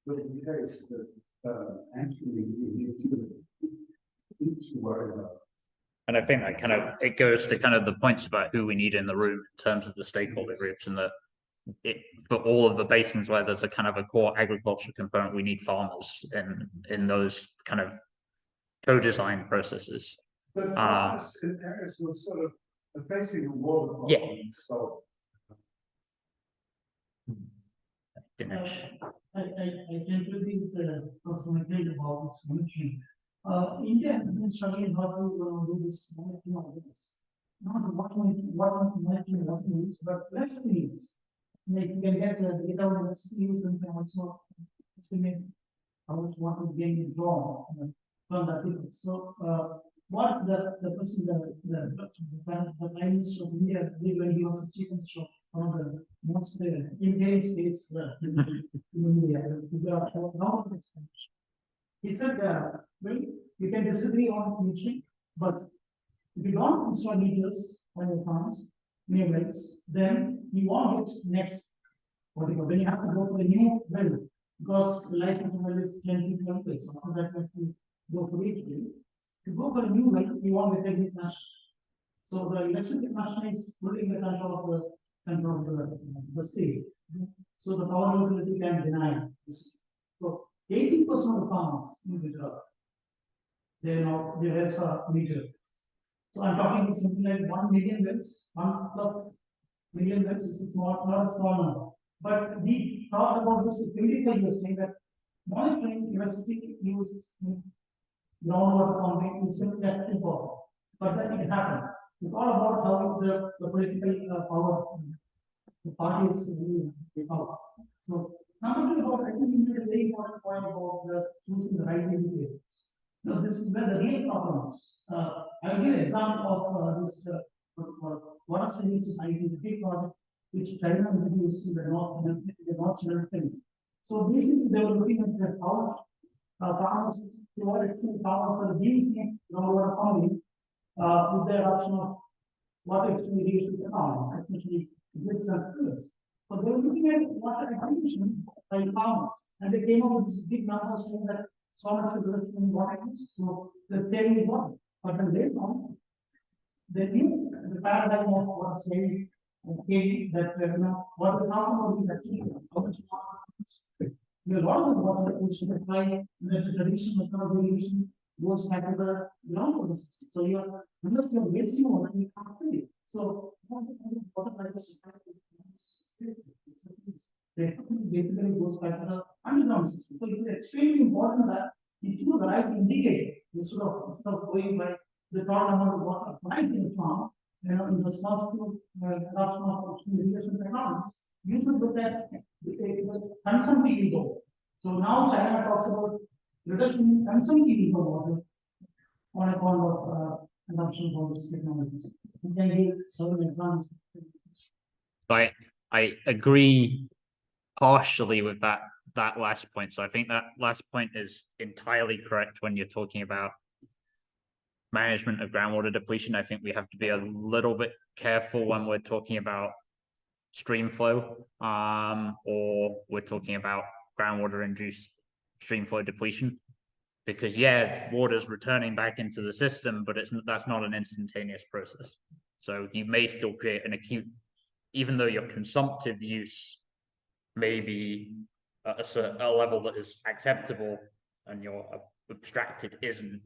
but in case that actually we need to worry about. And I think that kind of, it goes to kind of the points about who we need in the room in terms of the stakeholder groups, and that for all of the basins where there's a kind of a core agriculture component, we need farmers in those kind of co-design processes. But farmers in areas who are sort of facing a water problem. Yeah. So. I contribute approximately about this mentioning. India has been struggling how to do this monitoring of this. Not what monitoring is, but recipes. Like you can get the data on the recipes and can also estimate how much water is being drawn from that people. So what the person, the Prime Minister of India did when he was a chief minister of one of the most Indian states in India, he said, well, you can disagree on metering, but if you don't install meters on your farms, near lakes, then you won't get next. Then you have to go for a new well, because the life of the well is 20 kilometers, so after that you have to go for it. To go for a new well, you won't get any connection. So the electricity connection is fully in the control of the state. So the power utility can deny this. So 80% of the farmers in Gujarat, their wells are metered. So I'm talking about something like 1 million wells, 1+ million wells. This is not a small number. But we talked about this for 25 years, saying that monitoring university use groundwater pumping is simply that's important. But then it happened. It's all about how the political power, the parties power. So number two, about I think you made a very important point about choosing the right indicators. Now this is where the real problem is. I'll give an example of this water saving society, the big project which China introduced in the North China thing. So basically they were looking at how farmers, to what extent farmers were using groundwater pumping with the adoption of water irrigation technologies, especially grids and sprinklers. So they were looking at water acquisition by farmers, and they came up with this big number saying that so much reduction in water use, so the saving is water. But then later on, they knew the paradigm of water saving came that what the problem is actually how much water. A lot of the water which should apply in the traditional method of irrigation goes back to the groundwater system. So unless you're wasting water, you can't save it. So water like this basically goes back to the underground system. So it's extremely important that you choose the right indicator instead of going by the total amount of water applied in the farm. In response to adoption of irrigation technologies, you should look at the consumptive use. So now China talks about reduction in consumptive use of water on account of adoption of these technologies. You can give several examples. I agree partially with that that last point. So I think that last point is entirely correct when you're talking about management of groundwater depletion. I think we have to be a little bit careful when we're talking about stream flow, or we're talking about groundwater induced stream flow depletion, because yeah, water's returning back into the system, but that's not an instantaneous process. So you may still create an acute, even though your consumptive use may be at a level that is acceptable and your abstracted isn't.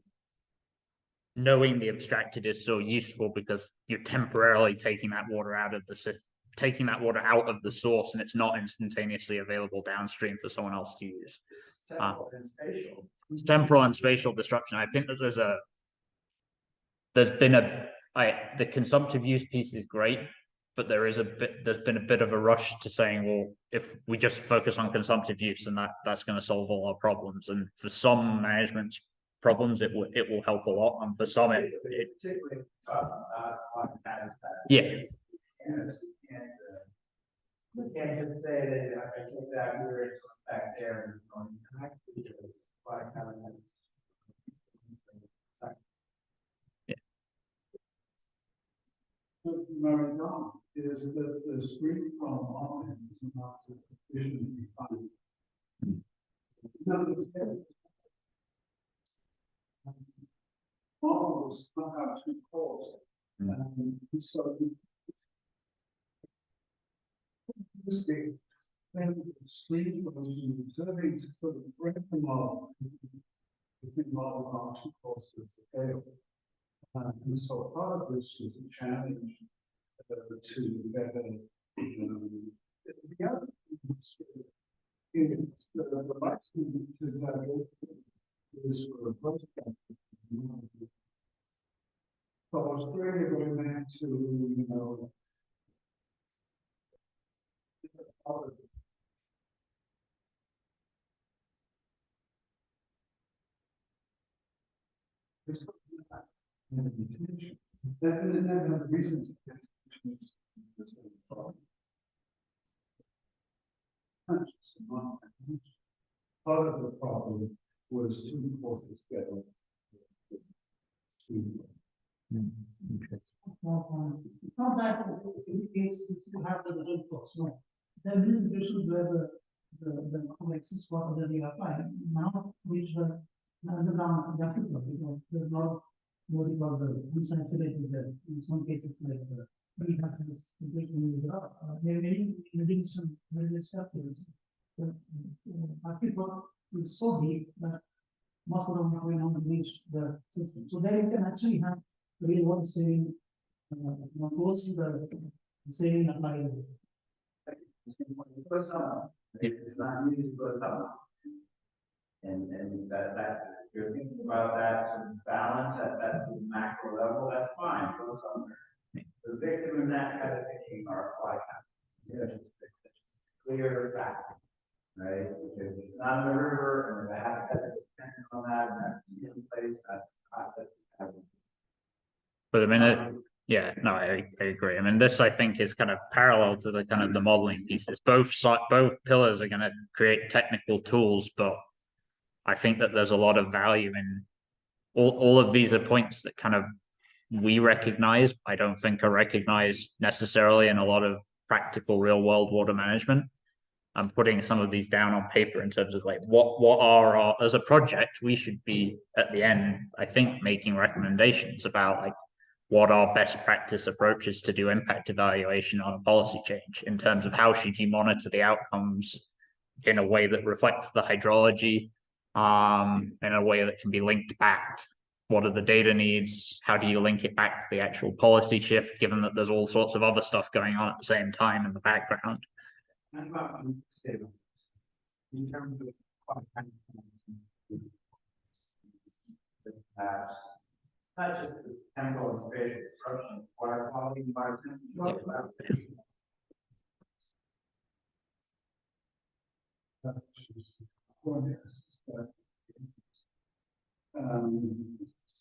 Knowing the abstracted is so useful because you're temporarily taking that water out of the source, and it's not instantaneously available downstream for someone else to use. It's temporal and spatial disruption. I think that the consumptive use piece is great, but there's been a bit of a rush to saying, well, if we just focus on consumptive use, and that's going to solve all our problems. And for some management problems, it will help a lot, and for some yes. We can't just say that I take that we're back there and going back because like having Maradona is that the stream from on is not sufficiently defined. Almost not out too close. So this when the stream was observing to sort of break them off, the big models aren't too close to the scale. And so part of this was a challenge to better the other is the license to divert is for a project. So Australia going back to that reason to get part of the problem was two forces together. It's not that in case you still have the middle course, no. There is situations where the complexes for other data file now reach the underground graphical because there's not what you call the unsaturated there. In some cases, like we have this situation maybe some various structures. The graphical is so deep that most of them are going on to reach the system. So there you can actually have real world saving close to the saving applied. It's not easy to put up. And that you're thinking about that sort of balance at that macro level, that's fine, go somewhere. The victim in that kind of thinking are quite clear fact, right? Because it's not in the river and the habitat is dependent on that and that's in place, that's But I mean, yeah, no, I agree. I mean, this I think is kind of parallel to the kind of the modeling pieces. Both pillars are going to create technical tools, but I think that there's a lot of value in all of these are points that kind of we recognize. I don't think are recognized necessarily in a lot of practical real world water management. I'm putting some of these down on paper in terms of like what are our, as a project, we should be at the end, I think, making recommendations about like what are best practice approaches to do impact evaluation on a policy change in terms of how should you monitor the outcomes in a way that reflects the hydrology, in a way that can be linked back. What are the data needs? How do you link it back to the actual policy shift, given that there's all sorts of other stuff going on at the same time in the background? And about in terms of not just the temporal and spatial disruption, water quality, water temperature.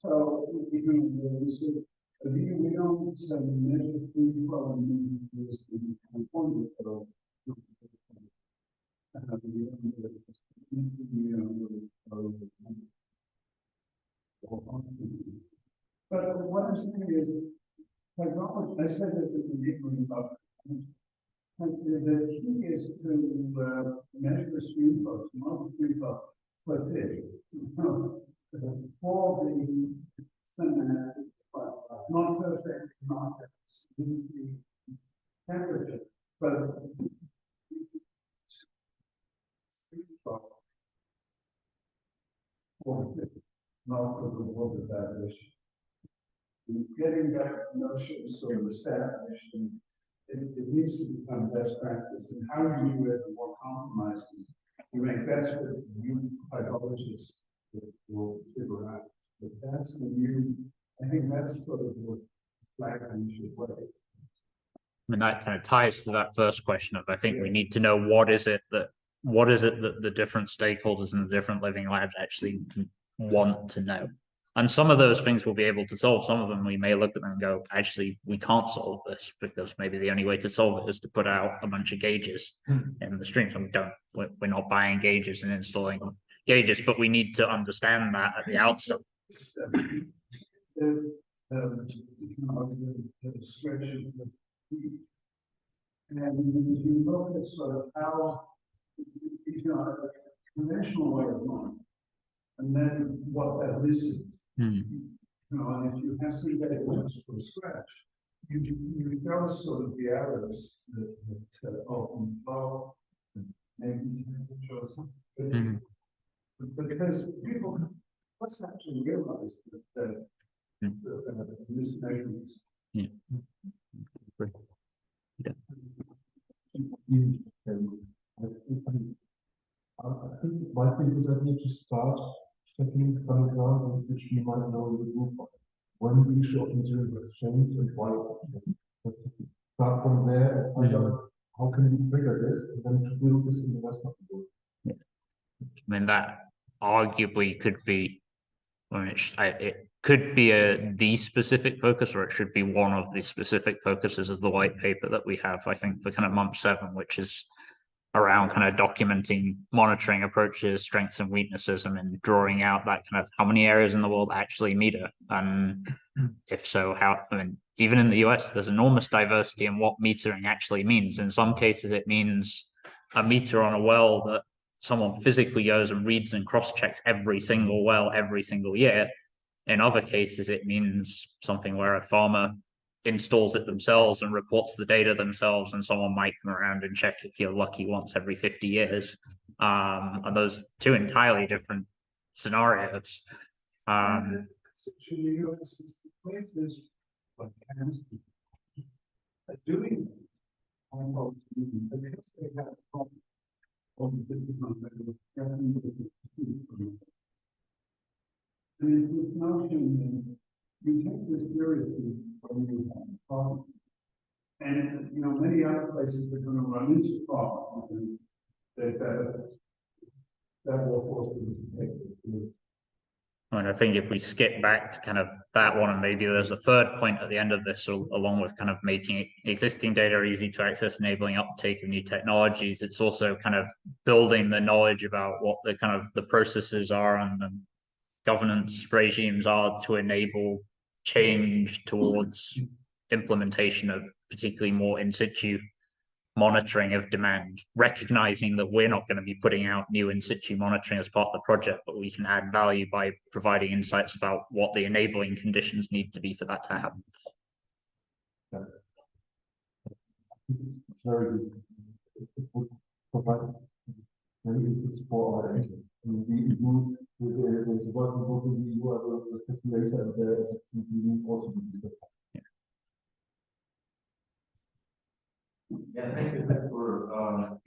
So we don't measure free flow in California, so But what I'm saying is, technology, I said this in the meeting about. The key is to measure stream flows, not stream flow for fish. For the semantic, not perfect, not the temperature, but for fish, not for the water dilution. Getting that notion sort of established, and it needs to become best practice. And how you do it and what compromises you make, that's what you hydrologists will figure out. But that's the new, I think that's sort of what flag we should play. I mean, that kind of ties to that first question of, I think we need to know what is it that the different stakeholders in the different living labs actually want to know. And some of those things we'll be able to solve. Some of them we may look at them and go, actually, we can't solve this because maybe the only way to solve it is to put out a bunch of gauges in the streams. And we're not buying gauges and installing gauges, but we need to understand that at the outset. The stretching and you look at sort of how, a conventional way of going, and then what that listens. And if you have some data just from scratch, you know sort of the errors that open flow, maybe temperature or something. But because people, what's actually realize that this measurements. I think it might be a good idea to start checking some examples which we might know in the group of when the issue of material was changed and why it was changed. Start from there and find out how can we trigger this and then to build this in the rest of the group. I mean, that arguably could be, it could be the specific focus, or it should be one of the specific focuses of the white paper that we have, I think, for kind of month 7, which is around kind of documenting monitoring approaches, strengths and weaknesses, and then drawing out that kind of how many areas in the world actually meter. And if so, how, I mean, even in the US, there's enormous diversity in what metering actually means. In some cases, it means a meter on a well that someone physically goes and reads and cross-checks every single well every single year. In other cases, it means something where a farmer installs it themselves and reports the data themselves, and someone might come around and check if you're lucky once every 50 years. And those two entirely different scenarios. Doing and this notion that you take this seriously when you have a problem. And many other places they're going to run into problems, and that will force them to take it. And I think if we skip back to kind of that one, and maybe there's a third point at the end of this, along with kind of making existing data easy to access, enabling uptake of new technologies, it's also kind of building the knowledge about what the kind of the processes are and the governance regimes are to enable change towards implementation of particularly more in situ monitoring of demand, recognizing that we're not going to be putting out new in situ monitoring as part of the project, but we can add value by providing insights about what the enabling conditions need to be for that to happen. It's very good. It would provide very good support our engine. The EU, there's a working group in the EU, I will discuss later, and there is a also discussed. Yeah, thank you for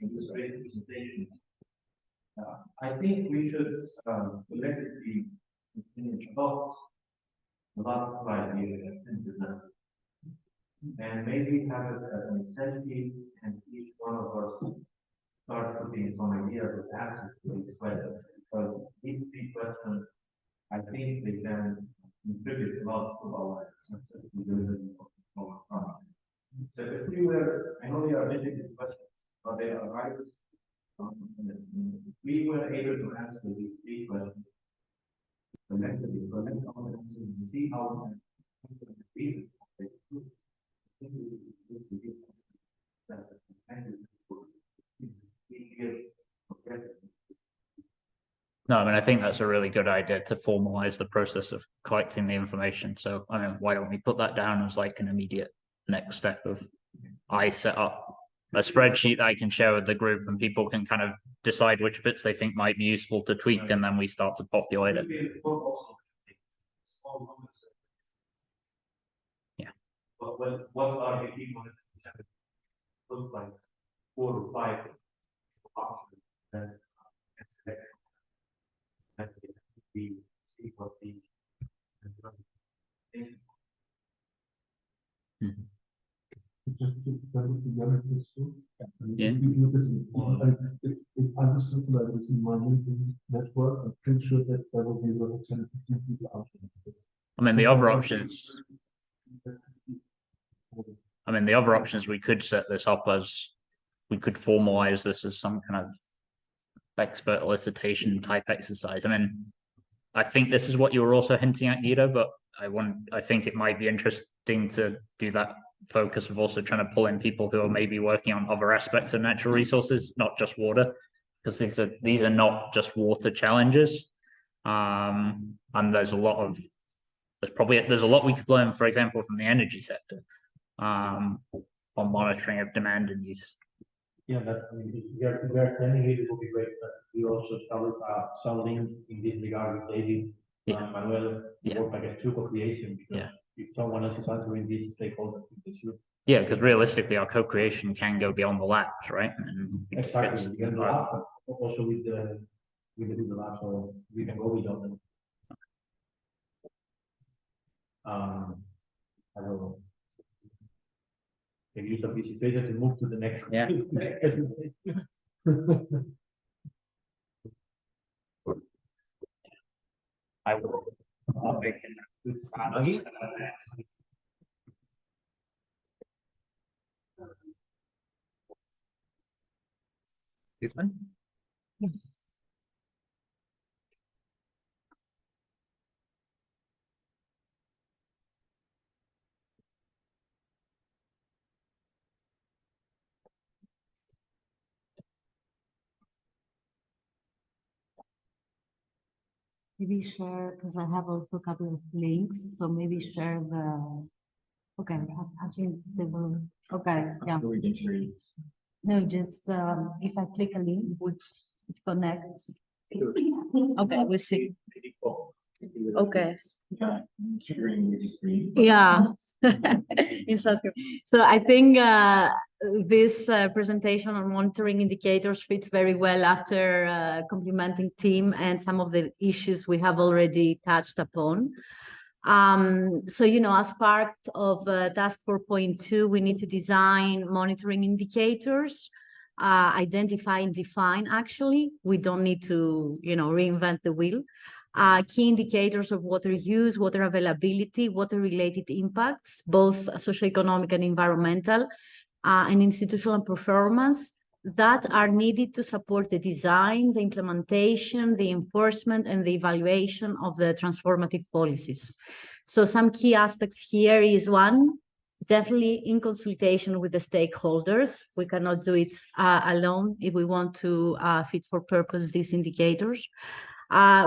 this great presentation. I think we should collectively adopt a lot of ideas into that, and maybe have it as an incentive, and each one of us start putting some ideas of answers to these questions, because these 3 questions, I think they can contribute a lot to our success in building our product. So if we were, I know they are difficult questions, but they are right. We were able to answer these three questions. Collectively, see how. No, I mean, I think that's a really good idea to formalize the process of collecting the information. So, I mean, why don't we put that down as like an immediate next step of I set up a spreadsheet that I can share with the group and people can kind of decide which bits they think might be useful to tweak, and then we start to populate it. Yeah. But what are the key ones? Look like 4 or 5 options. And we see what the. Yeah. If I understood like this in my LinkedIn network, I'm pretty sure that there will be about 10 to 15 people out there. I mean, the other options. I mean, the other options we could set this up as, we could formalize this as some kind of expert elicitation type exercise. I mean, I think this is what you were also hinting at, Guido, but I think it might be interesting to do that focus of also trying to pull in people who are maybe working on other aspects of natural resources, not just water, because these are not just water challenges. And there's a lot we could learn, for example, from the energy sector, on monitoring of demand and use. Yeah, I mean, if we are attending it, it will be great, but we also started some link in this regard with David, Manuel, work like a true co-creation, because if someone else is answering this stakeholder, they should. Yeah, because realistically, our co-creation can go beyond the labs, right? And exactly, we can do that, but also with the lab, so we can go beyond them. I don't know. Use of this situation to move to the next. Yeah. I will. This one? Yes. Maybe share, because I have also a couple of links, so maybe share the, okay, I think they will, okay, yeah. We can share it. No, just, if I click a link, it connects. Okay, we see. Okay. Sharing with the screen. Yeah. So I think this presentation on monitoring indicators fits very well after complementing team and some of the issues we have already touched upon. So, you know, as part of task 4.2, we need to design monitoring indicators, identify and define, actually. We don't need to, you know, reinvent the wheel. Key indicators of water use, water availability, water-related impacts, both socioeconomic and environmental, and institutional performance that are needed to support the design, the implementation, the enforcement, and the evaluation of the transformative policies. So some key aspects here is one, definitely in consultation with the stakeholders. We cannot do it alone if we want to fit for purpose these indicators.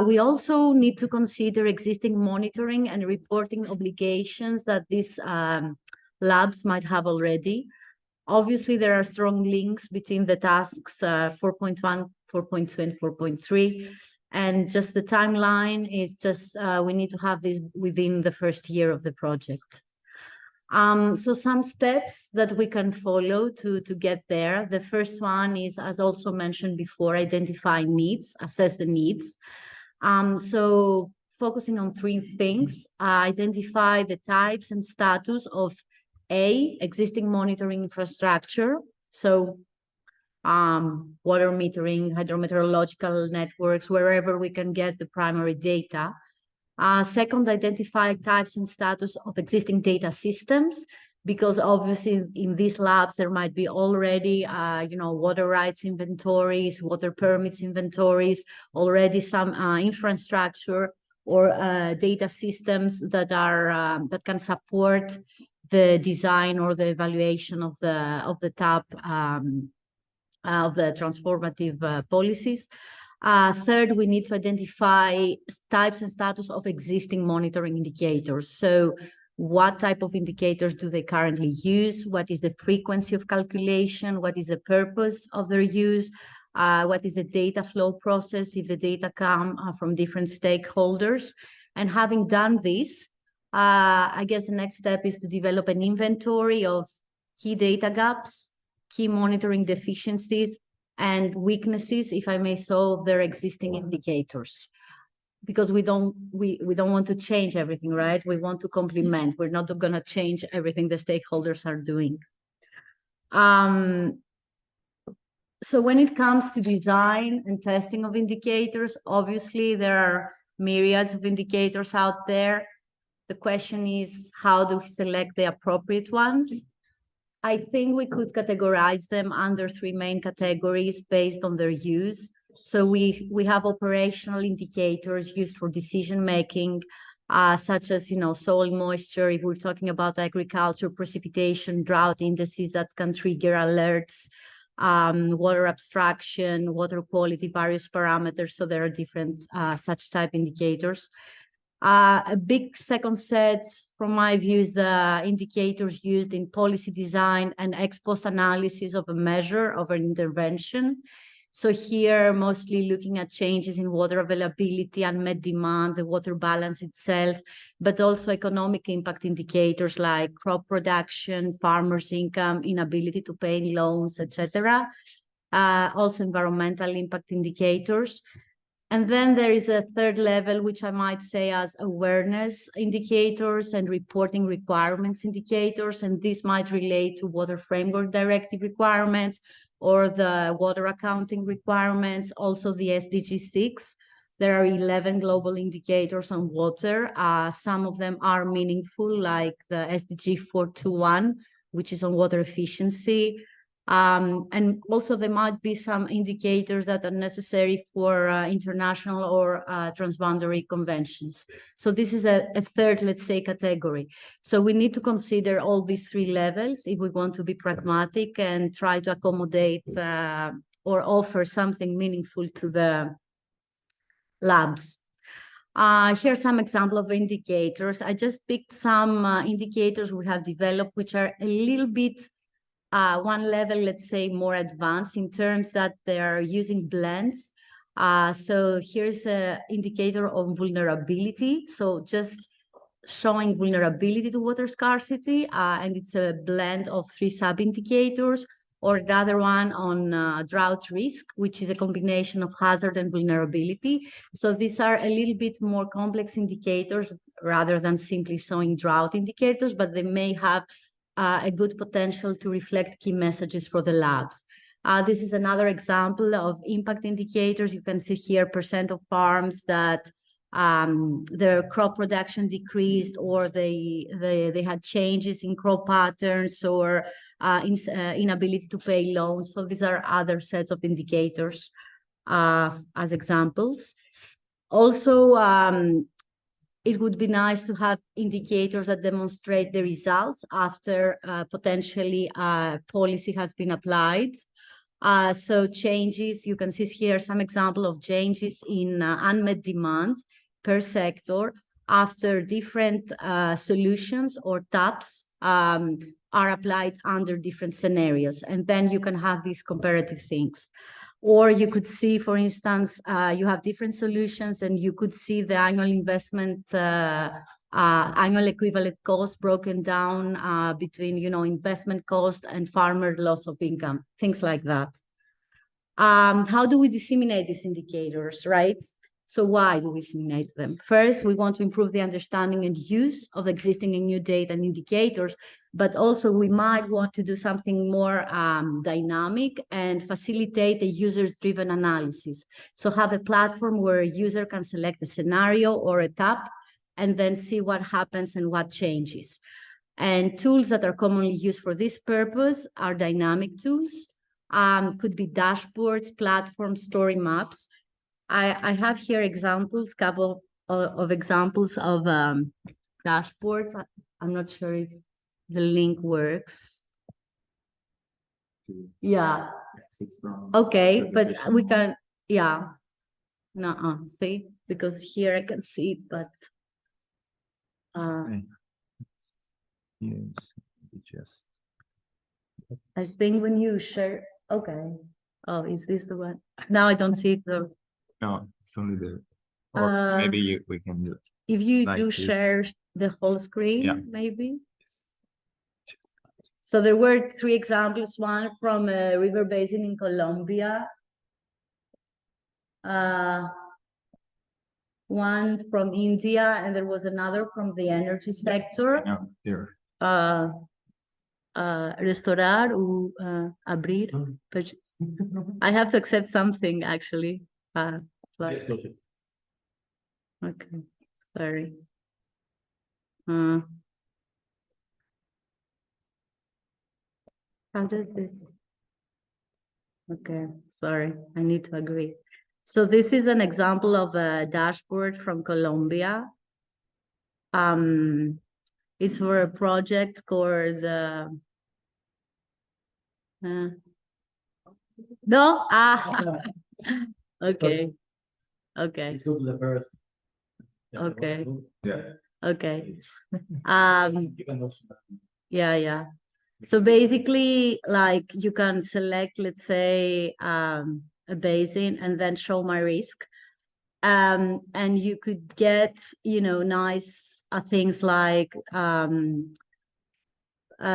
We also need to consider existing monitoring and reporting obligations that these labs might have already. Obviously, there are strong links between the tasks 4.1, 4.2, and 4.3. And just the timeline is just, we need to have this within the first year of the project. So some steps that we can follow to get there. The first one is, as also mentioned before, identify needs, assess the needs. So focusing on 3 things, identify the types and status of existing monitoring infrastructure. So water metering, hydrometeorological networks, wherever we can get the primary data. Second, identify types and status of existing data systems. because obviously in these labs, there might be already, water rights inventories, water permits inventories, already some infrastructure or data systems that are that can support the design or the evaluation of the TAP of the transformative policies. Third, we need to identify types and status of existing monitoring indicators. So what type of indicators do they currently use? What is the frequency of calculation? What is the purpose of their use? What is the data flow process if the data come from different stakeholders? And having done this, I guess the next step is to develop an inventory of key data gaps, key monitoring deficiencies, and weaknesses, if I may solve their existing indicators. Because we don't want to change everything, right? We want to complement. We're not going to change everything the stakeholders are doing. So when it comes to design and testing of indicators, obviously there are myriads of indicators out there. The question is, how do we select the appropriate ones? I think we could categorize them under three main categories based on their use. So we have operational indicators used for decision making, such as soil moisture. If we're talking about agriculture, precipitation, drought indices that can trigger alerts, water abstraction, water quality, various parameters. So there are different such type indicators. A big second set, from my view, is the indicators used in policy design and ex post analysis of a measure of an intervention. So here, mostly looking at changes in water availability, unmet demand, the water balance itself, but also economic impact indicators like crop production, farmers' income, inability to pay loans, etc. Also environmental impact indicators. And then there is a third level, which I might say as awareness indicators and reporting requirements indicators. And this might relate to Water Framework Directive requirements or the water accounting requirements, also the SDG 6. There are 11 global indicators on water. Some of them are meaningful, like the SDG 421, which is on water efficiency. And also there might be some indicators that are necessary for international or transboundary conventions. So this is a third, let's say, category. So we need to consider all these three levels if we want to be pragmatic and try to accommodate or offer something meaningful to the labs. Here are some examples of indicators. I just picked some indicators we have developed, which are a little bit one level, let's say, more advanced in terms that they are using blends. So here's an indicator of vulnerability. So just showing vulnerability to water scarcity, and it's a blend of three sub-indicators, or the other one on drought risk, which is a combination of hazard and vulnerability. So these are a little bit more complex indicators rather than simply showing drought indicators, but they may have a good potential to reflect key messages for the labs. This is another example of impact indicators. You can see here % of farms that their crop production decreased, or they had changes in crop patterns, or inability to pay loans. So these are other sets of indicators as examples. Also, it would be nice to have indicators that demonstrate the results after potentially policy has been applied. So changes, you can see here some example of changes in unmet demand per sector after different solutions or TAPs are applied under different scenarios. And then you can have these comparative things. Or you could see, for instance, you have different solutions and you could see the annual investment, annual equivalent cost broken down between, investment cost and farmer loss of income, things like that. How do we disseminate these indicators, right? So why do we disseminate them? First, we want to improve the understanding and use of existing and new data and indicators, but also we might want to do something more dynamic and facilitate a user-driven analysis. So have a platform where a user can select a scenario or a TAP and then see what happens and what changes. And tools that are commonly used for this purpose are dynamic tools, could be dashboards, platforms, story maps. I have here examples, couple of examples of dashboards. I'm not sure if the link works. Yeah. Okay, but we can, yeah. No, see, because here I can see it, but Yes, just I think when you share, okay. Oh, is this the one? Now I don't see it though. no, it's only the or maybe we can do If you like do this. share the whole screen, Yeah. maybe. So there were 3 examples, one from a river basin in Colombia, one from India, and there was another from the energy sector. Yeah, there. Restaurar or abrir. But I have to accept something actually. Like, okay, sorry. How does this? Okay, sorry, I need to agree. So this is an example of a dashboard from Colombia. It's for a project called no? Okay. Okay. Let's go to the first. Okay. Yeah. Okay. Yeah. So basically, like you can select, let's say, a basin and then show my risk. And you could get, nice things like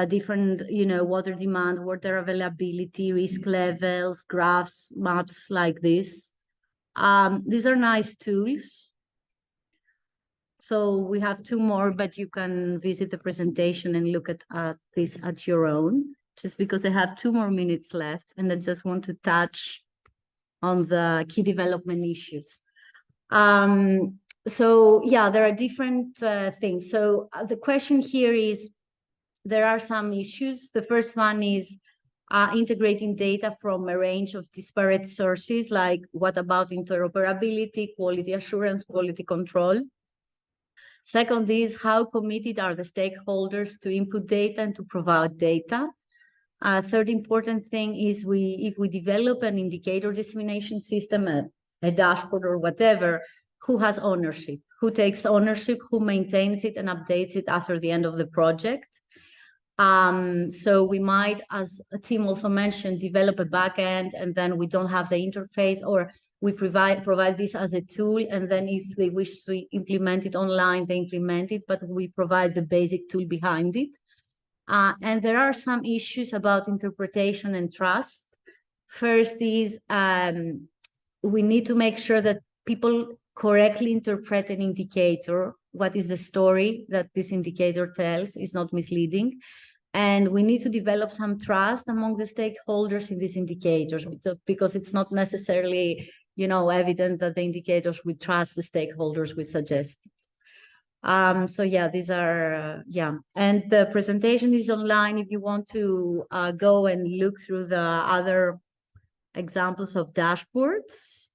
different, water demand, water availability, risk levels, graphs, maps like this. These are nice tools. So we have 2 more, but you can visit the presentation and look at this at your own, just because I have 2 more minutes left and I just want to touch on the key development issues. So yeah, there are different things. So the question here is, there are some issues. The first one is integrating data from a range of disparate sources, like what about interoperability, quality assurance, quality control? Second is, how committed are the stakeholders to input data and to provide data? Third important thing is if we develop an indicator dissemination system, a dashboard or whatever, who has ownership? Who takes ownership? Who maintains it and updates it after the end of the project? So we might, as Tim also mentioned, develop a backend and then we don't have the interface, or we provide this as a tool, and then if they wish to implement it online, they implement it, but we provide the basic tool behind it. And there are some issues about interpretation and trust. First is we need to make sure that people correctly interpret an indicator. What is the story that this indicator tells is not misleading. And we need to develop some trust among the stakeholders in these indicators, because it's not necessarily, evident that the indicators we trust the stakeholders we suggest. So yeah, these are, and the presentation is online if you want to go and look through the other examples of dashboards.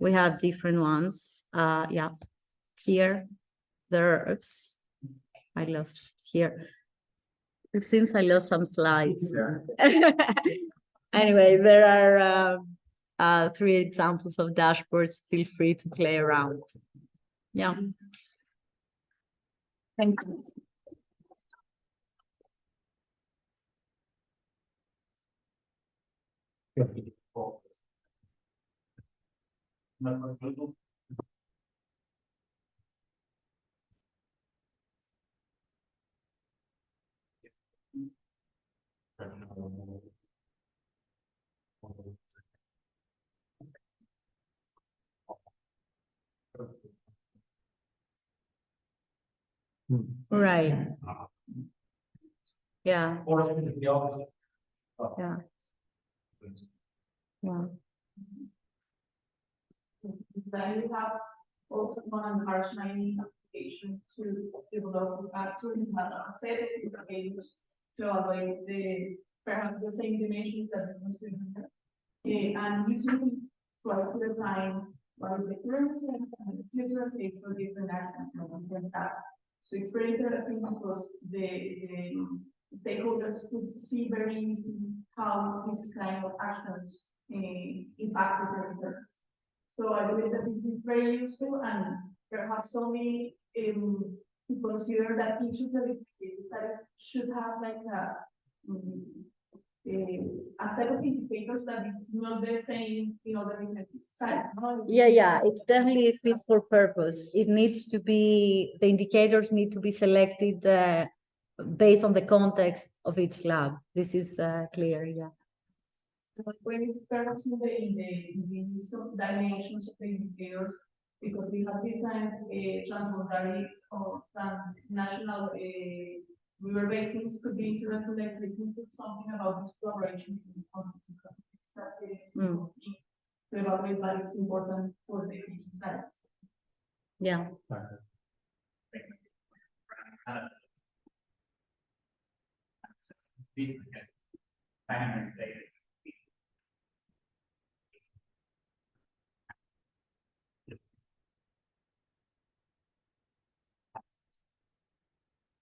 We have different ones. Here, oops, I lost here. It seems I lost some slides. Anyway, there are 3 examples of dashboards. Feel free to play around. Yeah. Thank you. Right. Yeah. Yeah. Yeah. Then you have also one on harsh mining application. recommendation to develop to have a set of indicators to evaluate perhaps the same dimensions that the consumer have. And usually try to define what is the current state and the future state for different actions and different tasks. So it's very interesting because the stakeholders could see very easily how this kind of actions impact the territories. So I believe that this is very useful and perhaps only to consider that each of the case studies should have like a set of indicators that it's not the same in other different studies. Yeah, it's definitely fit for purpose. It needs to be, the indicators need to be selected based on the context of each lab. This is clear, yeah. When it's perhaps in these dimensions of the indicators, because we have different transboundary or transnational river basins, could be interesting that we can put something about this collaboration between to evaluate that it's important for the case studies. Yeah.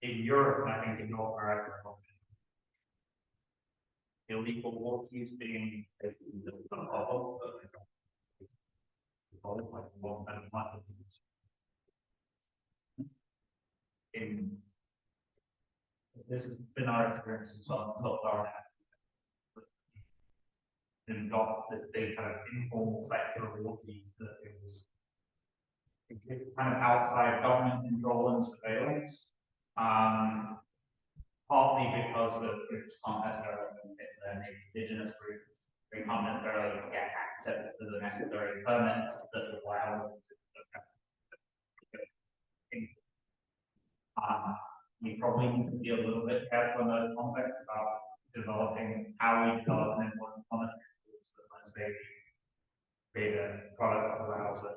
In Europe, and I think in North America, illegal water use being in this has been our experience in some of our and got this big kind of informal sector of water use that it was kind of outside government control and surveillance. Partly because the groups can't necessarily fit their indigenous groups, they can't necessarily get access to the necessary permits that allow them to we probably need to be a little bit careful in those contexts about developing how we develop an important monitoring tools that let's say create a product that allows an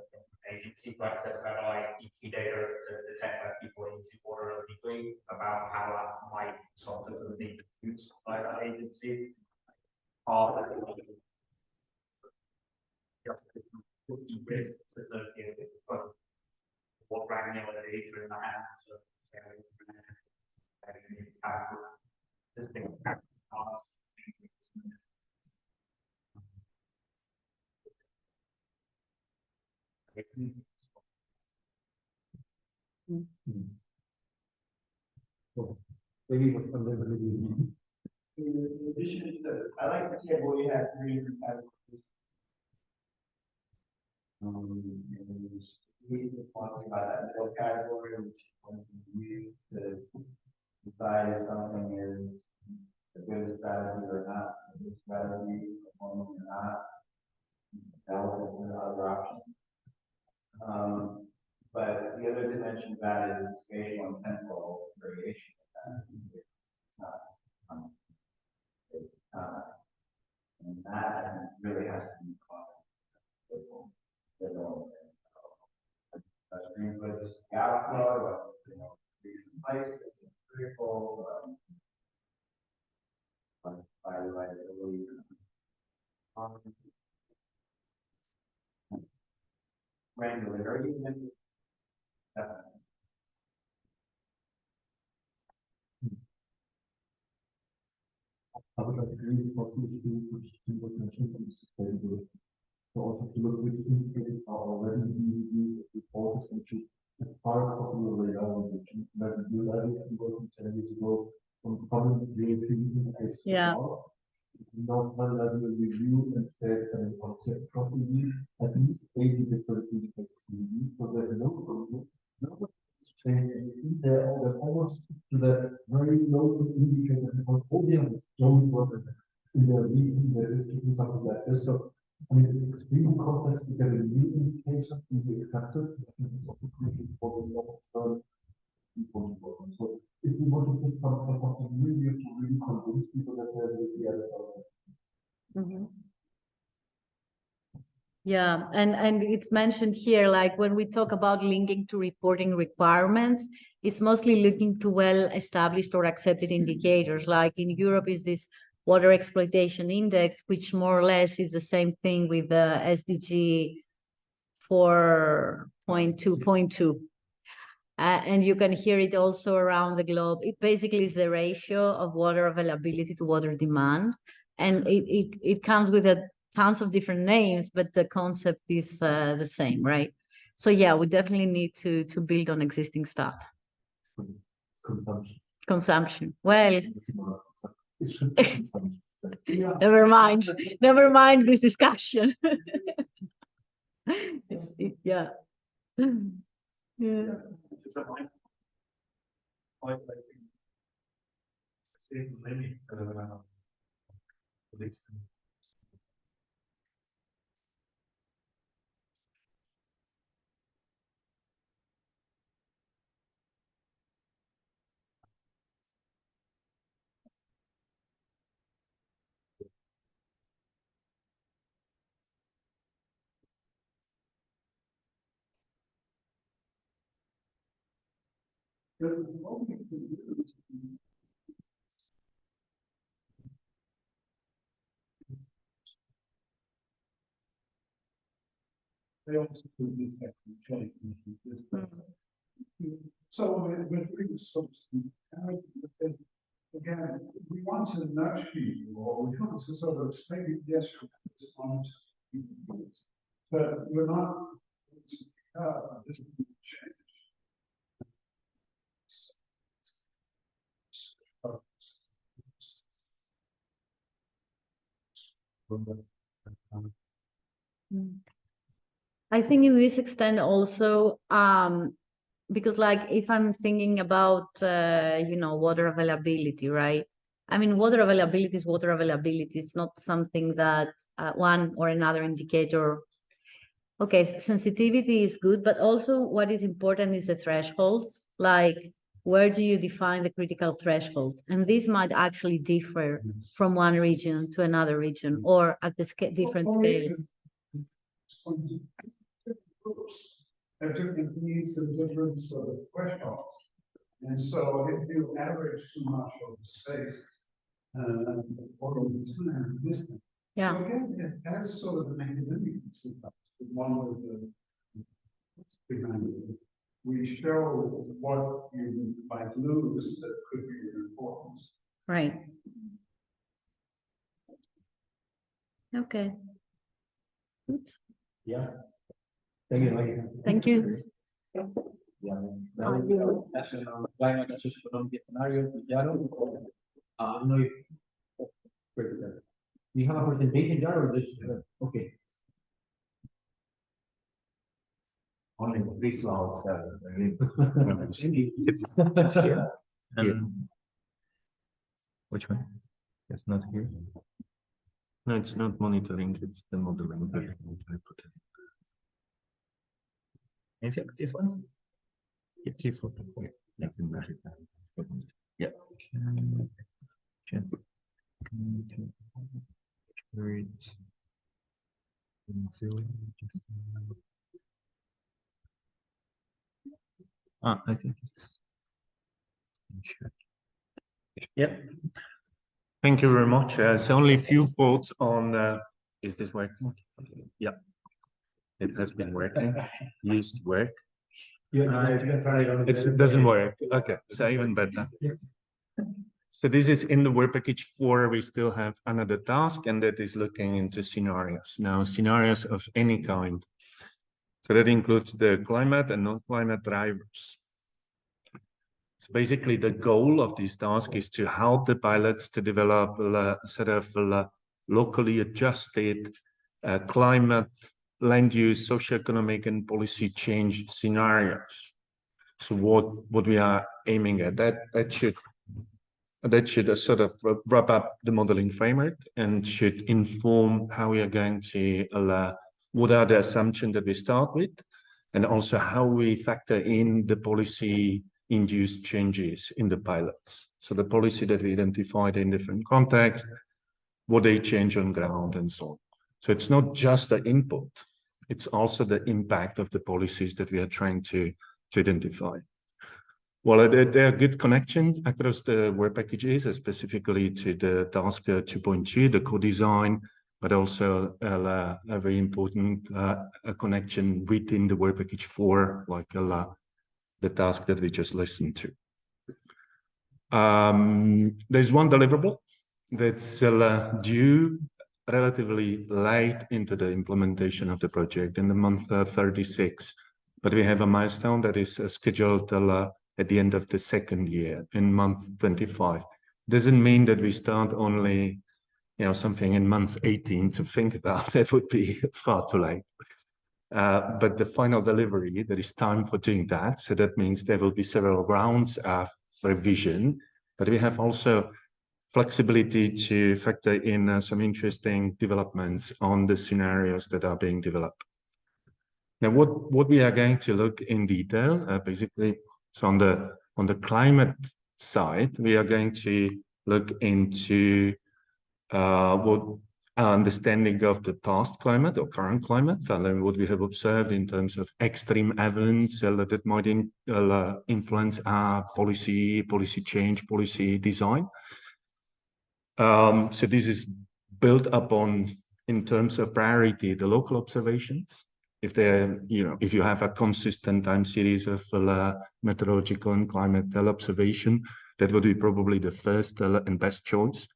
agency to access satellite EQ data to detect where people are into water illegally, about how that might subsequently be used by that agency. Risks associated with what granular data in the hands of In addition to the, I like the table we have 3 different categories. And we talking about that middle category, which one can use to decide if something is a good strategy or not, a good strategy, or not, relevant to other options. But the other dimension of that is the scale and temporal variation of that. And that really has to be Greenwood's outflow, place, it's critical, by reliability. Granularity. I would agree with what you mentioned on sustainability. So also to look which indicators are already being used, reported, and to, as far as possible, relevant, which maybe you already working 10 years ago on common European indicators. Yeah. Not one does a review and says and concept properly, at least 80 different indicators in use, so there's no problem. No change anything. They're almost to the very local indicator because all the others don't work in their region, there is something like this. So I mean, it's extremely complex to get a new indication to be accepted. I think it's also crucial for the long-term people to work on. So if we want to put something really to really convince people that there will be other. Yeah, and it's mentioned here, like when we talk about linking to reporting requirements, it's mostly looking to well-established or accepted indicators. Like in Europe is this water exploitation index, which more or less is the same thing with the SDG 4.2.2. And you can hear it also around the globe. It basically is the ratio of water availability to water demand. And it comes with tons of different names, but the concept is the same, right? So yeah, we definitely need to build on existing stuff. Consumption. Well, never mind this discussion. Yeah. Yeah. They also do this technical change. So when we substance, again, we want to nudge people, or we want to sort of say, yes, it's on, but we're not. This will change. I think in this extent also, because like if I'm thinking about, water availability, right? I mean, water availability is water availability. It's not something that one or another indicator. Okay, sensitivity is good, but also what is important is the thresholds. Like, where do you define the critical thresholds? And this might actually differ from one region to another region or at the different scales. Have different needs and different sort of thresholds. And so if you average too much of the space, or over time, distance. Yeah. So again, that's sort of an academic concept. One of the we show what you might lose that could be your importance. Right. Okay. Good. Yeah. Thank you. Thank you. Yeah. National climate and socio-economic scenario, Yaro. I don't know if. Do you have a presentation, Yaro, or just, okay. Only three slides. It's here. Which one? It's not here. No, it's not monitoring, it's the modeling. Is it this one? Yeah. I think it's. Yep. Thank you very much. So only a few thoughts on, is this working? Yeah. It has been working, used to work. It doesn't work. Okay, so even better. So this is in the work package 4, we still have another task, and that is looking into scenarios. Now, scenarios of any kind. So that includes the climate and non-climate drivers. So basically, the goal of this task is to help the pilots to develop a sort of locally adjusted climate, land use, socioeconomic, and policy change scenarios. So what we are aiming at, that should sort of wrap up the modeling framework and should inform how we are going to what are the assumptions that we start with, and also how we factor in the policy induced changes in the pilots. So the policy that we identified in different contexts, what they change on ground and so on. So it's not just the input, it's also the impact of the policies that we are trying to identify. Well, there are good connections across the work packages, specifically to the task 2.2, the co-design, but also a very important a connection within the work package 4, like the task that we just listened to. There's one deliverable that's due relatively late into the implementation of the project in the month 36, but we have a milestone that is scheduled at the end of the second year in month 25. Doesn't mean that we start only, you know, something in month 18 to think about. That would be far too late. But the final delivery, there is time for doing that. So that means there will be several rounds of revision, but we have also flexibility to factor in some interesting developments on the scenarios that are being developed. Now, what we are going to look in detail, basically, so on the climate side, we are going to look into what understanding of the past climate or current climate, and then what we have observed in terms of extreme events that might influence our policy change, policy design. So this is built upon, in terms of priority, the local observations. If if you have a consistent time series of meteorological and climate observation, that would be probably the first and best choice.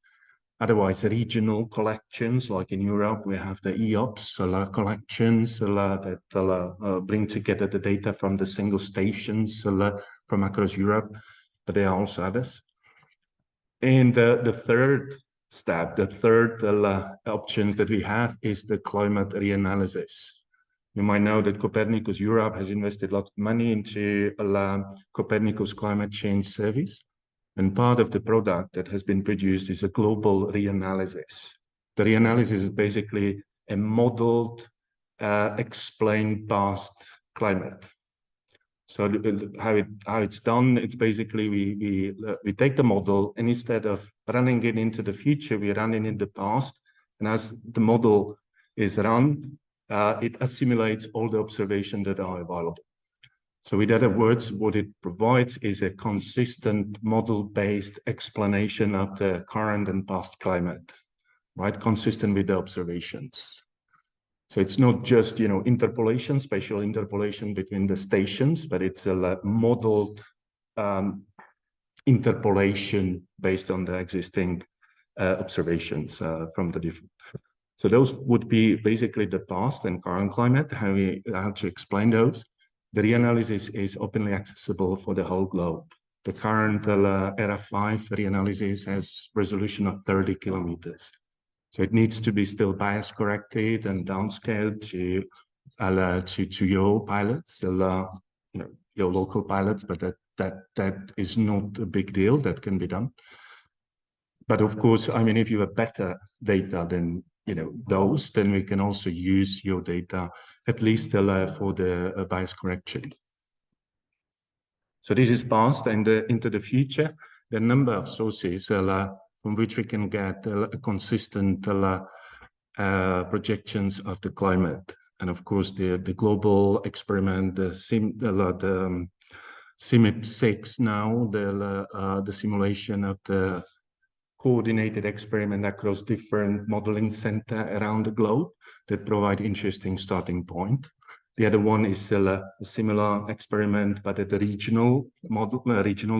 Otherwise, regional collections, like in Europe, we have the EOPS collections that bring together the data from the single stations from across Europe, but there are also others. And the third step, the third option that we have is the climate reanalysis. You might know that Copernicus Europe has invested lots of money into Copernicus Climate Change Service. And part of the product that has been produced is a global reanalysis. The reanalysis is basically a modeled, explained past climate. So how it's done, it's basically we take the model, and instead of running it into the future, we run it in the past. And as the model is run, it assimilates all the observations that are available. So with other words, what it provides is a consistent model-based explanation of the current and past climate, right? Consistent with the observations. So it's not just, interpolation, spatial interpolation between the stations, but it's a modeled interpolation based on the existing observations from the different. So those would be basically the past and current climate, how to explain those. The reanalysis is openly accessible for the whole globe. The current ERA 5 reanalysis has resolution of 30 kilometers. So it needs to be still bias corrected and downscaled to your pilots, your local pilots, but that is not a big deal. That can be done. But of course, I mean, if you have better data than those, then we can also use your data at least for the bias correction. So this is past, and into the future, the number of sources from which we can get consistent projections of the climate. And of course, the global experiment, the CIMIP-6 now, the simulation of the coordinated experiment across different modeling centers around the globe that provide interesting starting point. The other one is a similar experiment, but at the regional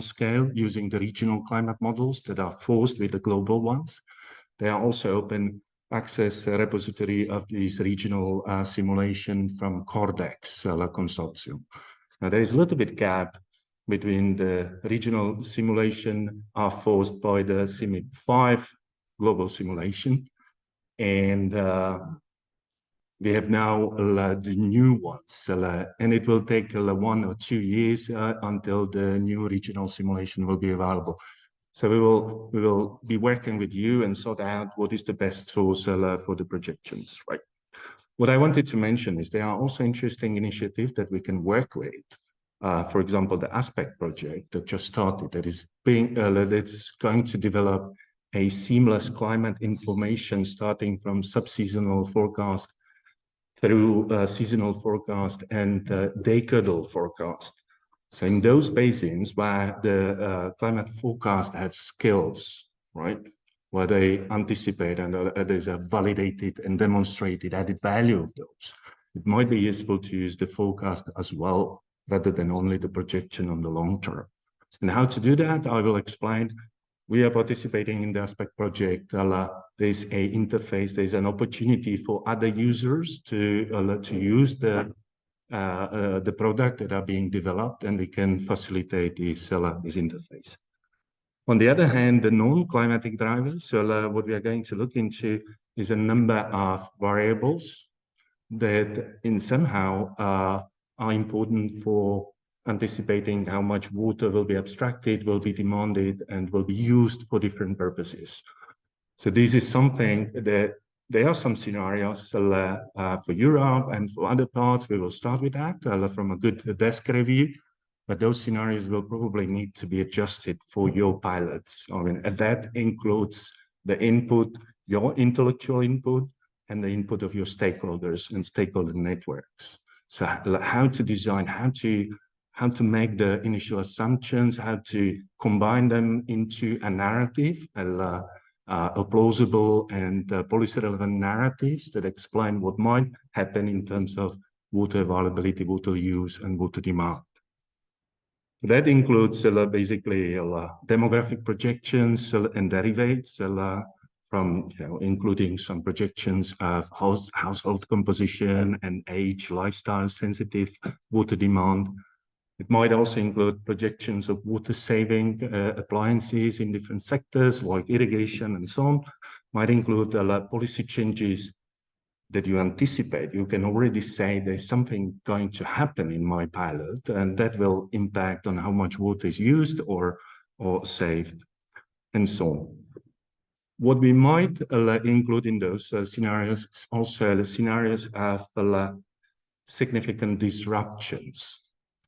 scale, using the regional climate models that are forced with the global ones. They are also open access repository of these regional simulation from Cordex consortium. Now there is a little bit gap between the regional simulation are forced by the CIMIP-5 global simulation, and we have now the new ones, and it will take 1 or 2 years until the new regional simulation will be available. So we will be working with you and sort out what is the best source for the projections, right? What I wanted to mention is there are also interesting initiatives that we can work with. For example, the ASPECT project that just started, that is that's going to develop a seamless climate information starting from subseasonal forecast through seasonal forecast and decadal forecast. So in those basins where the climate forecast have skills, right, where they anticipate and there's a validated and demonstrated added value of those, it might be useful to use the forecast as well, rather than only the projection on the long term. And how to do that, I will explain. We are participating in the Aspect project. There's a interface, there's an opportunity for other users to use the product that are being developed, and we can facilitate this interface. On the other hand, the non-climatic drivers, so what we are going to look into is a number of variables that in somehow are important for anticipating how much water will be abstracted, will be demanded, and will be used for different purposes. So this is something that there are some scenarios for Europe and for other parts. We will start with that from a good desk review, but those scenarios will probably need to be adjusted for your pilots. I mean, and that includes the input, your intellectual input, and the input of your stakeholders and stakeholder networks. So how to design, how to make the initial assumptions, how to combine them into a narrative, a plausible and policy-relevant narratives that explain what might happen in terms of water availability, water use, and water demand. That includes basically demographic projections and derivatives, from including some projections of household composition and age, lifestyle sensitive water demand. It might also include projections of water saving appliances in different sectors like irrigation and so on. Might include policy changes that you anticipate. You can already say there's something going to happen in my pilot, and that will impact on how much water is used or saved, and so on. What we might include in those scenarios is also the scenarios of significant disruptions,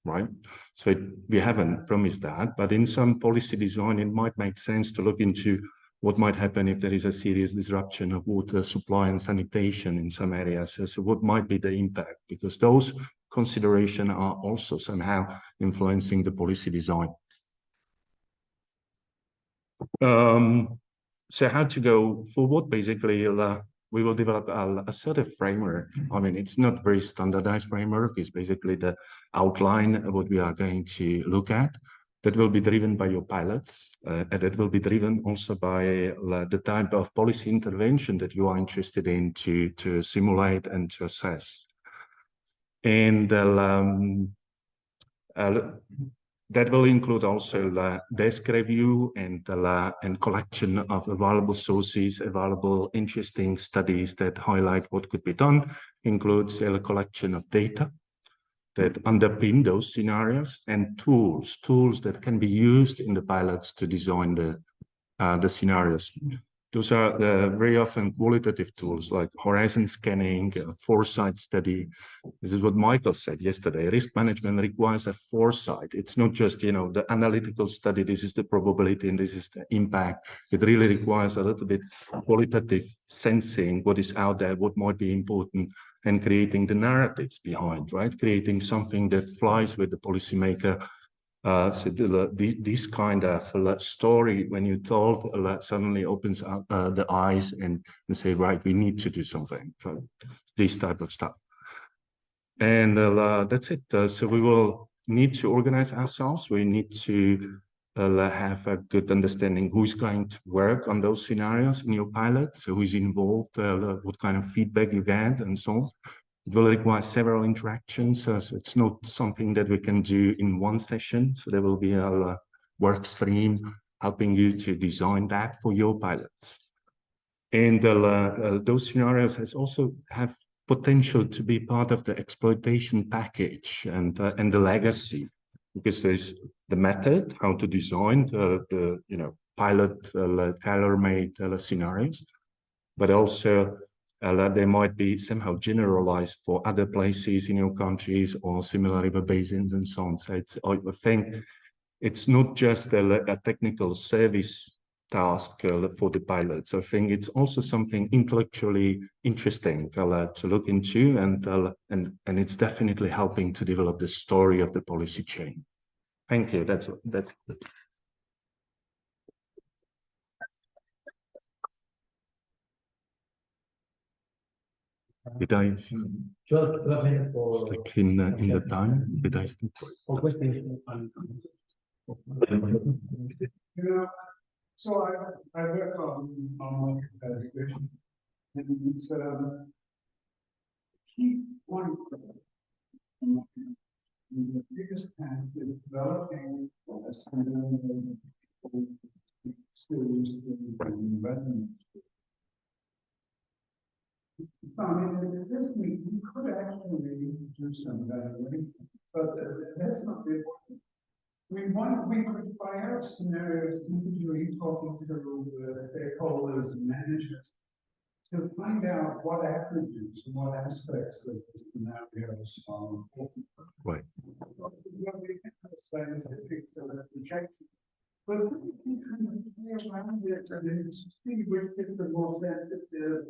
right? So we haven't promised that, but in some policy design, it might make sense to look into what might happen if there is a serious disruption of water supply and sanitation in some areas. So what might be the impact? Because those considerations are also somehow influencing the policy design. So how to go forward? Basically, we will develop a sort of framework. I mean, it's not very standardized framework. It's basically the outline of what we are going to look at. That will be driven by your pilots, and that will be driven also by the type of policy intervention that you are interested in to simulate and to assess. And that will include also desk review and collection of available sources, available interesting studies that highlight what could be done, includes a collection of data that underpin those scenarios, and tools that can be used in the pilots to design the scenarios. Those are very often qualitative tools like horizon scanning, foresight study. This is what Michael said yesterday. Risk management requires a foresight. It's not just, the analytical study, this is the probability and this is the impact. It really requires a little bit qualitative sensing what is out there, what might be important, and creating the narratives behind, right? Creating something that flies with the policymaker. So this kind of story, when you told, suddenly opens up the eyes and say, right, we need to do something. So this type of stuff. And that's it. So we will need to organize ourselves. We need to have a good understanding who's going to work on those scenarios in your pilot. So who's involved, what kind of feedback you get, and so on. It will require several interactions, so it's not something that we can do in one session. So there will be a work stream helping you to design that for your pilots. And those scenarios also have potential to be part of the exploitation package and the legacy, because there's the method, how to design the pilot tailor-made scenarios, but also they might be somehow generalized for other places in your countries or similar river basins and so on. So I think it's not just a technical service task for the pilots. I think it's also something intellectually interesting to look into, and it's definitely helping to develop the story of the policy chain. Thank you. That's it. Did I stick in the time? Did I stick? So I work on market education, and it's key point. The biggest task is developing a standard skills in investment. I mean, we could actually do some evaluation, but that's not the point. We could try out scenarios individually talking to stakeholders and managers to find out what attributes and what aspects of the scenarios are important. Right. We can understand the picture of projection, but we can kind of play around it and then see which is the most sensitive.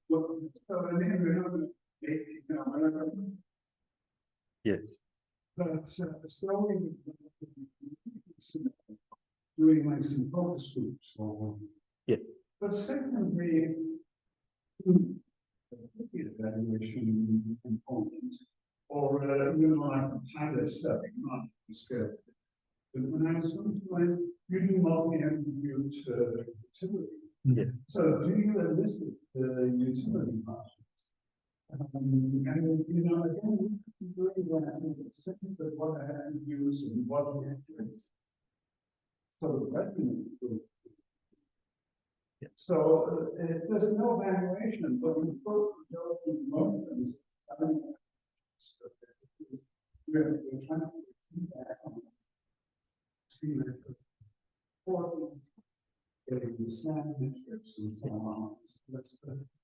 So I mean, we're not going to Yes. But slowly doing like some focus groups. Yeah. But secondly, evaluation component, or like a pilot study, not scale. But when I was sometimes you do multi-attribute utility. Yeah. So do you elicit the utility project? And again, doing that in the sense of what I have to use and what we have to. So the revenue. Yeah. So there's no valuation, but we both go through moments. We're trying to feedback on getting the same metrics and so on. That's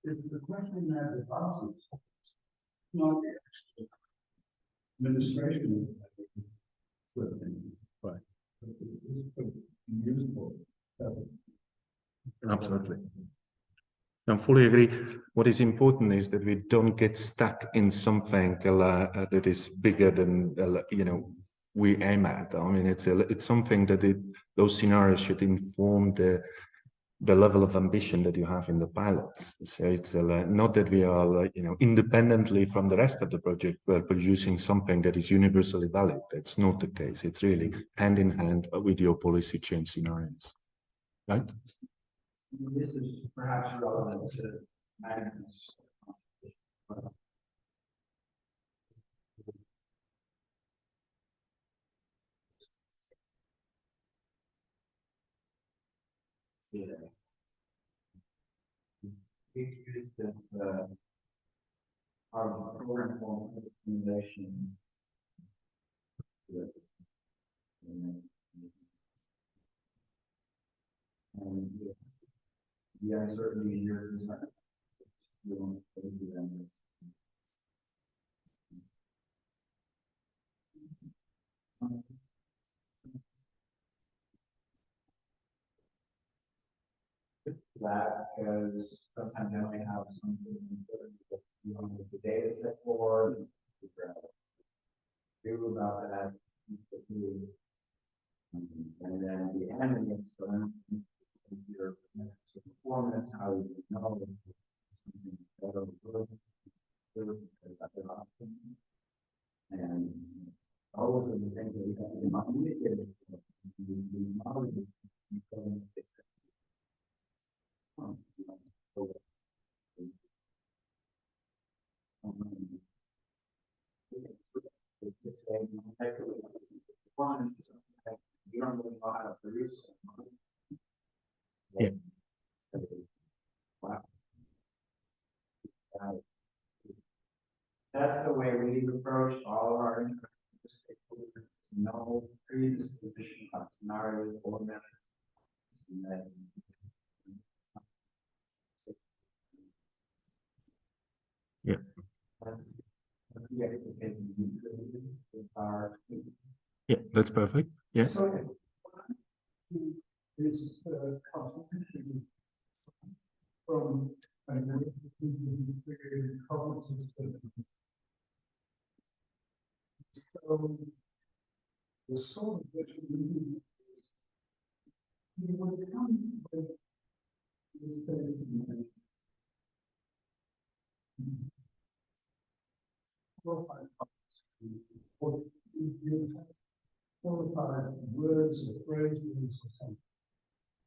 the question that the bosses, not the actual administration. Right. It's useful. Absolutely. I fully agree. What is important is that we don't get stuck in something that is bigger than we aim at. I mean, it's something that those scenarios should inform the level of ambition that you have in the pilots. So it's not that we are independently from the rest of the project, we're producing something that is universally valid. That's not the case. It's really hand in hand with your policy change scenarios, right? This is perhaps relevant to Magnus. Yeah. We use that our program form recommendation. And the uncertainty here is not. We don't do them. That because sometimes they only have something that you want the data set for, do about that, and then the end against your performance, how you know something better or good, and all of the things that we have in mind. You don't really know how to produce. Yeah. Wow. That's the way we've approached all of our stakeholders. No predisposition of scenarios or methods. Yeah. Yeah, that's perfect. Yeah. So is constituted from cognitive systems. So the sort of that we need is you would come with this thing. 4 or 5 or you have 4 or 5 words or phrases or something.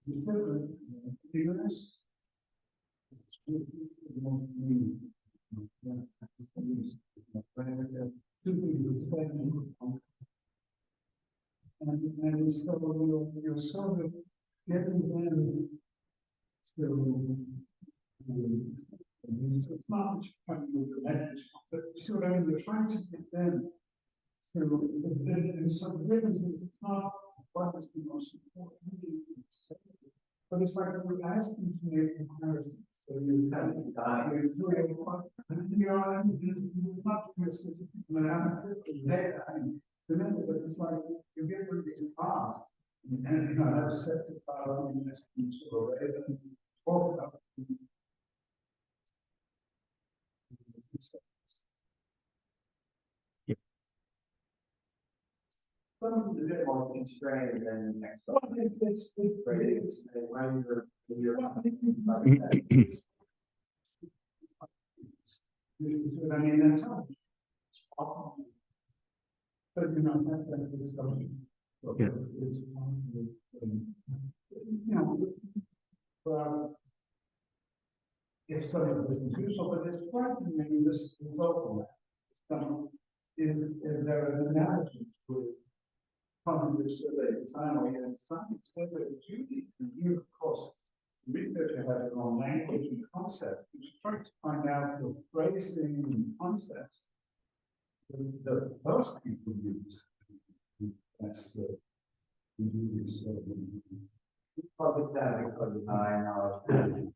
You feel figures. And so you're sort of getting them to it's not that you're trying to move the language, but you see what I mean? You're trying to get them to, and so the difference is it's not what is the most important thing to say, but it's like we're asking to make comparisons. So you have to die, you're doing what, and you're not doing a specific remember, but it's like you get rid of the past, and you know, have set about investing or and talk about. Some of the bit more constrained than next. Well, it's when you're I mean, that's how. But you know, that is something. Yeah. You know, if something is useful, but it's quite many this local is there an analogy with cognitive survey design or even science survey duty and you of course researcher has their own language and concept, which try to find out the phrasing and concepts that most people use. That's the duty. So public data because of knowledge.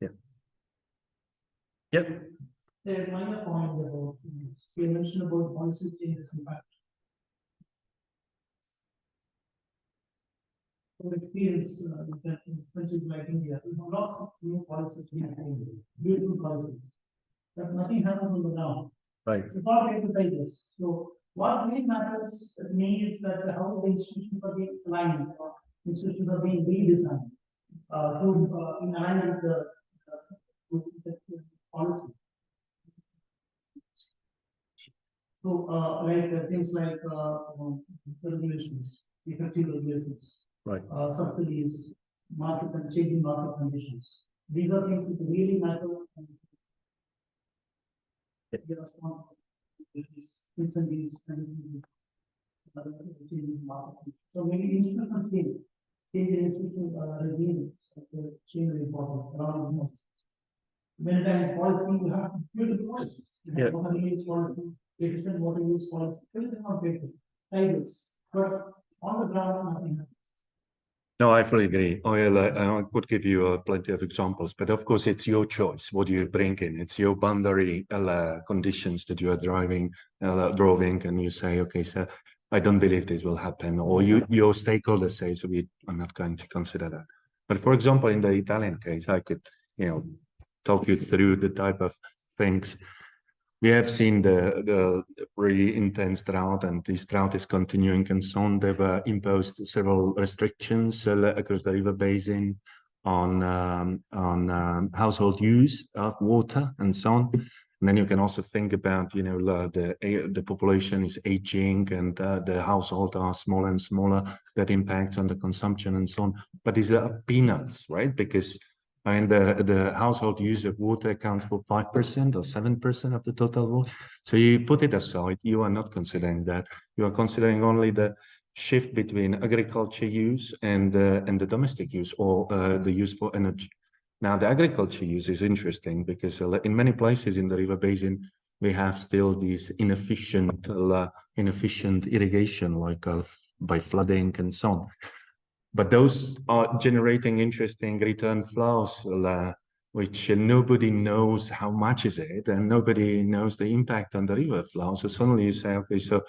Yeah. Yep. There's minor point about you mentioned about policy changes impact. From experience, in countries like India, there's a lot of new policies being made, beautiful policies, but nothing happens on the ground. Right. It's not pages. So what really matters to me is that how the institutions are being aligned, institutions are being redesigned in alignment with the policy. So like things like regulations, effective regulations, right, subsidies, market and changing market conditions. These are things which really matter. Incentives and so maybe institutional change in institutional regimes change very important around the many times policy you have to build the policies. Yeah. Water use policy, efficient water use policy, everything on paper, titles, but on the ground nothing happens. No, I fully agree. I could give you plenty of examples, but of course it's your choice. What do you bring in? It's your boundary conditions that you are drawing, and you say, okay, so I don't believe this will happen, or your stakeholders say, so I'm not going to consider that. But for example, in the Italian case, I could, talk you through the type of things. We have seen the really intense drought, and this drought is continuing and so on. They've imposed several restrictions across the river basin on household use of water and so on. And then you can also think about, the population is aging and the households are smaller and smaller. That impacts on the consumption and so on. But these are peanuts, right? Because the household use of water accounts for 5% or 7% of the total water. So you put it aside, you are not considering that. You are considering only the shift between agriculture use and the domestic use, or the use for energy. Now, the agriculture use is interesting because in many places in the river basin, we have still these inefficient irrigation, like by flooding and so on. But those are generating interesting return flows, which nobody knows how much is it, and nobody knows the impact on the river flow. So suddenly you say, okay, so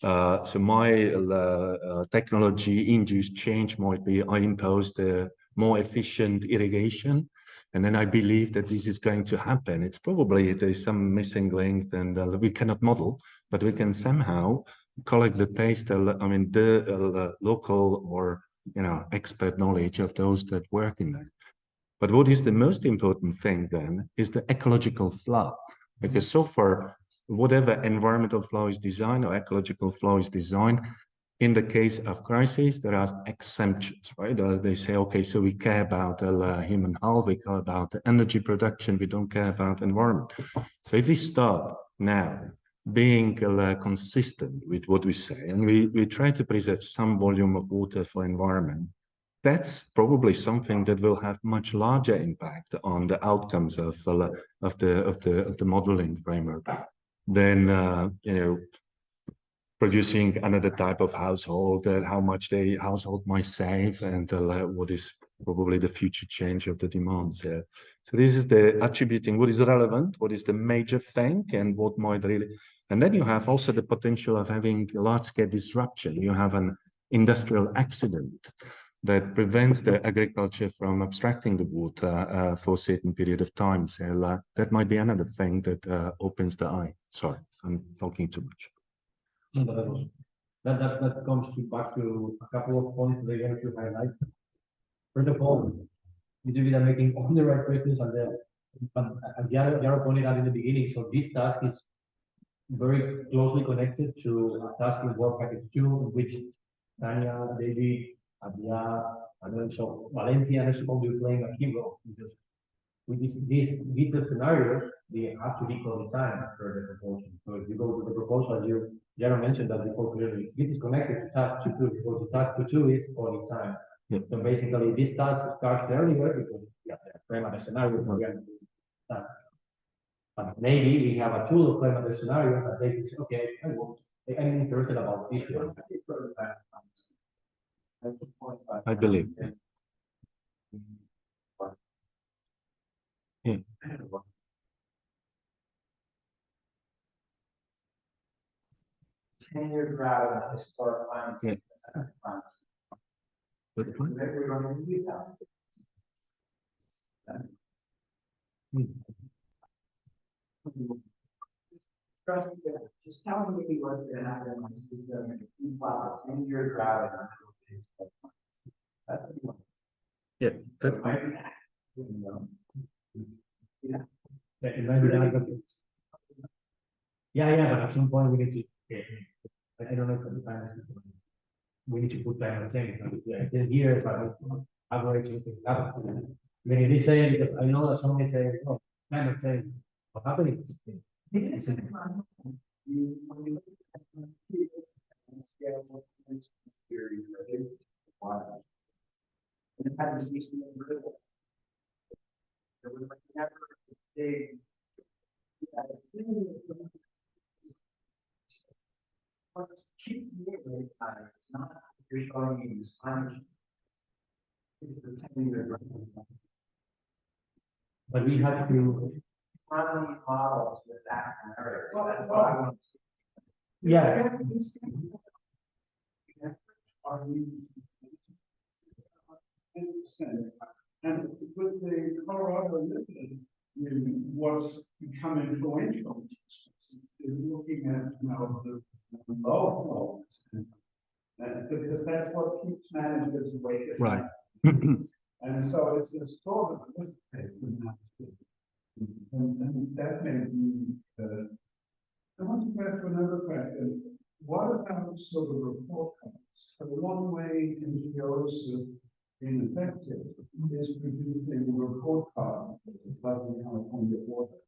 so my technology-induced change might be I impose the more efficient irrigation, and then I believe that this is going to happen. It's probably there's some missing link, and we cannot model, but we can somehow collect the taste. I mean, the local or expert knowledge of those that work in that. But what is the most important thing then is the ecological flow, because so far, whatever environmental flow is designed or ecological flow is designed, in the case of crisis, there are exemptions, right? They say, okay, so we care about human health, we care about the energy production, we don't care about environment. So if we start now being consistent with what we say, and we try to preserve some volume of water for environment, that's probably something that will have much larger impact on the outcomes of the modeling framework than producing another type of household, how much the household might save, and what is probably the future change of the demands. So this is the attributing what is relevant, what is the major thing, and what might really. And then you have also the potential of having large-scale disruption. You have an industrial accident that prevents the agriculture from abstracting the water for a certain period of time. So that might be another thing that opens the eye. Sorry, I'm talking too much. That comes back to a couple of points that I want to highlight. First of all, you are making all the right questions, and Yara pointed out in the beginning. So this task is very closely connected to a task in Work Package 2, in which Tanya, David, Adia, and also Valencia and Escom will be playing a key role, because with these detailed scenarios, they have to be co-designed after the proposal. So if you go to the proposal, Yara mentioned that before clearly, this is connected to task 2, because the task 2 is co-design. Yep. So basically, this task starts earlier because we have to frame a scenario for that. But maybe we have a tool to frame a scenario that they can say, okay, I'm interested about this one. I believe. Yeah. Tenure drought and historic plants. Yeah. Good point. We're going to use that. Just tell me what's going to happen when this is going to keep up a 10-year drought. Yeah. Good point. Yeah, but at some point we need to. I don't know if the time is. We need to put time on saying 10 years, but average happen. When it is saying, because I know that somebody say, oh, kind of saying, what happened? It's not you're showing me this time. It's the 10-year. But we have to. Run models with that scenario. That's what I want to see. Yeah. Are you? And with the Colorado Lithium, what's become influential is looking at the low flows, because that's what keeps managers awake at Right. night. And so it's a sort of and that may be. I want to ask another question. What about sort of report cards? So one way NGOs have been effective is producing a report card like in California water.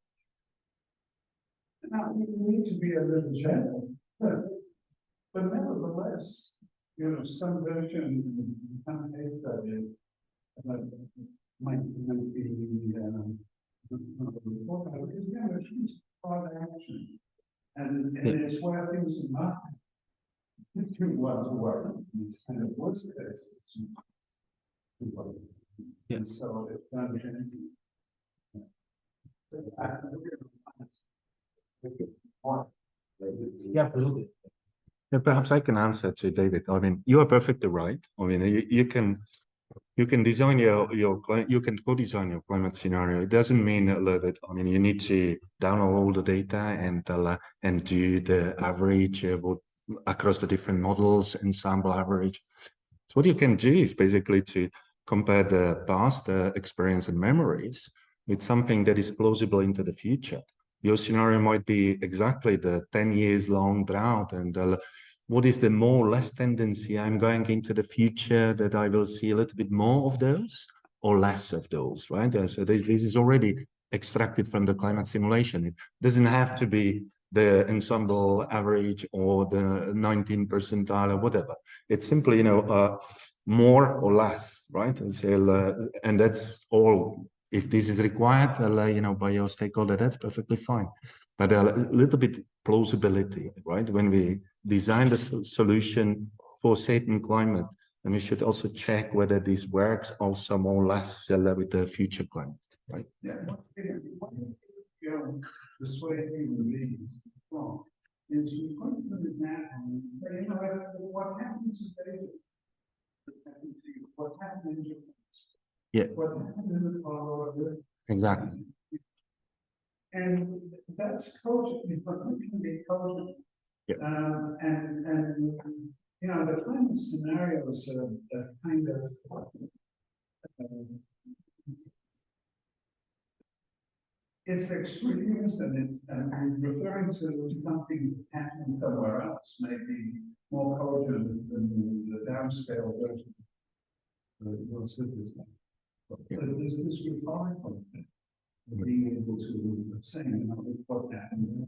Now, you need to be a little gentle, but nevertheless, some version, some case study might be report card, because it's part of action. And it's where things are not. if you want to work, it's kind of worst case. Yeah. So it's not. Yeah, absolutely. Yeah, perhaps I can answer to David. I mean, you are perfectly right. I mean, you can design you can co-design your climate scenario. It doesn't mean that I mean you need to download all the data and do the average across the different models, ensemble average. So what you can do is basically to compare the past experience and memories with something that is plausible into the future. Your scenario might be exactly the 10 years long drought, and what is the more or less tendency I'm going into the future that I will see a little bit more of those or less of those, right? So this is already extracted from the climate simulation. It doesn't have to be the ensemble average or the 19th percentile or whatever. It's simply, more or less, right? And, so, and that's all. If this is required, by your stakeholder, that's perfectly fine. But a little bit plausibility, right? When we design the solution for certain climate, and we should also check whether this works also more or less with the future climate, right? Yeah, this way human beings wrong. Is you put them in that, and what happens is what happens in yeah, what happens in the follow exactly. And that's coaching, but we can be coaching. Yeah. And the climate scenarios are kind of it's extremes, and it's referring to something happening somewhere else, maybe more cogent than the downscale version. There's this rhetorical thing of being able to say, what happened.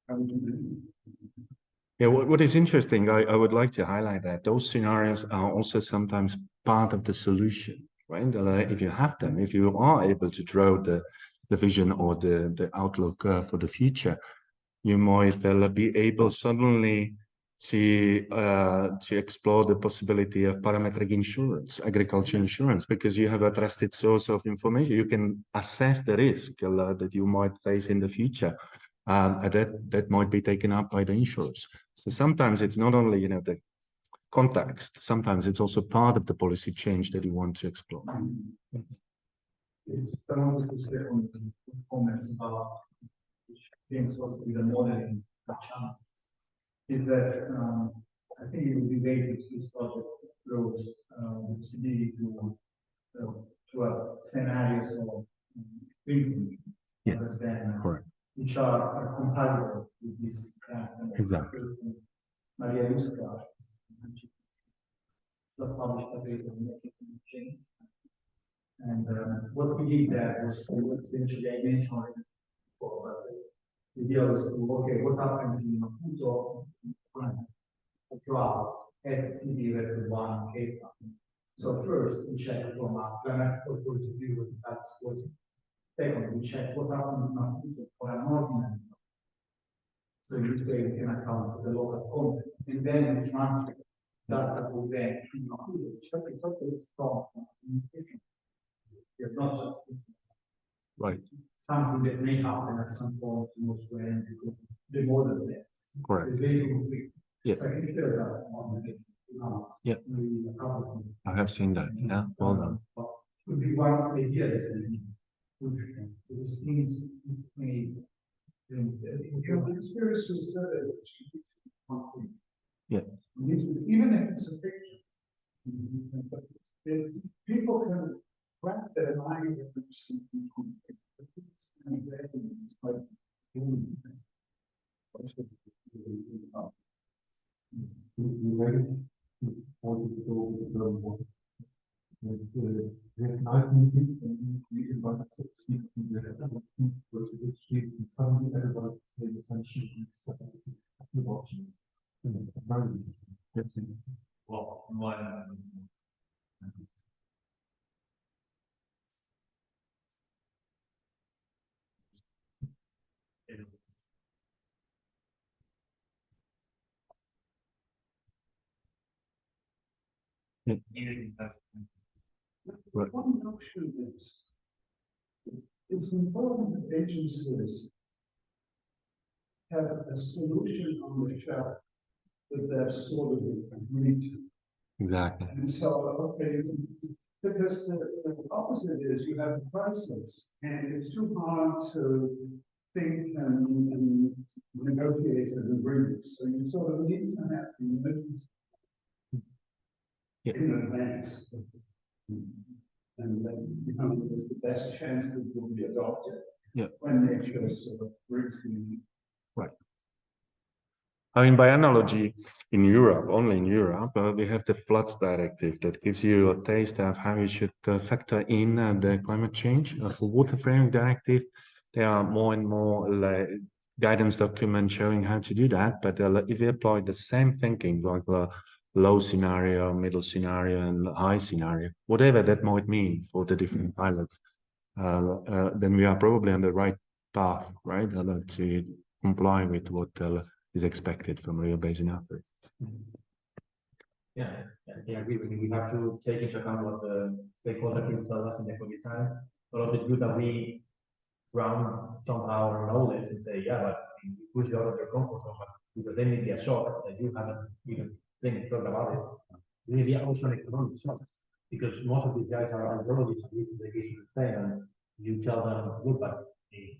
How would you do? Yeah, what is interesting, I would like to highlight that those scenarios are also sometimes part of the solution, right? If you have them, if you are able to draw the vision or the outlook for the future, you might be able suddenly to explore the possibility of parametric insurance, agriculture insurance, because you have a trusted source of information. You can assess the risk that you might face in the future. That might be taken up by the insurers. So sometimes it's not only the context. Sometimes it's also part of the policy change that you want to explore. It's someone to say on the comments about things supposed to be the modeling is that I think it would be great if this project goes to a scenarios of thinking, yes, correct, which are compatible with this exactly. Maria Luska published a paper on making change. And what we did there was essentially I mentioned it before, but the idea was to okay, what happens in Maputo a drought at TD reservoir Cape Town. So first we check from a grammatical point of view what that's what. Second, we check what happens in Maputo for an ordinary. So in this way we can account for the local context, and then we transfer data will then to Maputo, which is also strong communication. It's not just right. Something that may happen at some point in most ways because the model is correct. Yeah. Yeah. I have seen that. Yeah. Well done. Could be one idea it seems if your experience was concrete. Yeah. Even if it's a picture. People can wrap their mind with something concrete. Well, one. Yeah. using those. Right. One notion is, it's important that agencies have a solution on the shelf that they're sort of agreed to. Exactly. And so, okay, because the opposite is you have prices, and it's too hard to think and negotiate an agreement. So you sort of need to have the in advance. And then there's the best chance that it will be adopted. Yeah. When nature sort of brings the. Right. I mean, by analogy, in Europe, only in Europe, we have the floods directive that gives you a taste of how you should factor in the climate change. For water framing directive, there are more and more guidance documents showing how to do that. But if we apply the same thinking, like the low scenario, middle scenario, and high scenario, whatever that might mean for the different pilots, then we are probably on the right path, right, to comply with what is expected from Rio Basin Authority. Yeah, I agree with you. We have to take into account what the stakeholders will tell us in the COVID time. But also it's good that we ground somehow our knowledge and say, yeah, but we push you out of your comfort zone, because then maybe a shock that you haven't even thought about it. Maybe also an economic shock, because most of these guys are hydrologists, at least in the case of Spain, and you tell them, look, but the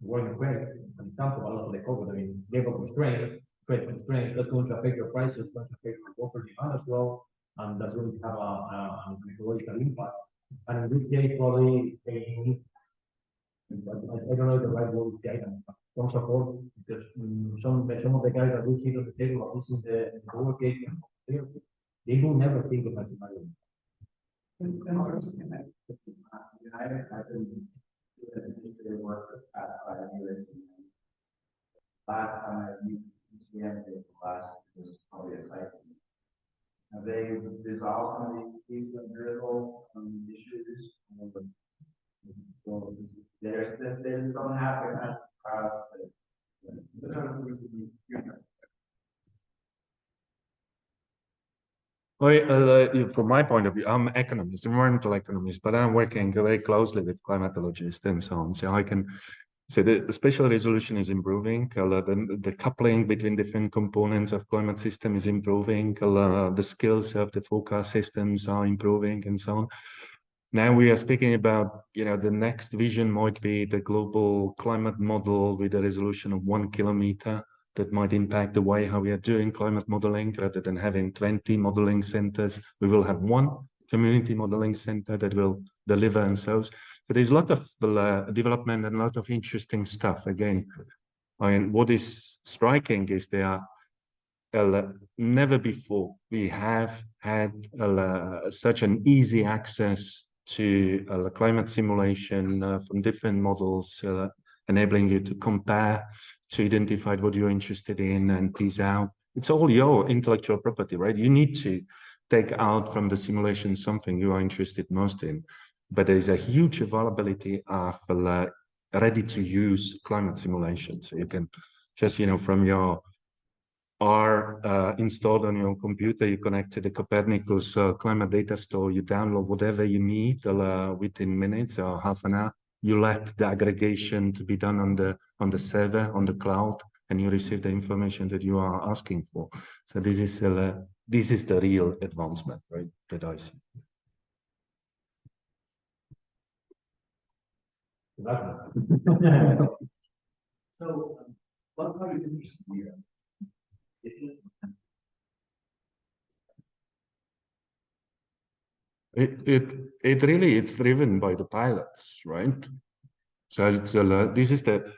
war in Ukraine, for example, a lot of the COVID, I mean, labor constraints, trade constraints, that's going to affect your prices, going to affect your water demand as well, and that's going to have an ecological impact. And in this case, probably they need, I don't know the right word, guidance, some support, because some of the guys that we see on the table, at least in the lower case, they will never think of that scenario. Last time I used ECM class was probably a cycle. Have they resolved some of these empirical issues? So they don't have the kind of crowds From my point of view, I'm an economist, environmental economist, but I'm working very closely with climatologists and so on. So I can say the spatial resolution is improving. The coupling between different components of climate system is improving. The skills of the forecast systems are improving and so on. Now we are speaking about, the next vision might be the global climate model with a resolution of 1 kilometer. That might impact the way how we are doing climate modeling. Rather than having 20 modeling centers, we will have one community modeling center that will deliver and so. So there's a lot of development and a lot of interesting stuff. Again, what is striking is there are never before we have had such an easy access to climate simulation from different models, enabling you to compare, to identify what you're interested in and tease out. It's all your intellectual property, right? You need to take out from the simulation something you are interested most in. But there is a huge availability of ready-to-use climate simulation. So you can just, from your are installed on your computer, you connect to the Copernicus climate data store, you download whatever you need within minutes or half an hour. You let the aggregation to be done on the server, on the cloud, and you receive the information that you are asking for. So this is the real advancement, right, that I see. So, what are you interested in? It really, it's driven by the pilots, right? So it's this is the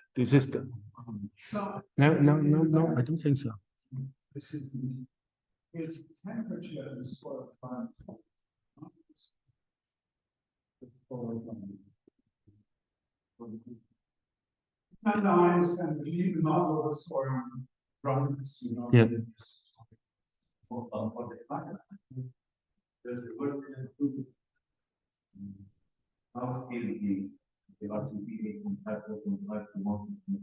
no, I don't think so. It's temperature and soil climate. No, I understand, but you need model the soil dryness, Yeah. There's the work how scale the RTP compatible with life democracy.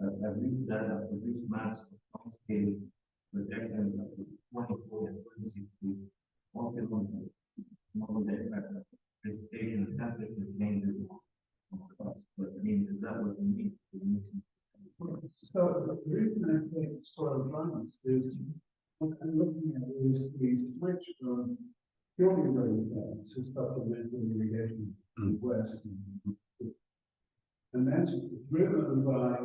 I've used that I've produced maps of how scale projection of 24 and 2060 So the reason I think soil dryness is, what I'm looking at is the switch from purely rainfall to supplemental irrigation in the west. And that's driven by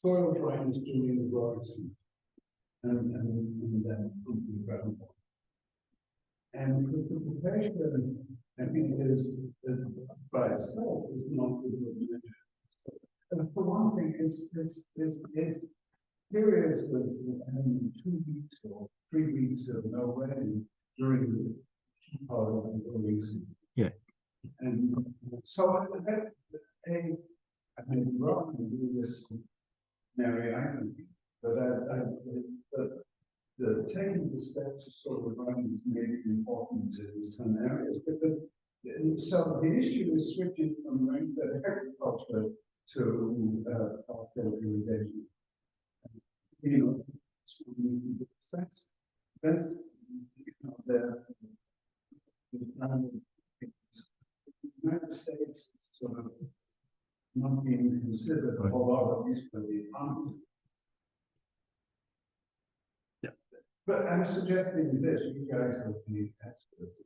soil dryness during the growing season. And then pumping groundwater. And the precipitation, I think, is by itself is not good. For one thing, it's periods of 2 weeks or 3 weeks of no rain during the key part of the growing season. Yeah. And so I may be wrong to do this, Mary Island, but the taking the steps to sort of running is maybe important in some areas. So the issue is switching from rainfed agriculture to outdoor irrigation. You know, that's you know the United States sort of not being considered a whole lot, at least for the economy. Yeah. But I'm suggesting this, you guys are the experts.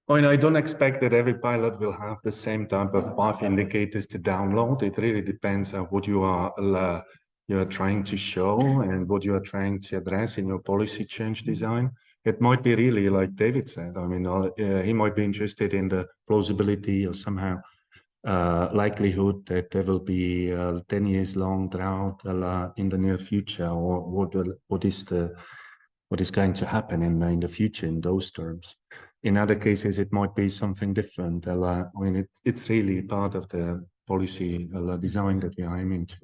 I mean, I don't expect that every pilot will have the same type of path indicators to download. It really depends on what you are trying to show and what you are trying to address in your policy change design. It might be really like David said. I mean, he might be interested in the plausibility or somehow likelihood that there will be 10 years long drought in the near future, or what is going to happen in the future in those terms. In other cases, it might be something different. I mean, it's really part of the policy design that we are aiming to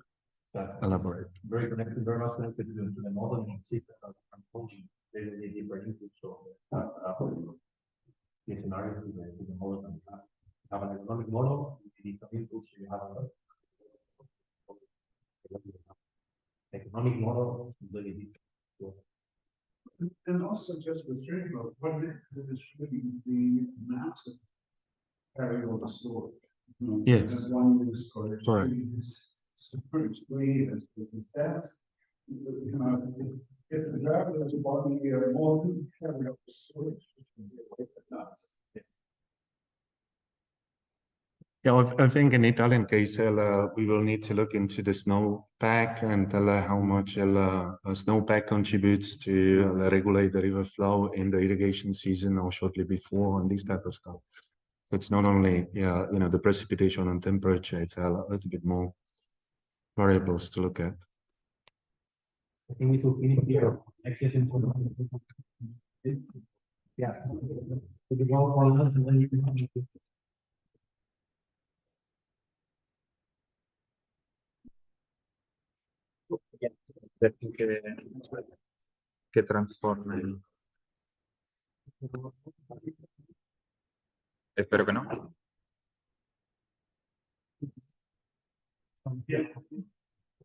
elaborate. Very connected, very much connected to the modeling system of coaching. They deeper into so the scenario to the model and have an economic model. You need some inputs. You have an economic model. And also just with Dreamboat, what it is really the amount of carryover storage. Yes. One use storage. Correct. Storage because that's, you know, if the driver is 1 year more than carryover storage, which can be away from that. Yeah, I think in Italian case, we will need to look into the snowpack and how much snowpack contributes to regulate the river flow in the irrigation season or shortly before, and this type of stuff. It's not only, you know, the precipitation and temperature, it's a little bit more variables to look at. I think we took in here access into yeah. We go for lunch and then you can come to che trasforma in... Spero che no. Yeah.